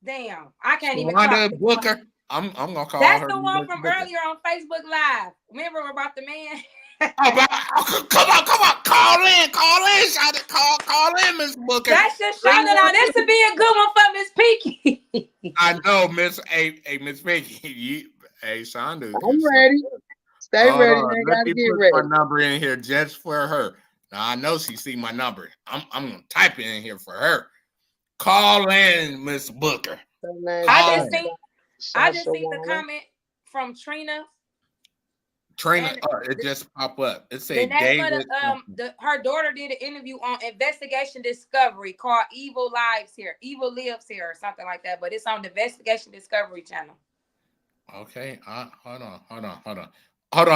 Damn, I can't even talk. Booker. I'm gonna call That's her. That's the one from Booker. Earlier on Facebook Live. Remember about the man? Come on, call in, Shonda, call in, Miss Booker. That's just Shonda. Now this would be a good one for Miss Pinky. I know, Miss Miss Pinky. Hey, Shonda. I'm ready. Stay Hold ready. on. They Let gotta me get put my ready. number in here just for her. Now I know she see my number. I'm gonna type it in here for her. Call in, Miss Booker. Her name I Call just in. think I just think the Shashawana. comment from Trina Trina, and it just pop up. It the say name of David. her daughter did an interview on Investigation Discovery called Evil Lives Here, Evil Lives Here, or something like that. But it's on the Investigation Discovery channel. Okay, hold on.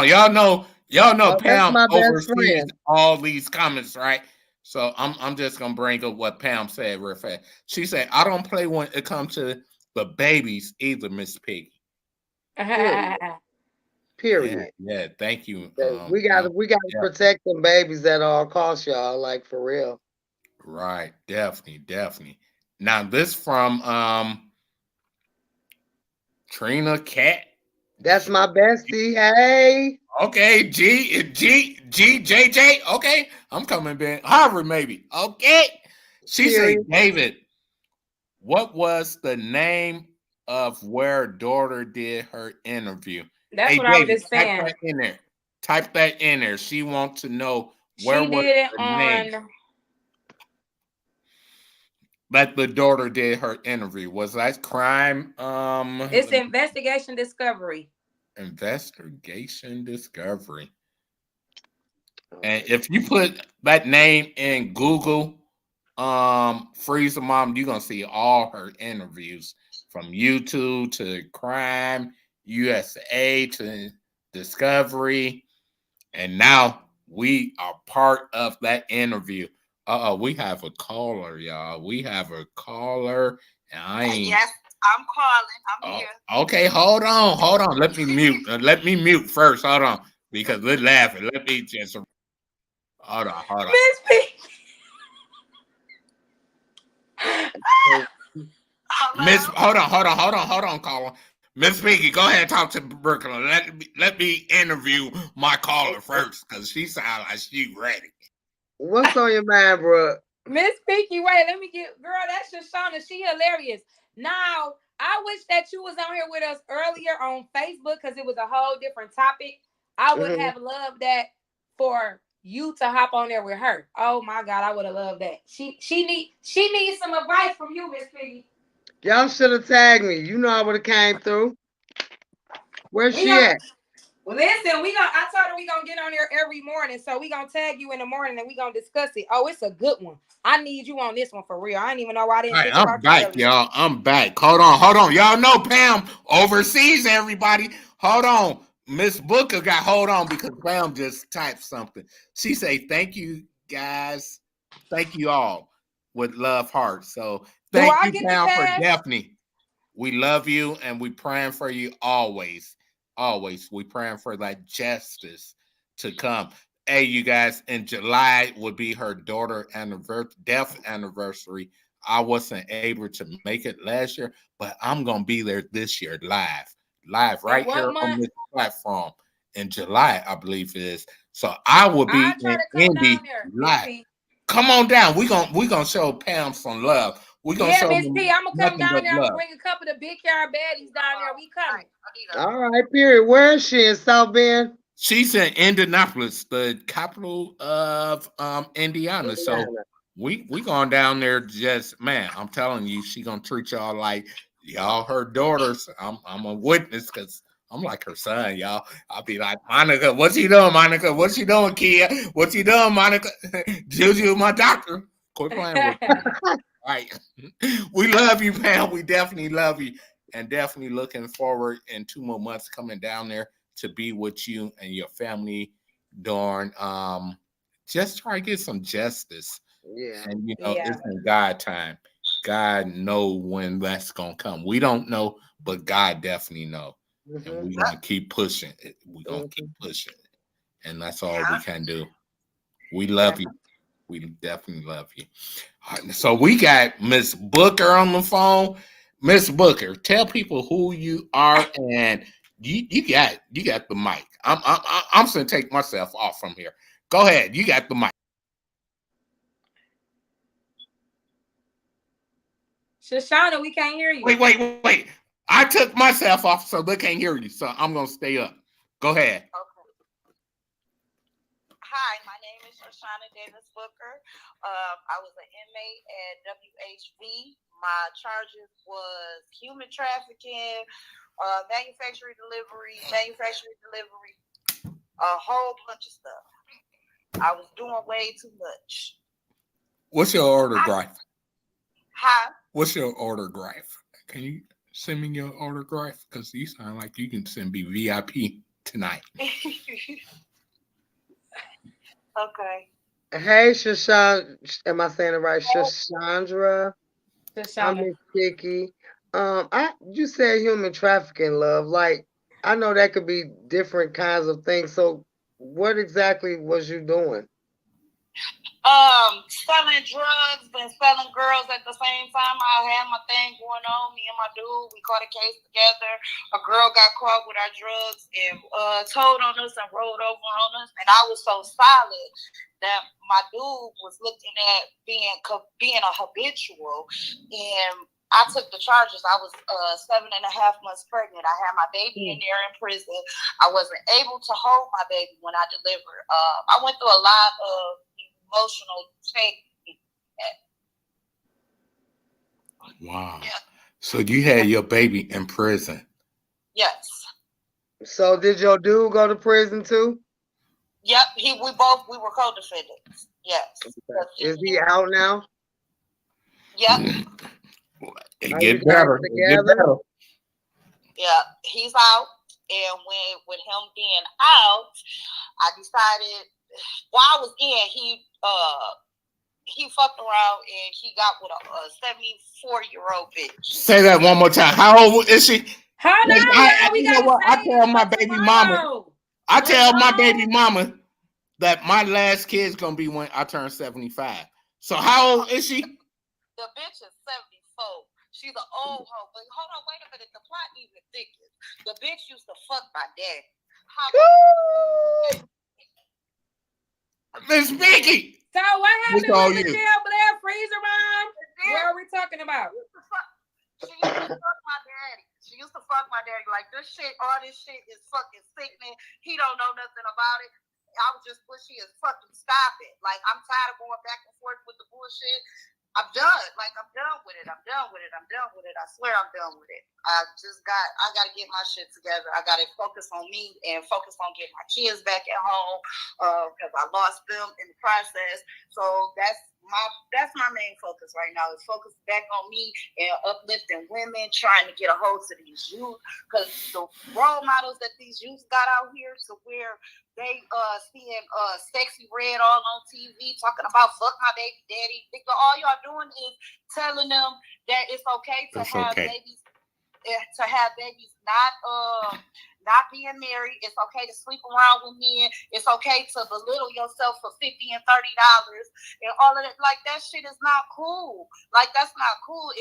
Y'all know Oh, that's Pam my best oversees friend. all these comments, right? So I'm just gonna bring up what Pam said real fast. She said, I don't play when it comes to the babies either, Miss Piggy. Period. Period. Yeah, thank you. We Pam. gotta Yeah, protect them babies at all costs, y'all. Like for real. right, definitely. Now this from Trina Cat. That's my bestie. Hey. Okay, JJ. Okay, I'm coming back. Harvard, maybe. Okay. She said, Period. David, what was the name of where daughter did her interview? That's Hey, what I was David, just type saying. that in there. Type that in there. She wants to know where She was did it the name on. that the daughter did her interview. Was that crime? It's Investigation Discovery. Investigation Discovery. And if you put that name in Google, Freezer Mom, you're gonna see all her interviews from YouTube to Crime, USA to Discovery, and now we are part of that interview. We have a caller, y'all. We have a caller, and I ain't. Yes, I'm calling. I'm here. Okay, hold on. Let me mute. Let me mute first. Hold on, because we're laughing. Let me just hold on. Miss P. Miss, hold on, caller. Miss Piggy, go ahead and talk to Brooklyn. Let me interview my caller first, because she sounds like she ready. What's on your mind, bro? Miss Pinky, wait, let me get girl. That's Shoshana. She hilarious. Now, I wish that you was on here with us earlier on Facebook because it was a whole different topic. I would have loved that for you to hop on there with her. Oh my God, I would have loved that. She needs some advice from you, Miss Piggy. Y'all should have tagged me. You know I would have came through. Where's she at? Well, listen, I told her we gonna get on there every morning, so we gonna tag you in the morning and we gonna discuss it. Oh, it's a good one. I need you on this one for real. I didn't even know why I didn't think I'm about back, you. y'all. I'm back. Hold on. Y'all know Pam overseas everybody. Hold on. Miss Booker got hold on because Pam just typed something. She say, thank you, guys. Thank you all with love heart. So thank you, Pam, for Daphne. We love you and we praying for you always. Always. We praying for that justice to come. Hey, you guys, in July would be her daughter death anniversary. I wasn't able to make it last year, but I'm gonna be there this year live right here on this platform in July, I believe it is. So I will be in Indy live. Come on down. We gonna show Pam some love. We gonna show Miss P, I'm gonna come nothing down but there. I'm love. gonna bring a couple of big yard baddies down there. We coming. All right, period. Where is she in South Bend? She's in Indianapolis, the capital of Indiana. So we going down there. Just man, I'm telling you, she gonna treat y'all like y'all her daughters. I'm a witness because I'm like her son, y'all. I'll be like, Monica, what's she doing, Monica? What's she doing, Kia? What's she doing, Monica? Juju, my doctor. Quit playing with me. All right. We love you, Pam. We definitely love you. And definitely looking forward in 2 more months coming down there to be with you and your family during just try to get some justice. Yeah. And it's in God time. God know when that's gonna come. We don't know, but God definitely know. And we're gonna keep pushing it. We're gonna keep pushing it. And that's all we can do. We love you. We definitely love you. So we got Miss Booker on the phone. Miss Booker, tell people who you are, and you got the mic. I'm gonna take myself off from here. Go ahead, you got the mic. Shoshana, we can't hear you. Wait. I took myself off, so they can't hear you. So I'm gonna stay up. Go ahead. Hi, my name is Shoshana Davis Booker. I was an inmate at WHV. My charges was human trafficking, manufacturing delivery, a whole bunch of stuff. I was doing way too much. What's your autograph? Hi. What's your autograph? Can you send me your autograph? Because you sound like you can send me VIP tonight. Okay. Hey, Shashandra. Am I saying it right? Shashandra. I'm Miss Kiki. You said human trafficking, love. Like, I know that could be different kinds of things. So, what exactly was you doing? Selling drugs and selling girls at the same time. I had my thing going on. Me and my dude, we caught a case together. A girl got caught with our drugs and told on us and rolled over on us. And I was so solid that my dude was looking at being a habitual. And I took the charges. I was 7.5 months pregnant. I had my baby in there in prison. I wasn't able to hold my baby when I delivered. I went through a lot of emotional change. Wow. Yeah. So you had your baby in prison? Yes. So did your dude go to prison too? Yep. We were co-defendants. Yes. Is he out now? Yep. It get better. Yeah, he's out. And with him being out, I decided while I was in, he fucked around and he got with a 74-year-old bitch. Say that one more time. How old is she? Hold on, you know what? I tell my baby mama. I tell my baby mama that my last kid's gonna be when I turn 75. So how old is she? The bitch is 74. She's an old hoe. But hold on, wait a minute. The plot even thickens. The bitch used to fuck my daddy. Miss Vicky. So what happened with Mitchelle, Blair, Feezer, Mom? What are we talking about? She used to fuck my daddy. She used to fuck my daddy. Like, all this shit is fucking sickening. He don't know nothing about it. I was just pushy as fucking stop it. Like, I'm tired of going back and forth with the bullshit. I'm done. Like, I'm done with it. I swear I'm done with it. I got to get my shit together. I got to focus on me and focus on getting my kids back at home because I lost them in the process. So that's my main focus right now is focus back on me and uplifting women, trying to get a hold to these youth because the role models that these youth got out here to where they seeing Sexy Red all on TV talking about fuck my baby daddy. All y'all doing is telling them that it's okay to have babies. To have babies not being married. It's okay to sleep around with men. It's okay to belittle yourself for $50 and $30 and all of that. Like, that shit is not cool. Like, that's not cool.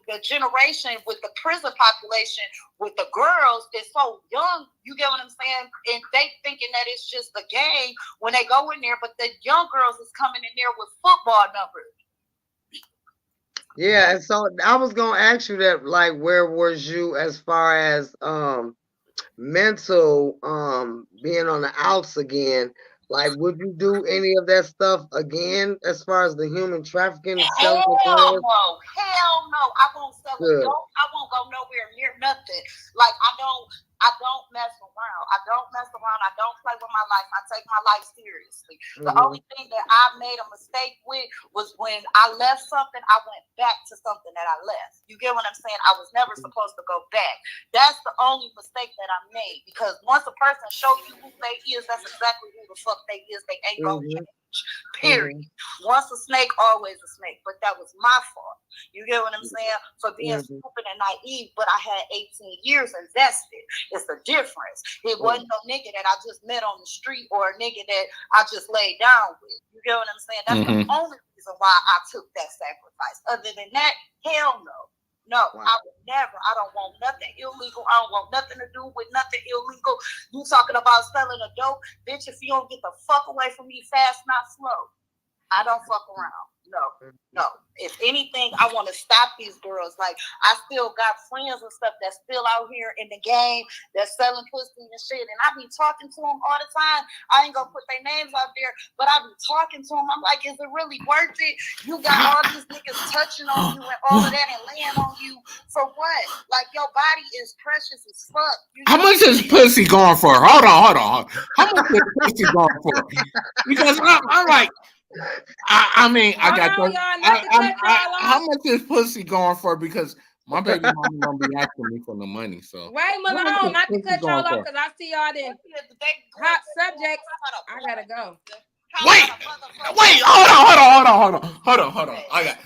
The generation with the prison population with the girls is so young. You get what I'm saying? And they thinking that it's just a game when they go in there, but the young girls is coming in there with football numbers. Yeah, and so I was gonna ask you that, like, where was you as far as mental being on the outs again? Like, would you do any of that stuff again as far as the human trafficking? Hell no. I won't sell a dope. I won't go nowhere near nothing. Like, I don't mess around. I don't play with my life. I take my life seriously. The only thing that I made a mistake with was when I left something, I went back to something that I left. You get what I'm saying? I was never supposed to go back. That's the only mistake that I made, because once a person show you who they is, that's exactly who the fuck they is. They ain't gonna change. Period. Once a snake, always a snake. But that was my fault. You get what I'm saying? For being stupid and naive, but I had 18 years invested. It's a difference. It wasn't no nigga that I just met on the street or a nigga that I just laid down with. You get what I'm saying? That's the only reason why I took that sacrifice. Other than that, hell no. No, I would never. I don't want nothing illegal. I don't want nothing to do with nothing illegal. You talking about selling a dope? Bitch, if you don't get the fuck away from me fast, not slow, I don't fuck around. No. If anything, I want to stop these girls. Like, I still got friends and stuff that's still out here in the game that's selling pussy and shit. And I be talking to them all the time. I ain't gonna put their names out there, but I be talking to them. I'm like, is it really worth it? You got all these niggas touching on you and all of that and laying on you for what? Like, your body is precious as fuck. How much is pussy going for? Hold on. How much is pussy going for? Because I'm like, I mean, I got how much is pussy going for? Because my baby mama gonna be asking me for the money. So wait, Malone, not to cut y'all off because I see y'all in hot subjects. I gotta go. Wait, hold on. I got.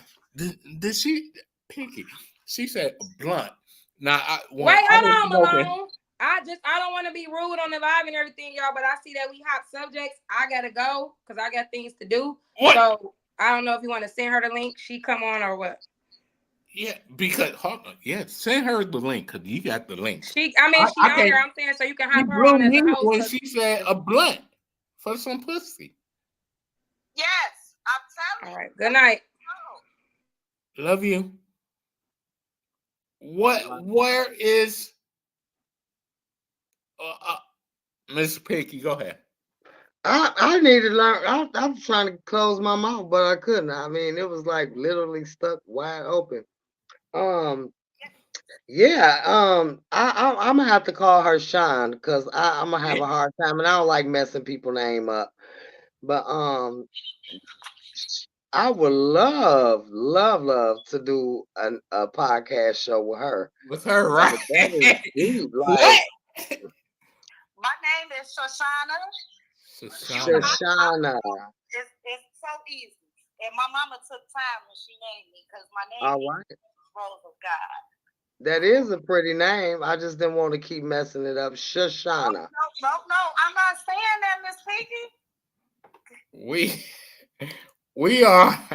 Did she Pinky? She said a blunt. Now, wait, hold on, Malone. I don't want to be rude on the live and everything, y'all, but I see that we hot subjects. I gotta go because I got things to do. What? So I don't know if you want to send her the link. She come on or what? Yeah, because send her the link because you got the link. She on here. I'm saying so you can have her on as a host. When she said a blunt for some pussy. Yes, I'm telling you. All right. Good night. Love you. Where is Miss Picky? Go ahead. I need to learn. I was trying to close my mouth, but I couldn't. I mean, it was like literally stuck wide open. Yeah. I'm gonna have to call her Sean because I'm gonna have a hard time, and I don't like messing people's name up. But I would love to do a podcast show with her. With her, right? That is deep. Like, my name is Shoshana. Shoshana. It's so easy. And my mama took time when she named me because my name is Rose of God. That is a pretty name. I just didn't want to keep messing it up. Shoshana. No, I'm not saying that, Miss Piggy. We are.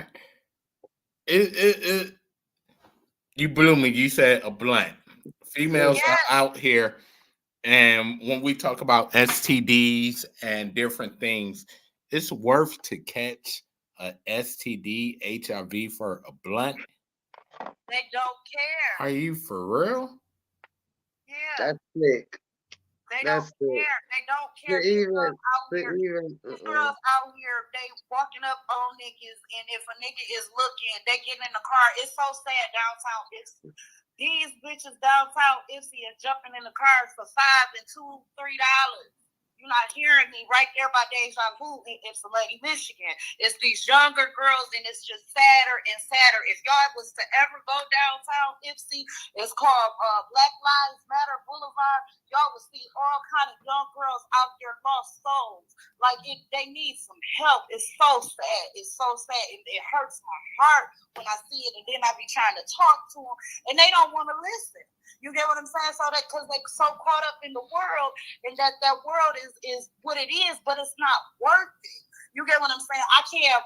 You blew me. You said a blunt. Females are out here, and when we talk about STDs and different things, it's worth to catch a STD, HIV for a blunt. They don't care. Are you for real? Yeah. That's sick. They don't care. They don't care. These girls out here, they walking up on niggas, and if a nigga is looking, they get in the car. It's so sad downtown. These bitches downtown Ipsy are jumping in the cars for $5 and $2, $3. You're not hearing me right there by Deja Vu in Ypsilanti, Michigan. It's these younger girls, and it's just sadder and sadder. If y'all was to ever go downtown Ipsy, it's called Black Lives Matter Boulevard. Y'all will see all kind of young girls out there lost souls. Like, they need some help. It's so sad. It's so sad. It hurts my heart when I see it, and then I be trying to talk to them, and they don't want to listen. You get what I'm saying? So that because they're so caught up in the world, and that world is what it is, but it's not worth it. You get what I'm saying? I can't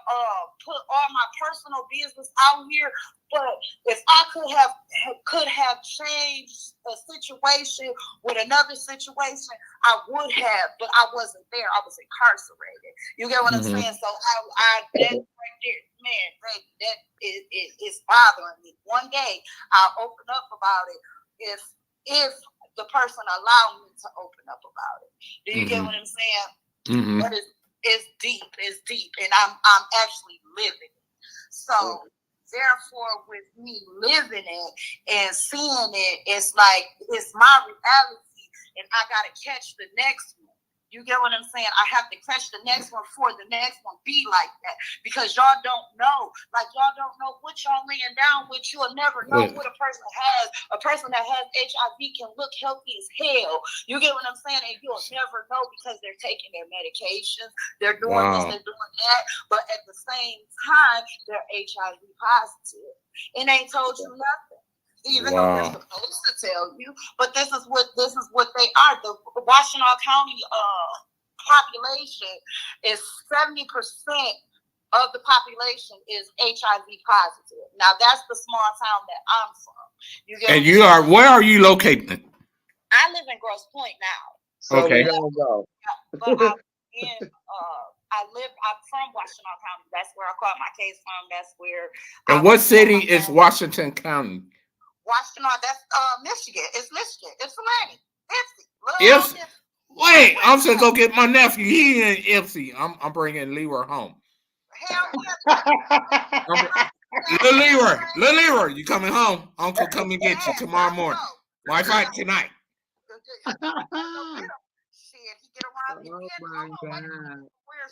put all my personal business out here, but if I could have changed a situation with another situation, I would have, but I wasn't there. I was incarcerated. You get what I'm saying? So that right there, man, that is bothering me. One day I'll open up about it if the person allowed me to open up about it. Do you get what I'm saying? But it's deep, and I'm actually living it. So therefore, with me living it and seeing it, it's like it's my reality, and I gotta catch the next one. You get what I'm saying? I have to catch the next one for the next one be like that, because y'all don't know. Like, y'all don't know what y'all laying down with. You'll never know what a person has. A person that has HIV can look healthy as hell. You get what I'm saying? And you'll never know because they're taking their medications. They're doing this, they're doing that. But at the same time, they're HIV positive. And they ain't told you nothing. Even though they're supposed to tell you, but this is what they are. The Washington County population is 70% of the population is HIV positive. Now that's the small town that I'm from. You get where are you located? I live in Grosse Pointe now. So we don't go. But I'm from Washington County. That's where I caught my case from. That's where. And what city is Washington County? Washington, that's Michigan. It's Michigan. It's Atlanta. If wait, I'm gonna go get my nephew. He in Ipsy. I'm bringing Leroy home. Hell yeah. Leroy, you coming home? Uncle come and get you tomorrow morning. Wi-Fi tonight. Shit, he get around me. Weird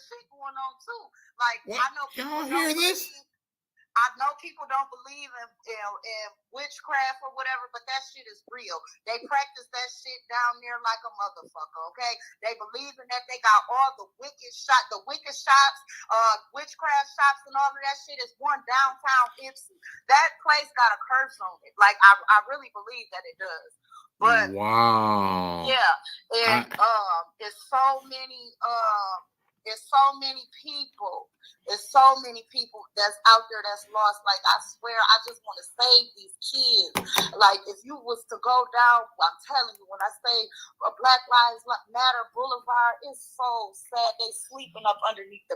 shit going on too. Like what? I know y'all hear this? I know people don't believe in witchcraft or whatever, but that shit is real. They practice that shit down there like a motherfucker, okay? They believe in that. They got all the wicked shops, witchcraft shops and all of that shit is one downtown Ipsy. That place got a curse on it. Like, I really believe that it does. But wow. Yeah. And it's so many people. There's so many people that's out there that's lost. Like, I swear, I just want to save these kids. Like, if you was to go down, I'm telling you, when I say Black Lives Matter Boulevard, it's so sad. They sleeping up underneath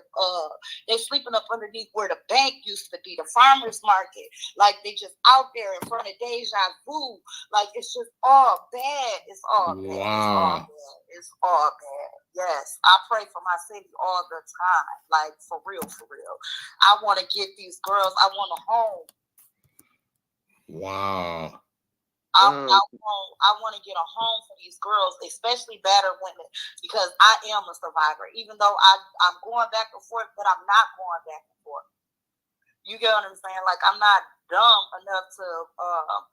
where the bank used to be, the farmer's market. Like, they just out there in front of Deja Vu. Like, it's just all bad. It's all bad. Wow. It's all bad. Yes, I pray for my city all the time. Like, for real. I want to get these girls. I want a home. Wow. I want to get a home for these girls, especially battered women, because I am a survivor. Even though I'm going back and forth, but I'm not going back and forth. You get what I'm saying? Like, I'm not dumb enough to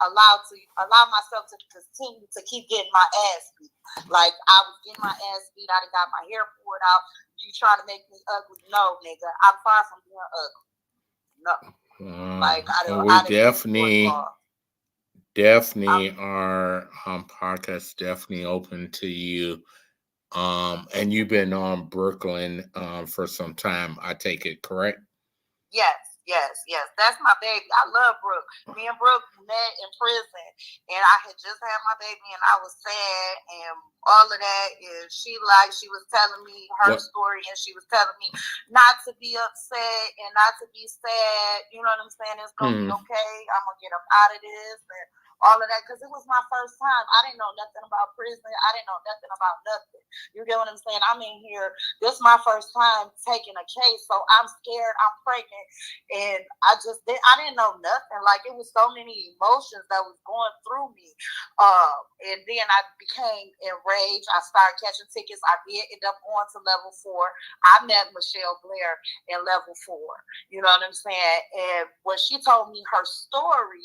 allow myself to continue to keep getting my ass beat. Like, I was getting my ass beat. I got my hair pulled out. You trying to make me ugly? No, nigga. I'm far from being ugly. No. Like, definitely our podcast definitely open to you. And you've been on Brooklyn for some time. I take it, correct? Yes. That's my baby. I love Brooke. Me and Brooke met in prison, and I had just had my baby, and I was sad, and all of that. And she was telling me her story, and she was telling me not to be upset and not to be sad. You know what I'm saying? It's gonna be okay. I'm gonna get up out of this and all of that, because it was my first time. I didn't know nothing about prison. I didn't know nothing about nothing. You get what I'm saying? I'm in here. This is my first time taking a case, so I'm scared. I'm pregnant. And I didn't know nothing. Like, it was so many emotions that was going through me. And then I became enraged. I started catching tickets. I did end up going to level 4. I met Mitchelle Blair in level 4. You know what I'm saying? And when she told me her story,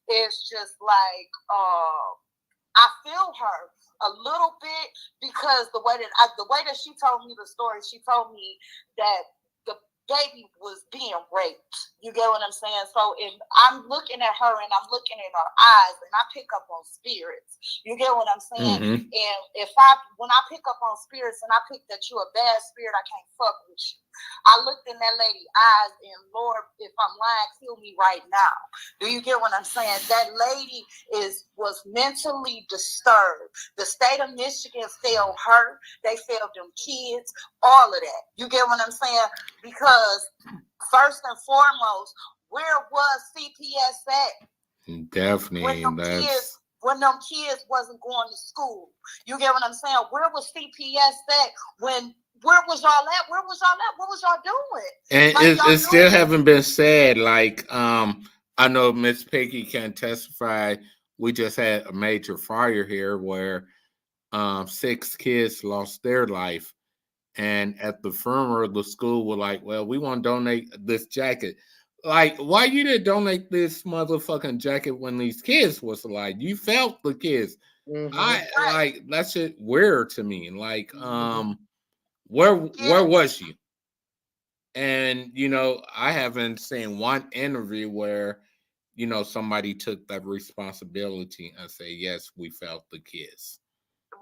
it's just like, I feel her a little bit, because the way that she told me the story, she told me that the baby was being raped. You get what I'm saying? So I'm looking at her and I'm looking in her eyes, and I pick up on spirits. You get what I'm saying? Mm-hmm. And when I pick up on spirits and I pick that you a bad spirit, I can't fuck with you. I looked in that lady's eyes, and Lord, if I'm lying, kill me right now. Do you get what I'm saying? That lady was mentally disturbed. The state of Michigan failed her. They failed them kids. All of that. You get what I'm saying? Because first and foremost, where was CPS at? Definitely. When them kids wasn't going to school. You get what I'm saying? Where was CPS at? Where was y'all at? What was y'all doing? And it still haven't been said. Like, I know Miss Peggy can testify. We just had a major fire here where 6 kids lost their life. And at the funeral, the school were like, well, we want to donate this jacket. Like, why you didn't donate this motherfucking jacket when these kids was alive? You felt the kids. Mm-hmm. That shit weird to me. Like, where was you? And, I haven't seen one interview where, somebody took that responsibility and say, yes, we felt the kids.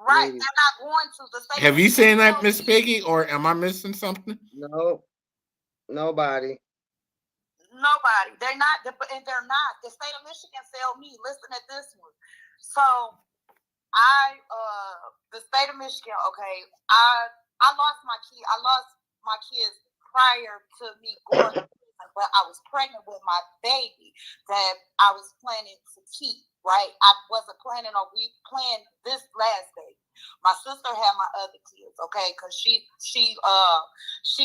Right. They're not going to. Have you seen that, Miss Piggy, or am I missing something? No. Nobody. They're not. They're not. The state of Michigan failed me. Listen at this one. So, the state of Michigan, okay, I lost my key. I lost my kids prior to me going to prison, but I was pregnant with my baby that I was planning to keep, right? I wasn't planning on, we planned this last baby. My sister had my other kids, okay, because she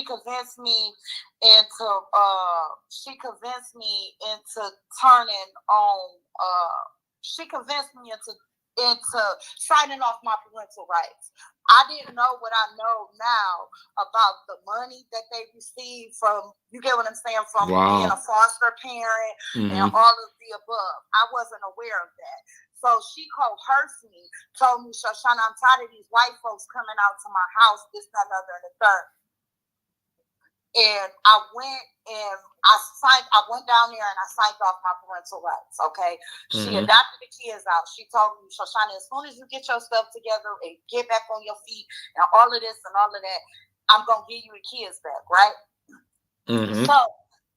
convinced me into turning on she convinced me into signing off my parental rights. I didn't know what I know now about the money that they receive from, you get what I'm saying, from being a foster parent and all of the above. I wasn't aware of that. So she coerced me, told me, Shoshana, I'm tired of these white folks coming out to my house, this, that, another, and the third. And I went down there and I signed off my parental rights, okay? She adopted the kids out. She told me, Shoshana, as soon as you get your stuff together and get back on your feet and all of this and all of that, I'm going to give you the kids back, right? So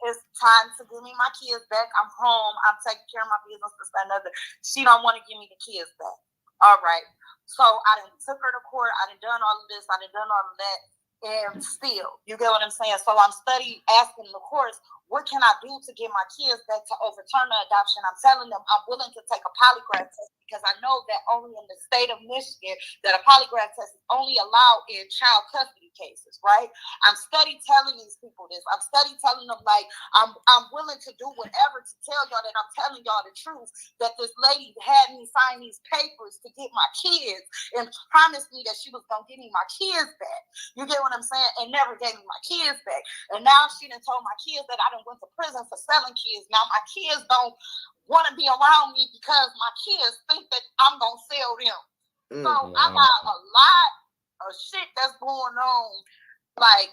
it's time to give me my kids back. I'm home. I'm taking care of my business, this, that, and other. She don't want to give me the kids back. All right. So I done took her to court. I done all of this. I done all of that. And still, you get what I'm saying? So I'm asking the courts, what can I do to get my kids back to overturn the adoption? I'm telling them I'm willing to take a polygraph test because I know that only in the state of Michigan that a polygraph test is only allowed in child custody cases, right? I'm steady telling these people this. I'm steady telling them, like, I'm willing to do whatever to tell y'all that I'm telling y'all the truth, that this lady had me sign these papers to get my kids and promised me that she was going to give me my kids back. You get what I'm saying? And never gave me my kids back. And now she done told my kids that I done went to prison for selling kids. Now my kids don't want to be around me because my kids think that I'm going to sell them. So I got a lot of shit that's going on. Like,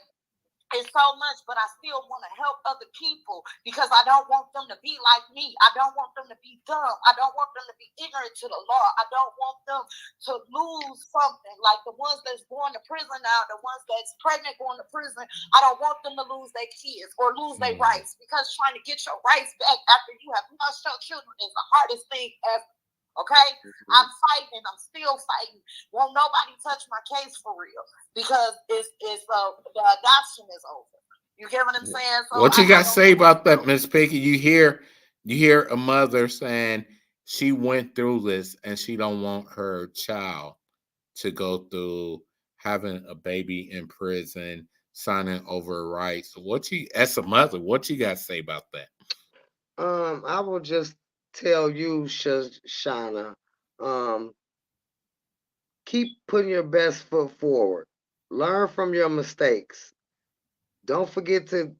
it's so much, but I still want to help other people because I don't want them to be like me. I don't want them to be dumb. I don't want them to be ignorant to the law. I don't want them to lose something. Like the ones that's going to prison now, the ones that's pregnant going to prison, I don't want them to lose their kids or lose their rights, because trying to get your rights back after you have lost your children is the hardest thing ever. Okay, I'm fighting. I'm still fighting. Won't nobody touch my case for real because it's the adoption is over. You get what I'm saying? So what you got to say about that, Miss Peggy? You hear a mother saying she went through this and she don't want her child to go through having a baby in prison, signing over rights. As a mother, what you got to say about that? I will just tell you, Shoshana, keep putting your best foot forward. Learn from your mistakes. Don't forget to,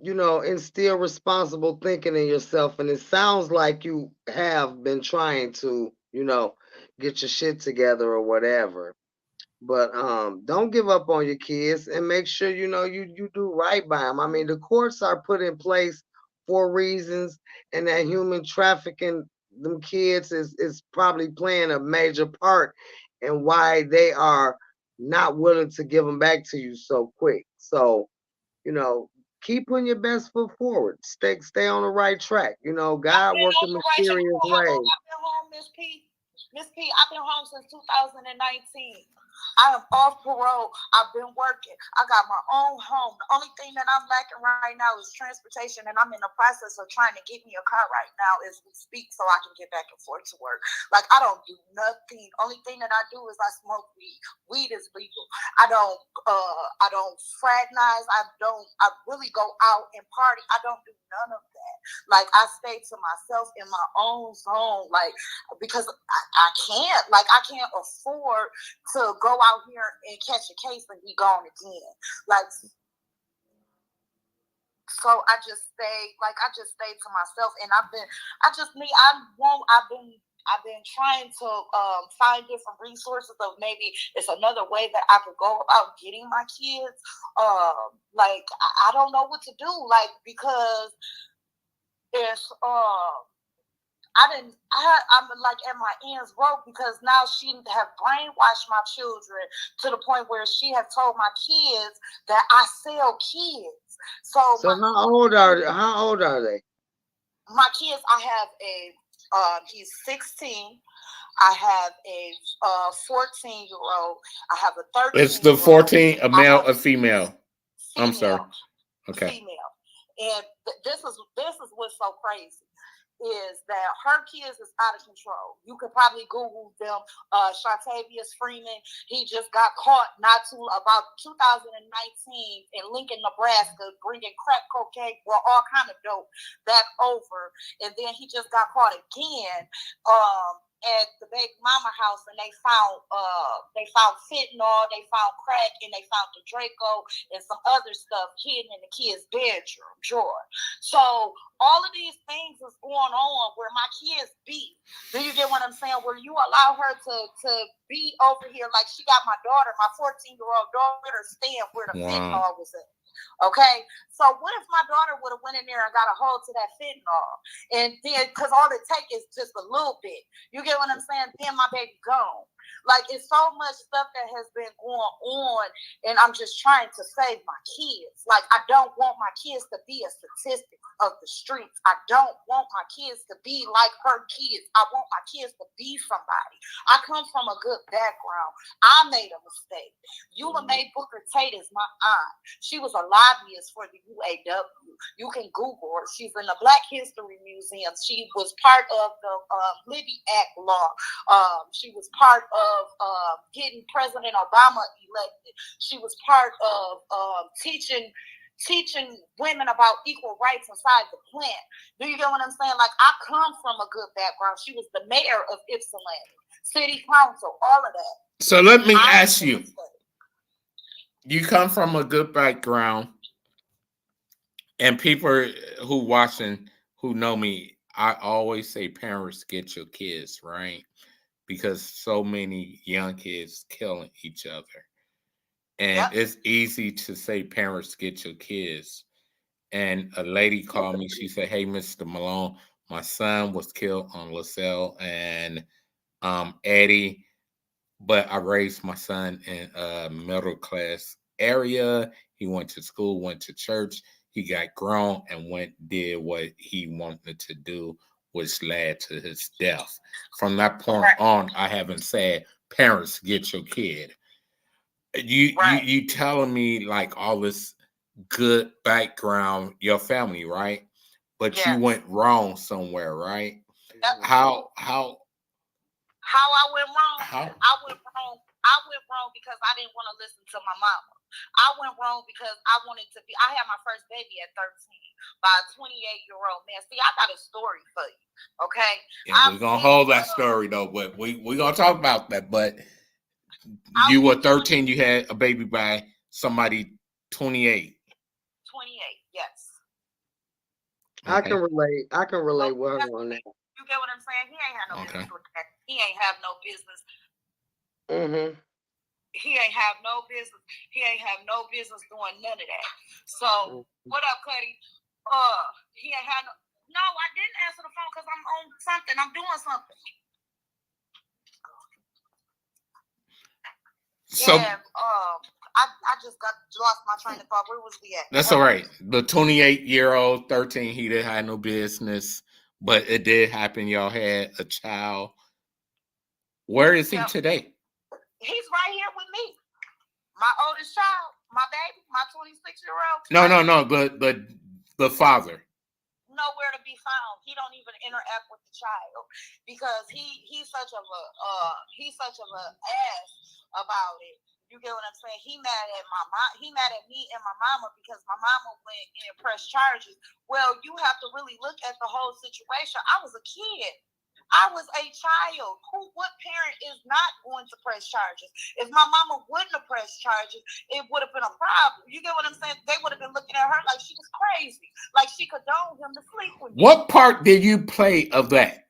instill responsible thinking in yourself. And it sounds like you have been trying to, get your shit together or whatever. But don't give up on your kids and make sure you do right by them. I mean, the courts are put in place for reasons, and that human trafficking them kids is probably playing a major part in why they are not willing to give them back to you so quick. So, keep putting your best foot forward. Stay on the right track. God works in mysterious ways. I've been home, Miss P. I've been home since 2019. I am off parole. I've been working. I got my own home. The only thing that I'm lacking right now is transportation, and I'm in the process of trying to get me a car right now as we speak so I can get back and forth to work. Like, I don't do nothing. Only thing that I do is I smoke weed. Weed is legal. I don't fraternize. I really go out and party. I don't do none of that. Like, I stay to myself in my own zone, like, because I can't afford to go out here and catch a case and be gone again. Like, so I just stay to myself, and I've been trying to find different resources of maybe it's another way that I could go about getting my kids. Like, I don't know what to do, like, because it's I'm like at my ends broke, because now she have brainwashed my children to the point where she have told my kids that I sell kids. So how old are they? My kids, I have he's 16. I have a 14-year-old. I have a 13-year-old. It's the 14, a male, a female. I'm sorry. female, Okay. female. And this is what's so crazy is that her kids is out of control. You could probably Google them. Shartavius Freeman, he just got caught about 2019 in Lincoln, Nebraska, bringing crack cocaine, well, all kind of dope back over, and then he just got caught again. At the Big Mama house, and they found fentanyl, they found crack, and they found the Draco and some other stuff hidden in the kid's bedroom drawer. So all of these things is going on where my kids be. Do you get what I'm saying? Where you allow her to be over here, like she got my daughter, my 14-year-old daughter, staying where the fentanyl was at. Okay, so what if my daughter would have went in there and got a hold to that fentanyl, and then because all it takes is just a little bit, you get what I'm saying? Then my baby gone. Like, it's so much stuff that has been going on, and I'm just trying to save my kids. Like, I don't want my kids to be a statistic of the streets. I don't want my kids to be like her kids. I want my kids to be somebody. I come from a good background. I made a mistake. Eula Mae Booker Tate is my aunt. She was a lobbyist for the UAW. You can Google her. She's in the Black History Museum. She was part of the Libby Act law. She was part of getting President Obama elected. She was part of teaching women about equal rights inside the plant. Do you get what I'm saying? Like, I come from a good background. She was the mayor of Ypsilanti, city council, all of that. So let me ask you. You come from a good background, and people who watching who know me, I always say parents get your kids, right? Because so many young kids killing each other. And it's easy to say parents get your kids. And a lady called me. She said, "Hey, Mr. Malone, my son was killed on LaSalle and Eddie, but I raised my son in a middle class area. He went to school, went to church. He got grown and did what he wanted to do, which led to his death. From that point on, I haven't said parents get your kid. You telling me like all this good background, your family, right? But you went wrong somewhere, right? How I went wrong? I went wrong because I didn't want to listen to my mama. I went wrong because I wanted to be. I had my first baby at 13 by a 28-year-old man. See, I got a story for you. Okay. Yeah, we're gonna hold that story though, but we're gonna talk about that. But you were 13, you had a baby by somebody 28. 28, yes. Okay. I can relate with her on that. You get what I'm saying? He ain't had no business with that. He ain't have no business. He ain't have no business. He ain't have no business doing none of that. So, what up, Cuddy? He ain't had no, I didn't answer the phone because I'm on something. I'm doing something. So, yeah, I just lost my train of thought. Where was we at? That's all right. The 28-year-old, 13, he didn't have no business, but it did happen. Y'all had a child. Where is he today? He's right here with me. My oldest child, my baby, my 26-year-old. No, but the father. Nowhere to be found. He don't even interact with the child because he's such of a ass about it. You get what I'm saying? He mad at my mom. He mad at me and my mama because my mama went and pressed charges. Well, you have to really look at the whole situation. I was a kid. I was a child. What parent is not going to press charges? If my mama wouldn't have pressed charges, it would have been a problem. You get what I'm saying? They would have been looking at her like she was crazy, like she condoned him to sleep with me. What part did you play of that?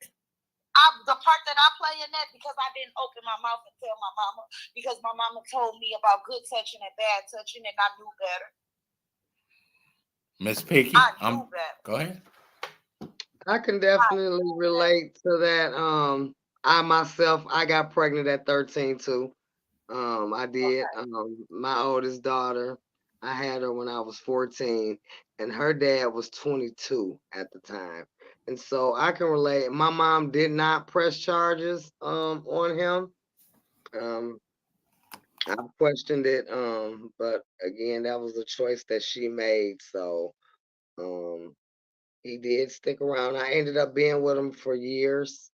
The part that I play in that because I didn't open my mouth and tell my mama because my mama told me about good touching and bad touching, and I knew better. Miss Picky, I knew better. Go ahead. I can definitely relate to that. I got pregnant at 13 too. I did. My oldest daughter, I had her when I was 14, and her dad was 22 at the time. And so I can relate. My mom did not press charges on him. I've questioned it, but again, that was a choice that she made. So he did stick around. I ended up being with him for years.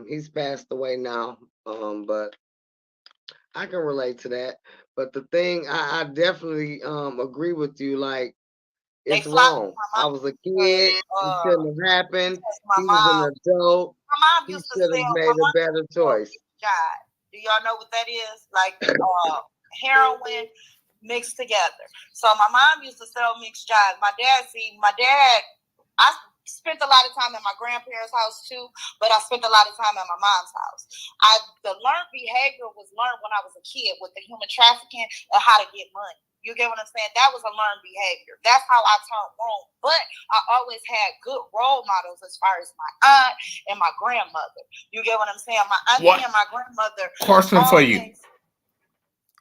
He's passed away now. But I can relate to that. But the thing, I definitely agree with you. Like, it's wrong. I was a kid. It shouldn't have happened. He was an adult. My mom He used to should have sell. made a better choice. Jive. Do y'all know what that is? Like heroin mixed together. So my mom used to sell mixed jive. My dad, I spent a lot of time at my grandparents' house too, but I spent a lot of time at my mom's house. The learned behavior was learned when I was a kid with the human trafficking and how to get money. You get what I'm saying? That was a learned behavior. That's how I turned wrong. But I always had good role models as far as my aunt and my grandmother. You get what I'm saying? My auntie and my grandmother.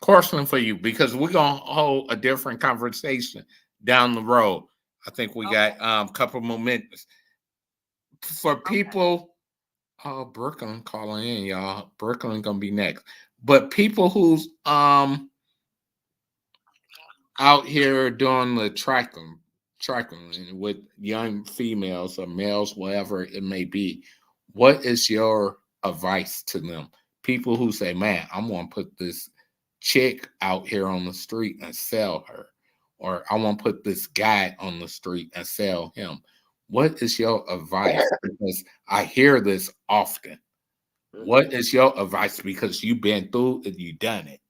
Question for you, because we're gonna hold a different conversation down the road. I think we got a couple more minutes. For people, Brooklyn calling in, y'all. Brooklyn gonna be next. But people who's out here doing the tracking with young females or males, whatever it may be, what is your advice to them? People who say, man, I'm going to put this chick out here on the street and sell her, or I want to put this guy on the street and sell him. What is your advice? Because I hear this often. What is your advice? Because you've been through it, you've done it.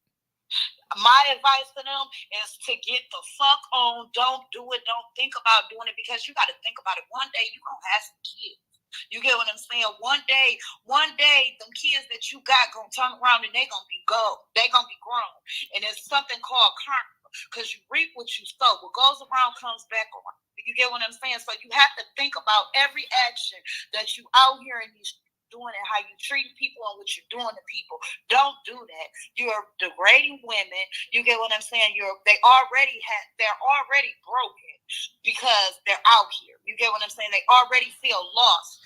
My advice to them is to get the fuck on. Don't do it. Don't think about doing it, because you got to think about it. One day you're going to have some kids. You get what I'm saying? One day, them kids that you got going to turn around and they going to be They going to be grown. And it's something called karma, because you reap what you sow. What goes around comes back around. You get what I'm saying? So you have to think about every action that you out here in these doing and how you treating people and what you're doing to people. Don't do that. You're degrading women. You get what I'm saying? They're already broken because they're out here. You get what I'm saying? They already feel lost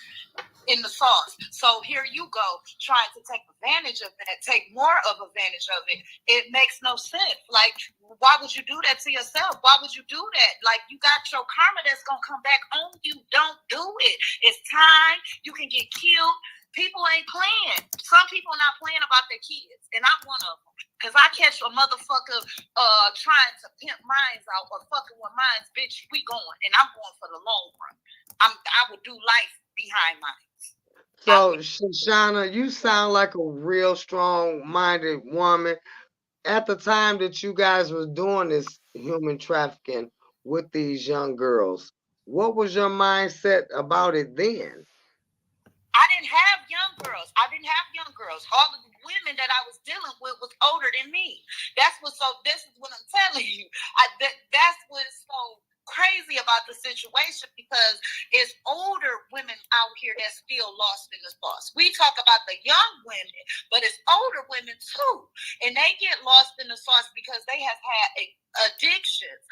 in the sauce. So here you go, trying to take advantage of that, take more of advantage of it. It makes no sense. Like, why would you do that to yourself? Why would you do that? Like, you got your karma that's gonna come back on you. Don't do it. It's time. You can get killed. People ain't playing. Some people are not playing about their kids, and I'm one of them. Because I catch a motherfucker trying to pimp minds out or fucking with minds, bitch, we going. And I'm going for the long run. I would do life behind mine. So, Shoshana, you sound like a real strong-minded woman. At the time that you guys were doing this human trafficking with these young girls, what was your mindset about it then? I didn't have young girls. All of the women that I was dealing with was older than me. This is what I'm telling you. That's what's so crazy about the situation, because it's older women out here that's still lost in the sauce. We talk about the young women, but it's older women too. And they get lost in the sauce because they have had addictions.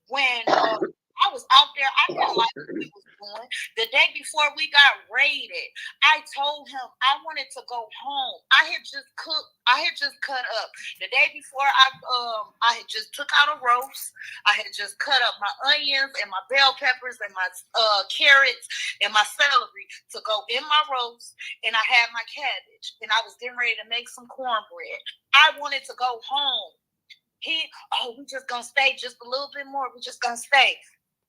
When I was out there, I didn't like what he was doing. The day before we got raided, I told him I wanted to go home. I had just cut up. The day before, I had just took out a roast. I had just cut up my onions and my bell peppers and my carrots and my celery to go in my roast, and I had my cabbage, and I was getting ready to make some cornbread. I wanted to go home. We just gonna stay just a little bit more. We just gonna stay.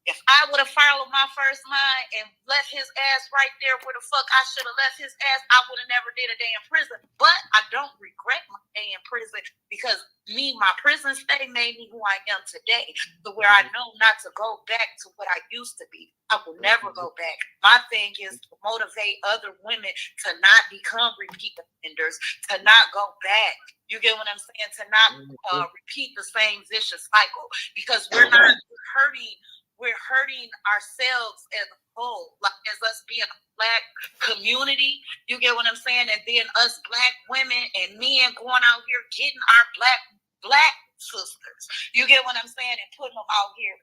If I would have followed my first mind and left his ass right there where the fuck I should have left his ass, I would have never did a day in prison. But I don't regret my day in prison, because my prison stay made me who I am today, to where I know not to go back to what I used to be. I will never go back. My thing is to motivate other women to not become repeat offenders, to not go back. You get what I'm saying? To not repeat the same vicious cycle, because we're hurting ourselves as a whole, like as us being a Black community. You get what I'm saying? And then us Black women and men going out here getting our black sisters. You get what I'm saying? And putting them out here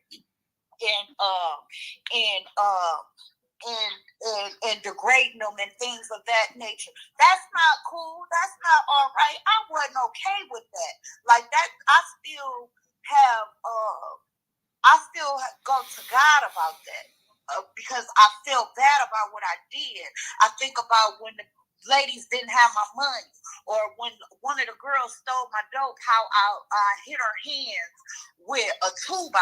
and degrading them and things of that nature. That's not cool. That's not all right. I wasn't okay with that. Like that, I still have go to God about that because I feel bad about what I did. I think about when the ladies didn't have my money, or when one of the girls stole my dope, how I hit her hands with a 2x4.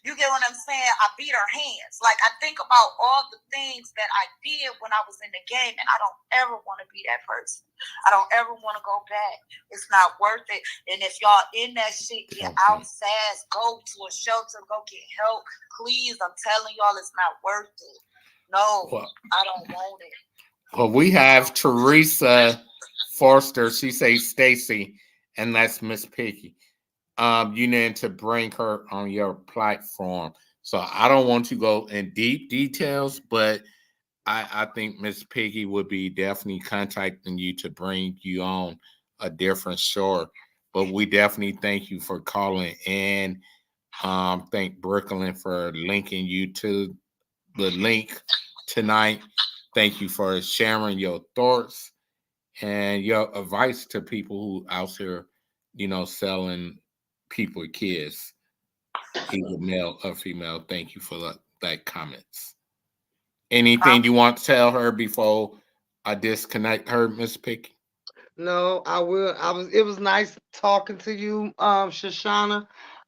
You get what I'm saying? I beat her hands. Like, I think about all the things that I did when I was in the game, and I don't ever want to be that person. I don't ever want to go back. It's not worth it. And if y'all in that shit, get out fast. Go to a shelter. Go get help. Please, I'm telling y'all, it's not worth it. No, I don't want it. Well, we have Teresa Forster. She says Stacy, and that's Miss Piggy. You need to bring her on your platform. So I don't want to go in deep details, but I think Miss Piggy would be definitely contacting you to bring you on a different show. But we definitely thank you for calling in. Thank Brooklyn for linking you to the link tonight. Thank you for sharing your thoughts and your advice to people who out here, selling people kids, either male or female. Thank you for that comments. Anything you want to tell her before I disconnect her, Miss Picky? No, I will. It was nice talking to you, Shoshana.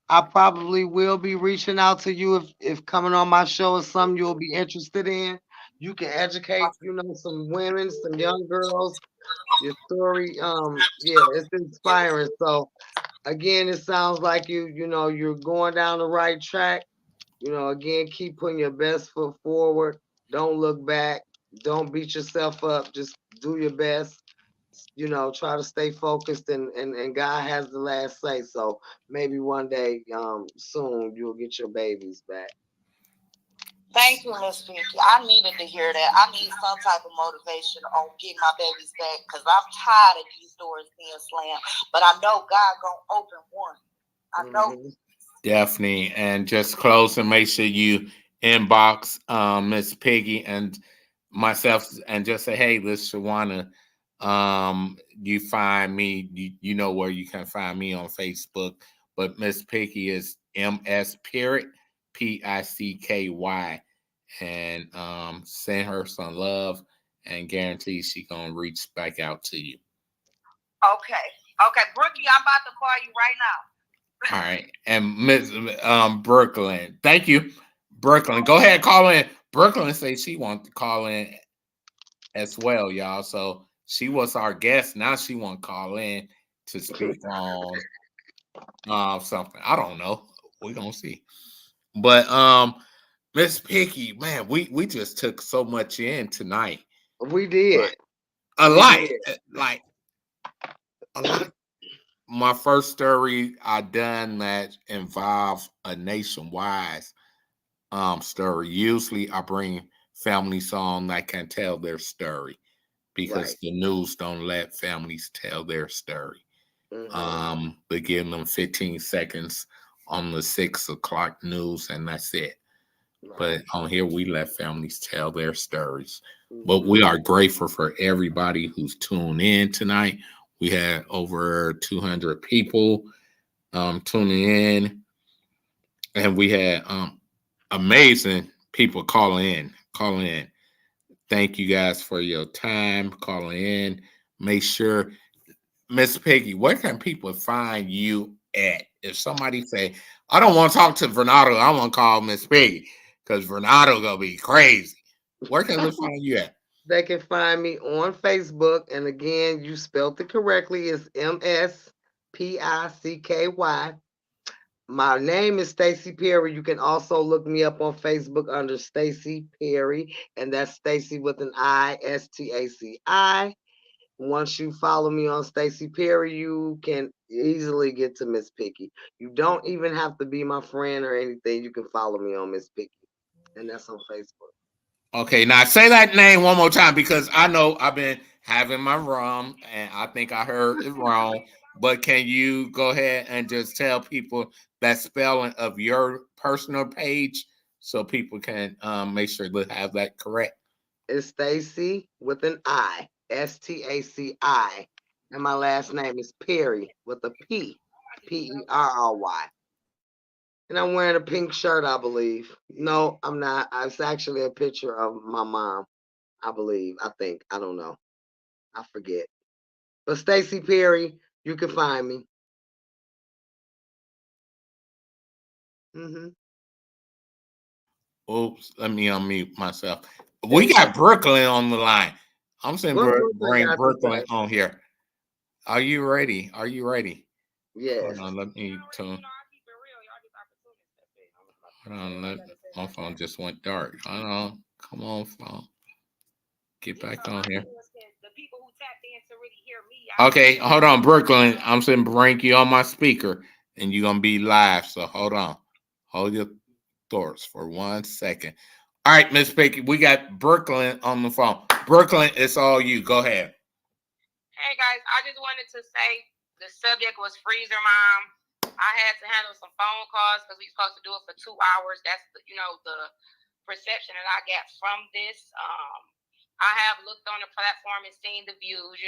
I probably will be reaching out to you if coming on my show is something you'll be interested in. You can educate, some women, some young girls. Your story, yeah, it's inspiring. So again, it sounds like you're going down the right track. Again, keep putting your best foot forward. Don't look back. Don't beat yourself up. Just do your best. Try to stay focused, and God has the last say. So maybe one day, soon, you'll get your babies back. Thank you, Miss Pinky. I needed to hear that. I need some type of motivation on getting my babies back because I'm tired of these doors being slammed. But I know God gonna open one. I know. Definitely. And just close and make sure you inbox Miss Piggy and myself and just say, hey, this Shawana. You find me, you know where you can find me on Facebook. But Miss Piggy is MS period PICKY. And send her some love and guarantee she gonna reach back out to you. Okay, Brookie, I'm about to call you right now. All right. And Miss Brooklyn. Thank you. Brooklyn. Go ahead, call in. Brooklyn says she wants to call in as well, y'all. So she was our guest. Now she want to call in to speak on something. I don't know. We're gonna see. But Miss Piggy, man, we just took so much in tonight. We did. A lot. Like a lot. My first story I done that involved a nationwide story. Usually I bring families on that can tell their story because the news don't let families tell their story. They give them 15 seconds on the 6 o'clock news and that's it. But on here we let families tell their stories. But we are grateful for everybody who's tuned in tonight. We had over 200 people tuning in, and we had amazing people calling in. Thank you guys for your time calling in. Make sure, Miss Piggy, where can people find you at? If somebody say, I don't want to talk to Vernado, I want to call Miss Piggy because Vernado gonna be crazy. Where can they find you at? They can find me on Facebook, and again, you spelled it correctly. It's MSPICKY. My name is Stacy Perry. You can also look me up on Facebook under Stacy Perry, and that's Stacy with an I, STACI. Once you follow me on Stacy Perry, you can easily get to Miss Picky. You don't even have to be my friend or anything. You can follow me on Miss Picky, and that's on Facebook. Okay, now say that name one more time because I know I've been having my rum and I think I heard it wrong. But can you go ahead and just tell people that spelling of your personal page so people can make sure they have that correct. It's Stacy with an I, Staci, and my last name is Perry with a P, Perry. And I'm wearing a pink shirt, I believe. No, I'm not. It's actually a picture of my mom, I believe. I think. I don't know. I forget. But Stacy Perry, you can find me. Hmm. Oops, let me unmute myself. We got Brooklyn on the line. I'm saying What Brooklyn bring got to Brooklyn say? on here. Are you ready? Are you ready? Yes. Hold on, let me turn. Hold on, my phone just went dark. Hold on, come on, phone. Get back on here. Okay, hold on, Brooklyn. I'm saying bring you on my speaker, and you're gonna be live. So hold on, hold your thoughts for 1 second. All right, Miss Picky, we got Brooklyn on the phone. Brooklyn, it's all you. Go ahead. Hey guys, I just wanted to say the subject was Freezer Mom. I had to handle some phone calls because we supposed to do it for 2 hours. That's the perception that I got from this. I have looked on the platform and seen the views.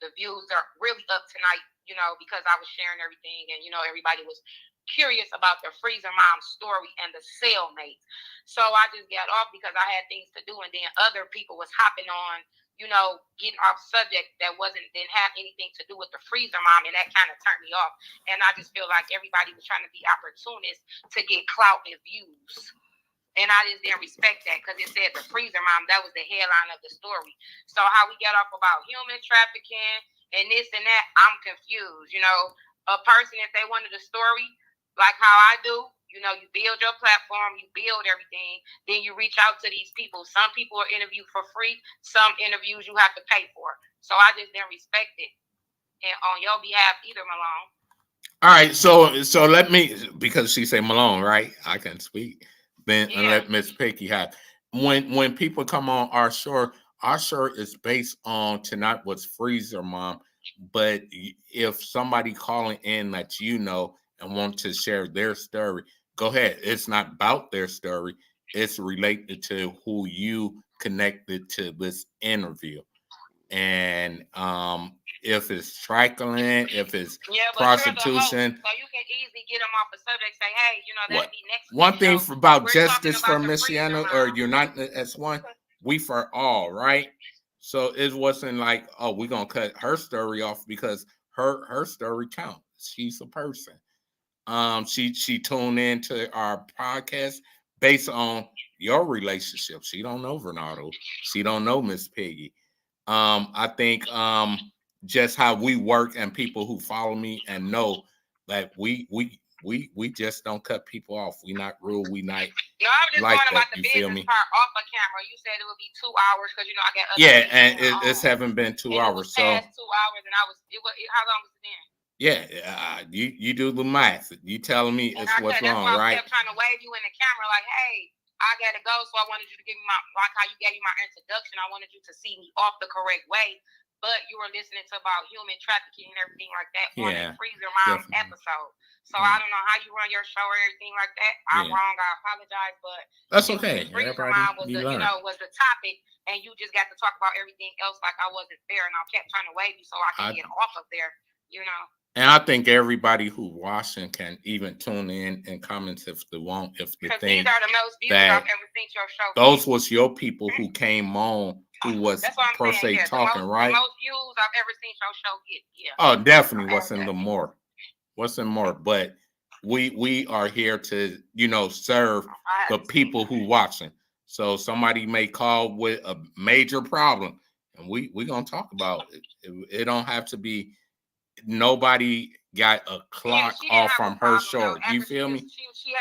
The views are really up tonight. Because I was sharing everything, and everybody was curious about the Freezer Mom story and the cellmates. So I just got off because I had things to do, and then other people was hopping on, getting off subject that didn't have anything to do with the Freezer Mom, and that kind of turned me off. And I just feel like everybody was trying to be opportunists to get clout and views. And I just didn't respect that because it said the Freezer Mom. That was the headline of the story. So how we got off about human trafficking and this and that, I'm confused. A person, if they wanted a story, like how I do, you build your platform, you build everything, then you reach out to these people. Some people are interviewed for free. Some interviews you have to pay for. So I just didn't respect it. And on your behalf, either, Malone. All right, so let me, because she said Malone, right? I can speak. Then and let Miss Picky have. When people come on our show is based on tonight was Freezer Mom. But if somebody calling in that and want to share their story, go ahead. It's not about their story. It's related to who you connected to this interview. And if it's trifling, if it's prostitution. So you can easily get them off a subject. Say, hey, that'd be next. One thing about justice for Michiana, or you're not as one, we for all, right? So it wasn't like, oh, we're gonna cut her story off because her story counts. She's a person. She tuned into our podcast based on your relationship. She don't know Bernardo. She don't know Miss Piggy. I think just how we work and people who follow me and know that we just don't cut people off. We not rude. We not. No, I'm just like going about that, the business part off of camera. You said it would be 2 hours because I got other and it's haven't been 2 hours. So past 2 hours, and how long was it then? Yeah, you do the math. You telling me it's what's wrong, right? I kept trying to wave you in the camera like, hey, I gotta go. So I wanted you to give me like how you gave me my introduction. I wanted you to see me off the correct way. But you were listening to about human trafficking and everything like that on the Freezer Mom's episode. So I don't know how you run your show or everything like that. I'm wrong. I apologize, but that's okay. Freezer Mom was was the topic, and you just got to talk about everything else like I wasn't there, and I kept trying to wave you so I could get off of there. And I think everybody who watching can even tune in and comments if they want, if they think these are the most views I've ever seen your show. Those was your people who came on, who was per se talking, right? The most views I've ever seen your show get. Yeah. Oh, definitely wasn't the more. Wasn't more, but we are here to, serve the people who watching. So somebody may call with a major problem, and we gonna talk about it. It don't have to be. Nobody got a clock off from her show. You feel me?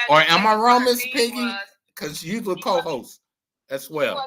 Or am I wrong, Miss Piggy? Because you the co-host as well.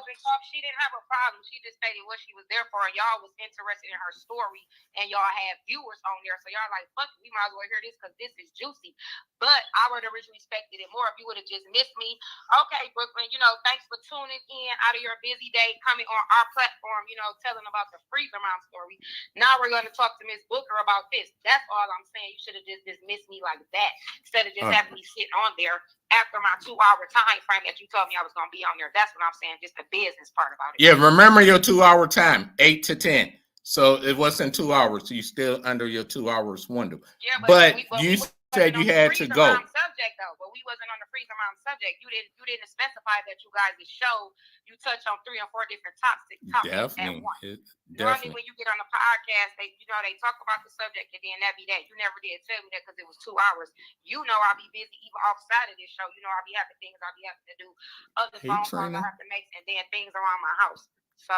She didn't have a problem. She just stated what she was there for. And y'all was interested in her story, and y'all had viewers on there. So y'all like, fuck it, we might as well hear this because this is juicy. But I would have respected it more if you would have just missed me. Okay, Brooklyn, thanks for tuning in out of your busy day, coming on our platform, telling about the Freezer Mom story. Now we're going to talk to Miss Booker about this. That's all I'm saying. You should have just dismissed me like that instead of just having me sit on there after my 2-hour time frame that you told me I was gonna be on there. That's what I'm saying, just the business part about it. Yeah, remember your 2-hour time, 8 to 10. So it wasn't 2 hours. So you still under your 2 hours window. Yeah, but you said you had to go. Subject though, but we wasn't on the Freezer Mom subject. You didn't specify that you guys' show you touch on 3 or 4 different topics Definitely. at once. Definitely. Normally, when you get on the podcast, they talk about the subject and then that be that. You never did tell me that because it was 2 hours. You know I'll be busy even offside of this show. You know I'll be having things I'll be having to do, other phone calls I have to make, and then things around my house. So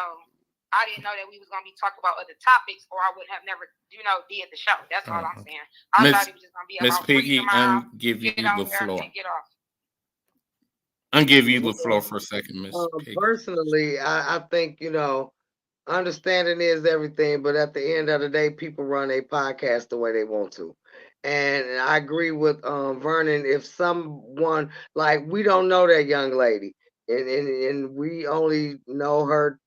I didn't know that we was gonna be talking about other topics, or I would have never, did the show. That's all I'm saying. I thought it was just gonna be about Piggy, I'm give you the floor. I'll give you the floor for a second, Miss Piggy. Personally, I think understanding is everything, but at the end of the day, people run a podcast the way they want to. And I agree with Vernon. If someone like we don't know that young lady, and we only know her,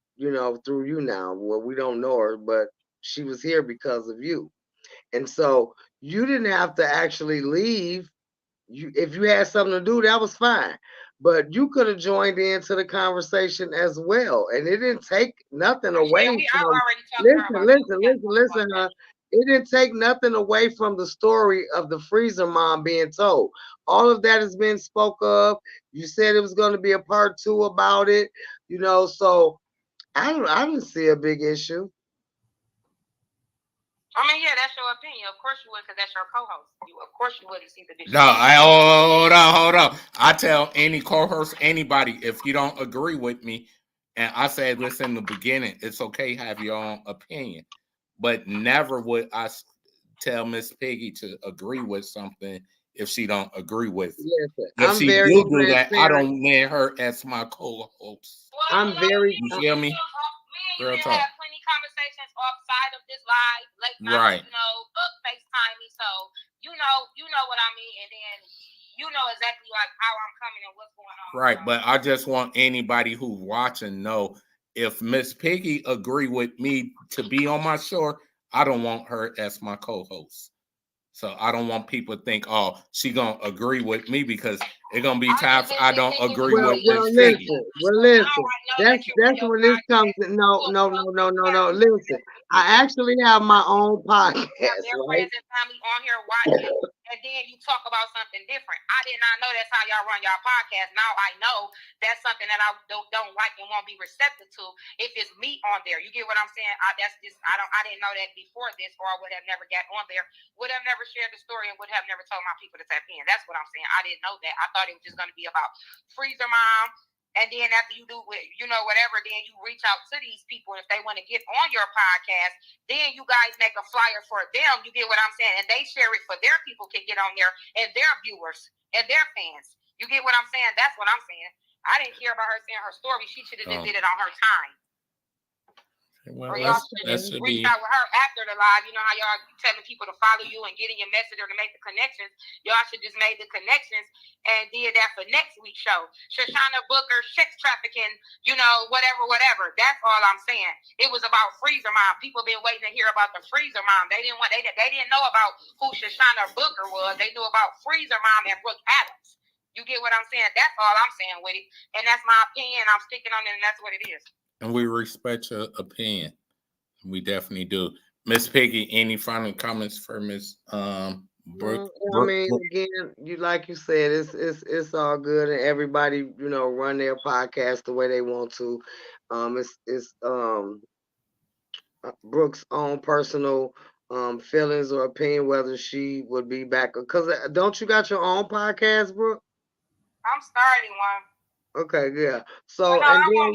through you now. Well, we don't know her, but she was here because of you. And so you didn't have to actually leave. If you had something to do, that was fine. But you could have joined into the conversation as well, and it didn't take nothing away from. Listen, huh? It didn't take nothing away from the story of the Freezer Mom being told. All of that has been spoke of. You said it was going to be a part 2 about it, So I didn't see a big issue. I mean, yeah, that's your opinion. Of course you would, because that's your co-host. Of course you wouldn't see the bitch. No, hold on. I tell any co-host, anybody, if you don't agree with me, and I said this in the beginning, it's okay to have your own opinion, but never would I tell Miss Piggy to agree with something if she don't agree with it. Listen, if she do that, I don't need her as my co-host. Well, I'm very. You feel me? You have plenty conversations outside of this live late night, right? FaceTime me, so you know what I mean, and then you know exactly like how I'm coming and what's going on. Right, but I just want anybody who's watching know if Miss Piggy agree with me to be on my show, I don't want her as my co-host. So I don't want people to think, oh, she gonna agree with me because it's gonna be times I don't agree with Miss Piggy. Listen. That's when this comes. No. Listen, I actually have my own podcast, right? Friends and family on here watching, and then you talk about something different. I did not know that's how y'all run y'all podcast. Now I know that's something that I don't like and won't be receptive to if it's me on there. You get what I'm saying? I didn't know that before this, or I would have never got on there. Would have never shared the story and would have never told my people to tap in. That's what I'm saying. I didn't know that. I thought it was just going to be about Freezer Mom. And then after you do, whatever, then you reach out to these people. If they want to get on your podcast, then you guys make a flyer for them. You get what I'm saying? And they share it for their people can get on there and their viewers and their fans. You get what I'm saying? That's what I'm saying. I didn't care about her saying her story. She should have just did it on her time. Well, or y'all should have reached out with her after the live. You know how y'all telling people to follow you and getting your message or to make the connections. Y'all should just made the connections and did that for next week's show. Shoshana Booker, sex trafficking, whatever. That's all I'm saying. It was about Freezer Mom. People been waiting to hear about the Freezer Mom. They didn't know about who Shoshana Booker was. They knew about Freezer Mom and Brooke Adams. You get what I'm saying? That's all I'm saying with it. And that's my opinion. I'm sticking on it, and that's what it is. And we respect your opinion. We definitely do. Miss Piggy, any final comments for Miss Brooke? I mean, again, like you said, it's all good, and everybody, run their podcast the way they want to. It's Brooke's own personal feelings or opinion whether she would be back. Because don't you got your own podcast, Brooke? I'm starting one. Okay, yeah. So and then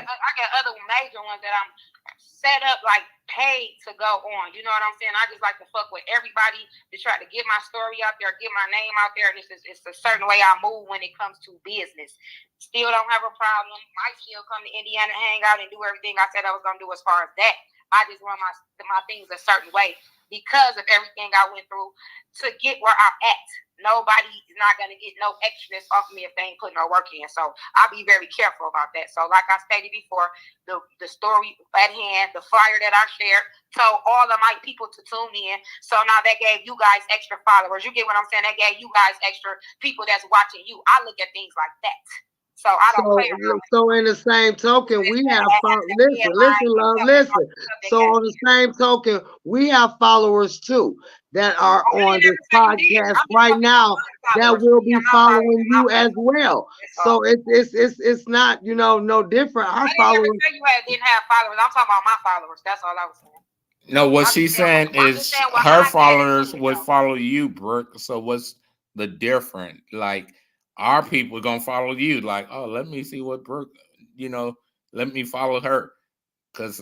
I got other major ones that I'm set up like paid to go on. You know what I'm saying? I just like to fuck with everybody to try to get my story out there, get my name out there. And it's a certain way I move when it comes to business. Still don't have a problem. Might still come to Indiana, hang out, and do everything I said I was gonna do as far as that. I just run my things a certain way. because of everything I went through to get where I'm at. Nobody is not going to get no extras off me if they ain't put no work in. So I'll be very careful about that. So like I stated before, the story at hand, the flyer that I shared, told all of my people to tune in. So now that gave you guys extra followers. You get what I'm saying? That gave you guys extra people that's watching you. I look at things like that. So I don't play around. So in the same token, we have listen. So on the same token, we have followers too that are on this podcast right now that will be following you as well. So it's not, you know, no different. Our followers. I didn't say you didn't have followers. I'm talking about my followers. That's all I was saying. No, what she's saying is her followers would follow you, Brooke. So what's the difference? Like, our people gonna follow you. Like, oh, let me see what Brooke, you know, let me follow her. Because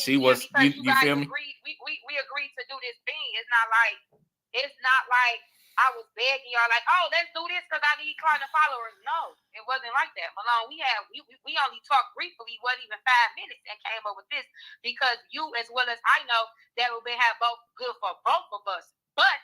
she was, you feel me? We agreed to do this thing. It's not like I was begging y'all like, oh, let's do this because I need kind of followers. No, it wasn't like that. Malone, we only talked briefly, wasn't even 5 minutes, and came up with this because you, as well as I know, that would have both good for both of us. But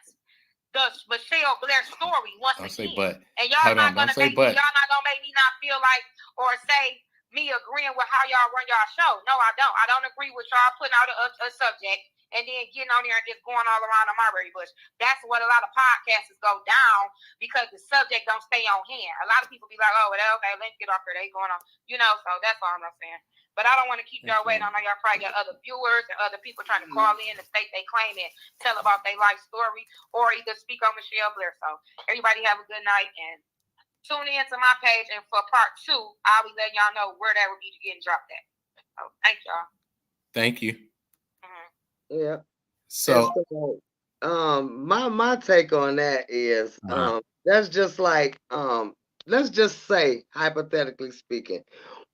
the Mitchelle Blair story once again, and y'all not gonna make me not feel like or say me agreeing with how y'all run y'all show. No, I don't. I don't agree with y'all putting out a subject and then getting on there and just going all around the mulberry bush. That's what a lot of podcasts go down because the subject don't stay on hand. A lot of people be like, oh, well, okay, let's get off here. They going on, you know, so that's all I'm saying. But I don't want to keep y'all waiting. I know y'all probably got other viewers and other people trying to call in and state they claim and tell about their life story or either speak on Mitchelle Blair. So everybody have a good night and tune in to my page. And for part 2, I'll be letting y'all know where that will be getting dropped at. So thank y'all. Thank you. Yeah. So my take on that is that's just like let's just say, hypothetically speaking,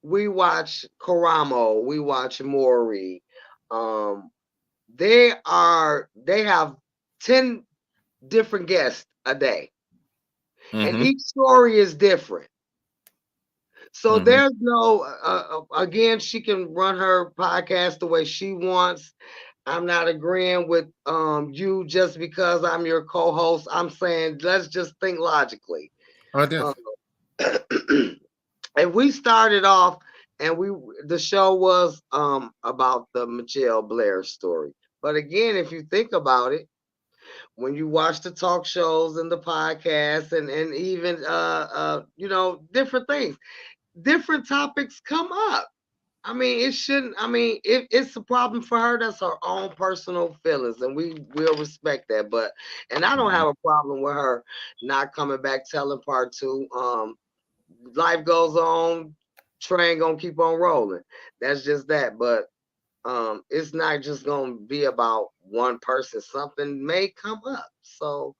we watch Karamo, we watch Maury. They have 10 different guests a day. And each story is different. So there's no again, she can run her podcast the way she wants. I'm not agreeing with you just because I'm your co-host. I'm saying let's just think logically. And we started off and the show was about the Mitchelle Blair story. But again, if you think about it, when you watch the talk shows and the podcasts and even you know, different things, different topics come up. I mean, it shouldn't. I mean, it's a problem for her. That's her own personal feelings, and we will respect that. But, and I don't have a problem with her not coming back telling part 2. Life goes on. Train gonna keep on rolling. That's just that. But it's not just gonna be about one person. Something may come up. So,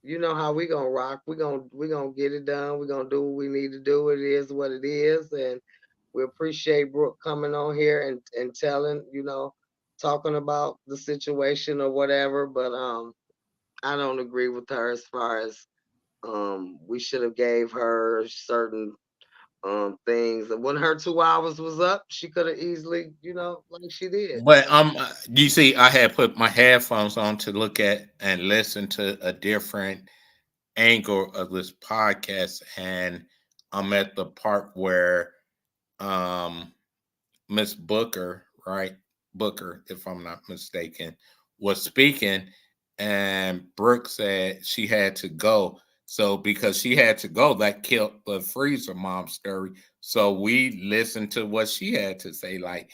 you know how we gonna rock. We gonna get it done. We gonna do what we need to do. It is what it is, and we appreciate Brooke coming on here and telling, you know, talking about the situation or whatever. But I don't agree with her as far as we should have gave her certain things. When her 2 hours was up, she could have easily, you know, like she did. But you see, I had put my headphones on to look at and listen to a different angle of this podcast, and I'm at the part where Miss Booker, right? Booker, if I'm not mistaken, was speaking, and Brooke said she had to go. So because she had to go, that killed the Feezer mom story. So we listened to what she had to say. Like,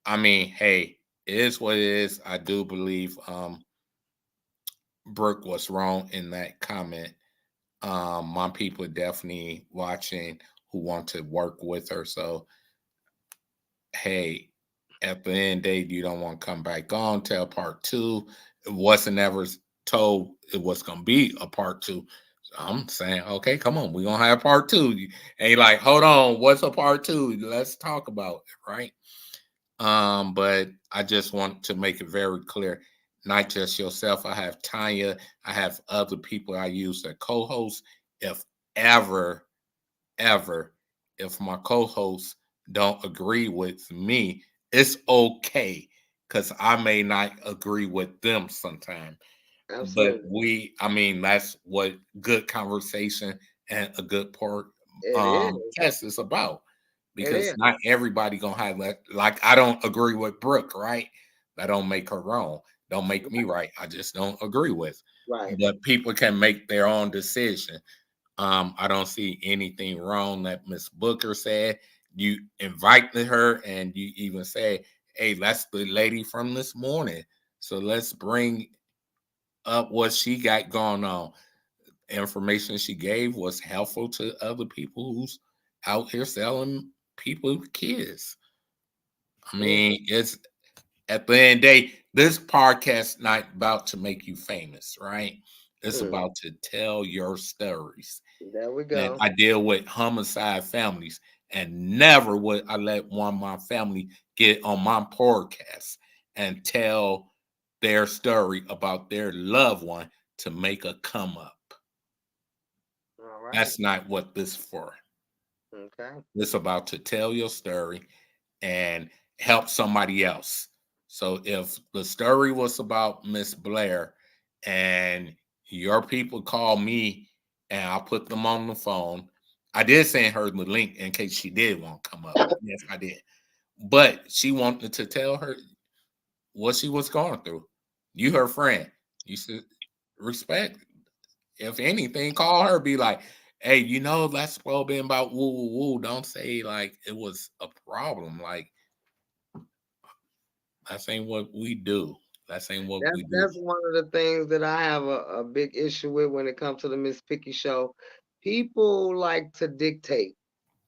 I mean, hey, it is what it is. I do believe Brooke was wrong in that comment. My people definitely watching who want to work with her. So, hey, at the end of the day, you don't want to come back on, tell part 2. It wasn't ever told it was going to be a part 2. So I'm saying, okay, come on, we're going to have part 2. And you're like, hold on, what's a part 2? Let's talk about it, right? But I just want to make it very clear, not just yourself. I have Tanya, I have other people I use as co-hosts. If ever, if my co-hosts don't agree with me, it's okay. because I may not agree with them sometimes. But Absolutely. that's what good conversation and a good It is. test is about. It Because is. not everybody gonna have that. Like I don't agree with Brooke, right? That don't make her wrong. Don't make me right. I just don't agree with. Right. But people can make their own decision. I don't see anything wrong that Miss Booker said. You invited her and you even said, hey, that's the lady from this morning. So let's bring up what she got going on. Information she gave was helpful to other people who's out here selling people kids. It's at the end of the day, this podcast not about to make you famous, right? It's about to tell your stories. There we And go. I deal with homicide families, and never would I let one of my family get on my podcast and tell their story about their loved one to make a come up. All right. That's not what this for. Okay. It's about to tell your story and help somebody else. So if the story was about Miss Blair and your people call me and I put them on the phone, I did send her the link in case she did want to come up. Yes, I did. But she wanted to tell her what she was going through. You her friend. You should respect. If anything, call her, be like, hey, that's well been about woo woo woo. Don't say like it was a problem. Like that ain't what we do. That ain't what we do. That's one of the things that I have a big issue with when it comes to the Miss Picky show. People like to dictate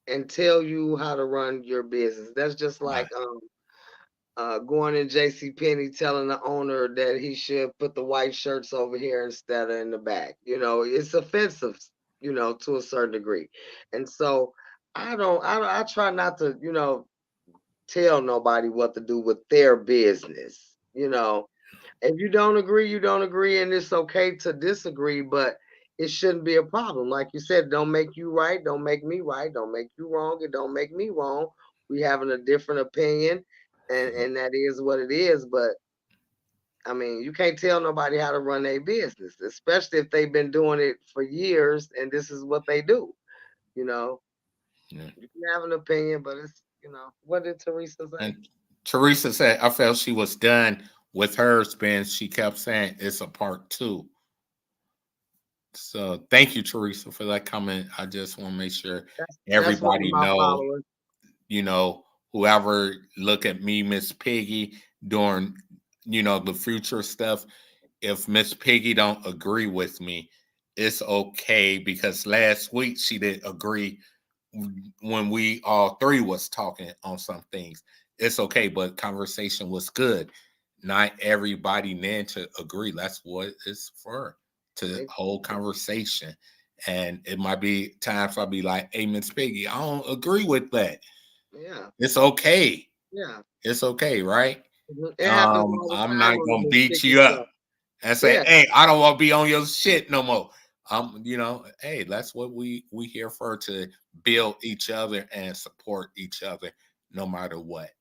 and tell you how to run your business. That's just like Right. going in JC Penney telling the owner that he should put the white shirts over here instead of in the back. It's offensive, to a certain degree. And so I try not to, tell nobody what to do with their business. If you don't agree, you don't agree, and it's okay to disagree, but it shouldn't be a problem. Like you said, don't make you right, don't make me right, don't make you wrong, and don't make me wrong. We having a different opinion, and that is what it is. But you can't tell nobody how to run their business, especially if they've been doing it for years and this is what they do. You know, Yeah. you can have an opinion, but it's what did Teresa say? And Teresa said, I felt she was done with her spin. She kept saying it's a part two. So thank you, Teresa, for that comment. I just want to make sure That's one of everybody my know, followers. whoever look at me, Miss Piggy, during, the future stuff, if Miss Piggy don't agree with me, it's okay because last week she didn't agree when we all three was talking on some things. It's okay, but conversation was good. Not everybody then to agree. That's what it's for, to hold conversation. And it might be times I'll be like, hey, Miss Piggy, I don't agree with that. Yeah. It's okay. Yeah. It's okay, right? It happens all the I'm time not on the gonna Miss beat Piggy you show. up and say, Yeah. hey, I don't want to be on your shit no more. Hey, that's what we here for, to build each other and support each other no matter what.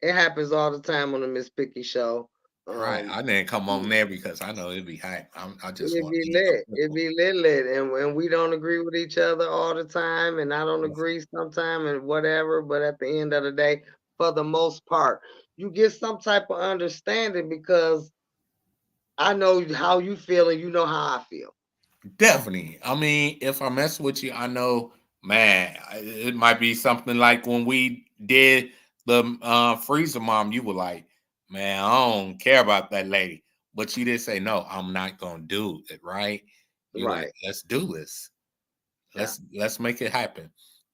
It happens all the time on the Miss Piggy show. Right. I didn't come on there because I know it'd be hype. I just It want to be eat a lit. It pickle. be lit, and we don't agree with each other all the time, and I don't agree sometimes, and whatever. But at the end of the day, for the most part, you get some type of understanding because I know how you feel, and you know how I feel. Definitely. If I mess with you, I know, man, it might be something like when we did the Freezer Mom, you were like, man, I don't care about that lady. But you did say, no, I'm not gonna do it, right? You like, Right. let's do this. Yeah. Let's make it happen.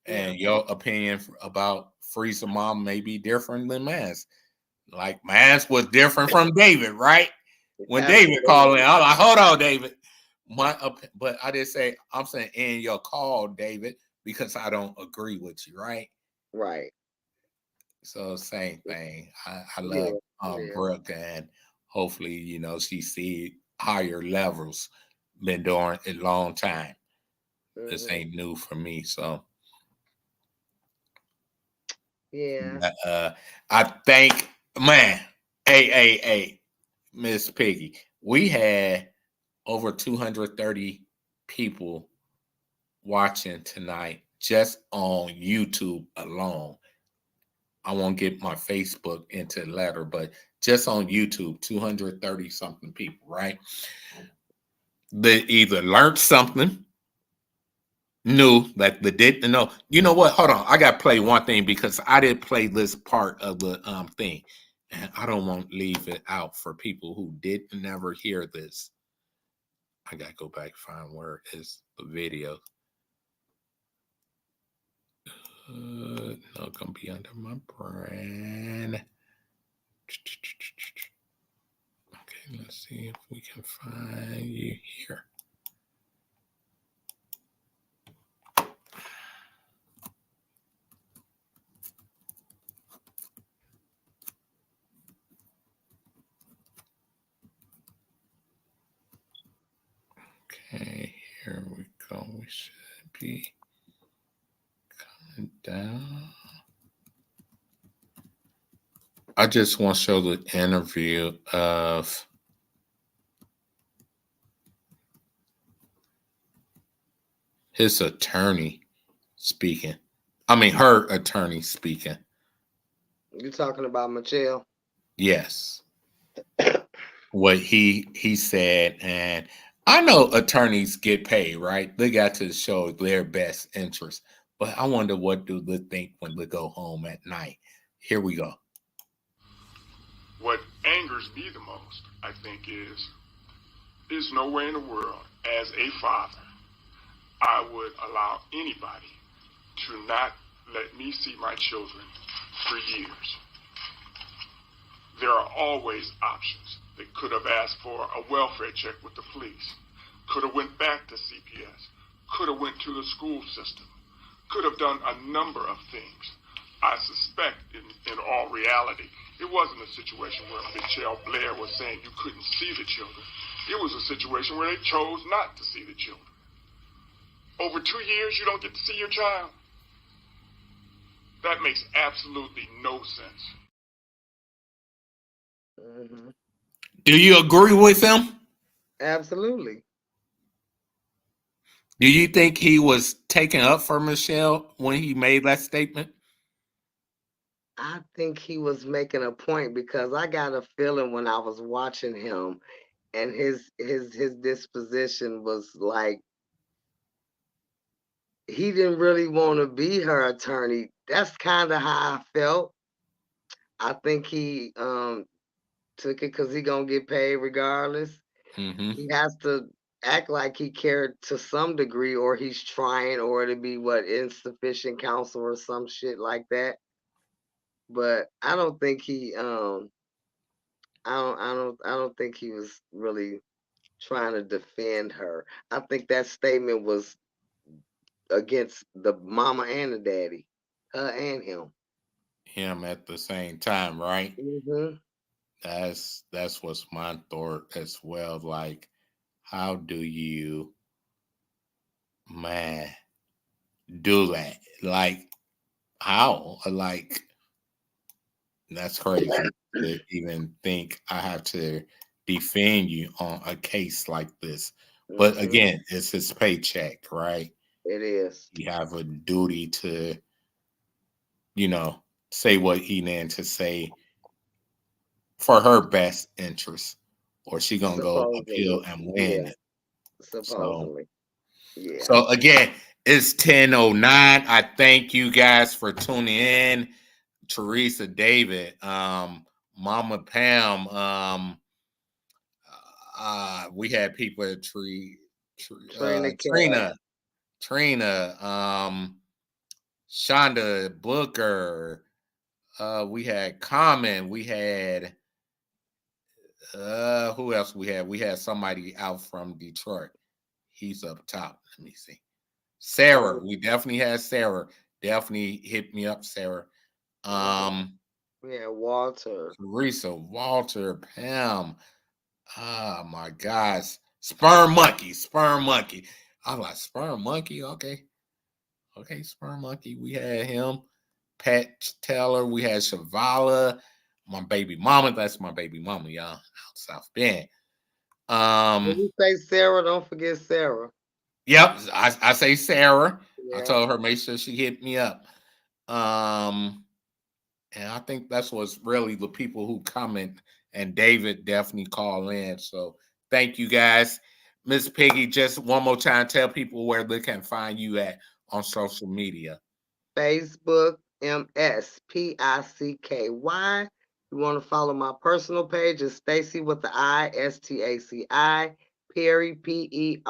Yeah. And your opinion about Freezer Mom may be different than man's. Like man's was different from David, right? When David called in, Absolutely. I'm like, hold on, David. But I did say, I'm saying in your call, David, because I don't agree with you, right? Right. So same thing. I love Yeah. Yeah. Brooke, and hopefully, she see higher levels. Been doing it a long time. This Hmm. ain't new for me. So Yeah. I think, man, Hey, Miss Piggy, we had over 230 people watching tonight just on YouTube alone. I won't get my Facebook into letter, but just on YouTube, 230 something people, right? They either learned something new that they didn't know. You know what? Hold on. I got to play one thing because I didn't play this part of the thing. And I don't want to leave it out for people who did never hear this. I got to go back find where is the video. No, gonna be under my brand. Okay, let's see if we can find you here. Okay, here we go. We should be coming down. I just want to show the interview of his attorney speaking. I mean, her attorney speaking. You talking about Mitchelle? Yes. What he said, and I know attorneys get paid, right? They got to show their best interest. But I wonder what do they think when they go home at night. Here we go. What angers me the most, I think, is there's no way in the world, as a father, I would allow anybody to not let me see my children for years. There are always options. They could have asked for a welfare check with the police, could have went back to CPS, could have went to the school system, could have done a number of things. I suspect in all reality, it wasn't a situation where Mitchelle Blair was saying you couldn't see the children. It was a situation where they chose not to see the children. Over 2 years, you don't get to see your child? That makes absolutely no sense. Mm-hmm. Do you agree with him? Absolutely. Do you think he was taking up for Michelle when he made that statement? I think he was making a point because I got a feeling when I was watching him and his disposition was like he didn't really want to be her attorney. That's kind of how I felt. I think he took it because he gonna get paid regardless. Mm-hmm. He has to act like he cared to some degree, or he's trying, or to be what insufficient counsel or some shit like that. But I don't think he I don't think he was really trying to defend her. I think that statement was against the mama and the daddy, her and him. Him at the same time, right? Mm-hmm. That's what's my thought as well. Like, how do you, man, do that? Like, how? Like, that's crazy to even think I have to defend you on a case like this. But Mm-hmm. again, it's his paycheck, right? It is. You have a duty to, say what he needed to say for her best interest, or she gonna go appeal Supposedly. and win Yeah. it. So, Supposedly. Yeah. so again, it's 10:09. I thank you guys for tuning in. Teresa, David, Mama Pam, we had people at Trina Cat. Trina, Shonda Booker, we had Common, we had who else we had? We had somebody out from Detroit. He's up top. Let me see. Sarah. We definitely had Sarah. Definitely hit me up, Sarah. Yeah, Walter. Teresa, Walter, Pam. Oh my gosh. Sperm Monkey. I'm like, Sperm Monkey, okay. Okay, Sperm Monkey. We had him. Pat Taylor. We had Shavala. my baby mama. That's my baby mama, y'all, out South Bend. When you say Sarah, don't forget Sarah. Yep, I say Sarah. Yeah. I told her make sure she hit me up. And I think that's what's really the people who comment, and David definitely call in. So thank you guys. Miss Piggy, just one more time, tell people where they can find you at on social media. Facebook, MSPICKY. You want to follow my personal page, it's Stacy with the I, STACI, Perry, PERRY.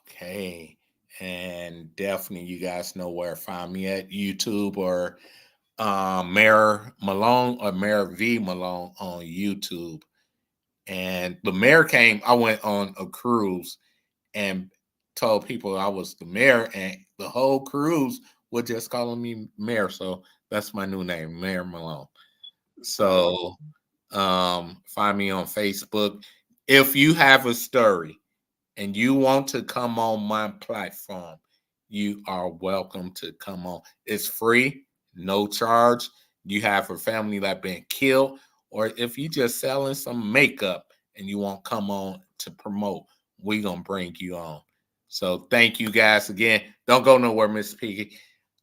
Okay. And definitely you guys know where to find me at YouTube or Mayor Malone or Mayor V Malone on YouTube. And the mayor came, I went on a cruise and told people I was the mayor, and the whole cruise was just calling me mayor. So that's my new name, Mayor Malone. So find me on Facebook. If you have a story and you want to come on my platform, you are welcome to come on. It's free, no charge. You have a family that been killed, or if you just selling some makeup and you want to come on to promote, we gonna bring you on. So thank you guys again. Don't go nowhere, Miss Piggy.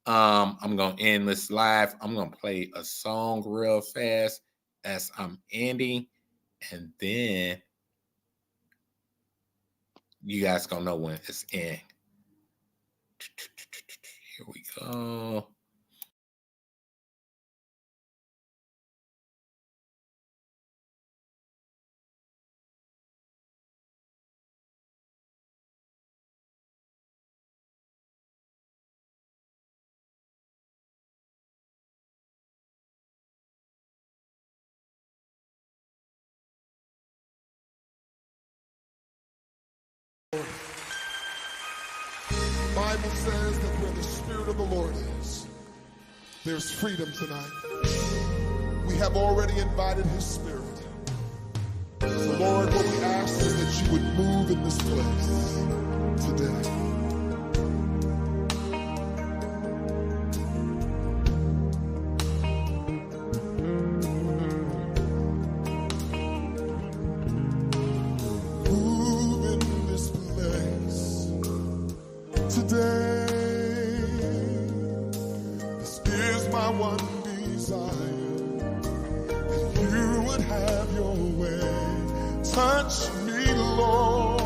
I'm gonna end this live. I'm gonna play a song real fast as I'm ending, and then you guys gonna know when it's in. Here we go. The Bible says that where the Spirit of the Lord is, there's freedom tonight. We have already invited His Spirit. So Lord, what we ask is that you would move in this place today. Move in this place today. This is my one desire, that you would have your way. Touch me, Lord,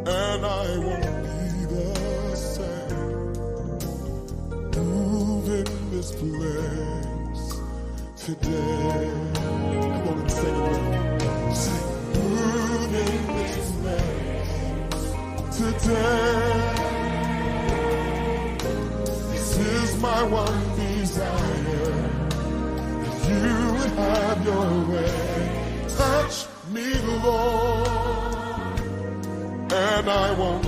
and I won't be the same. Move in this place today. Come on and sing it with me. Sing. Move in this place today. This is my one desire, that you would have your way. Touch me, Lord, and I won't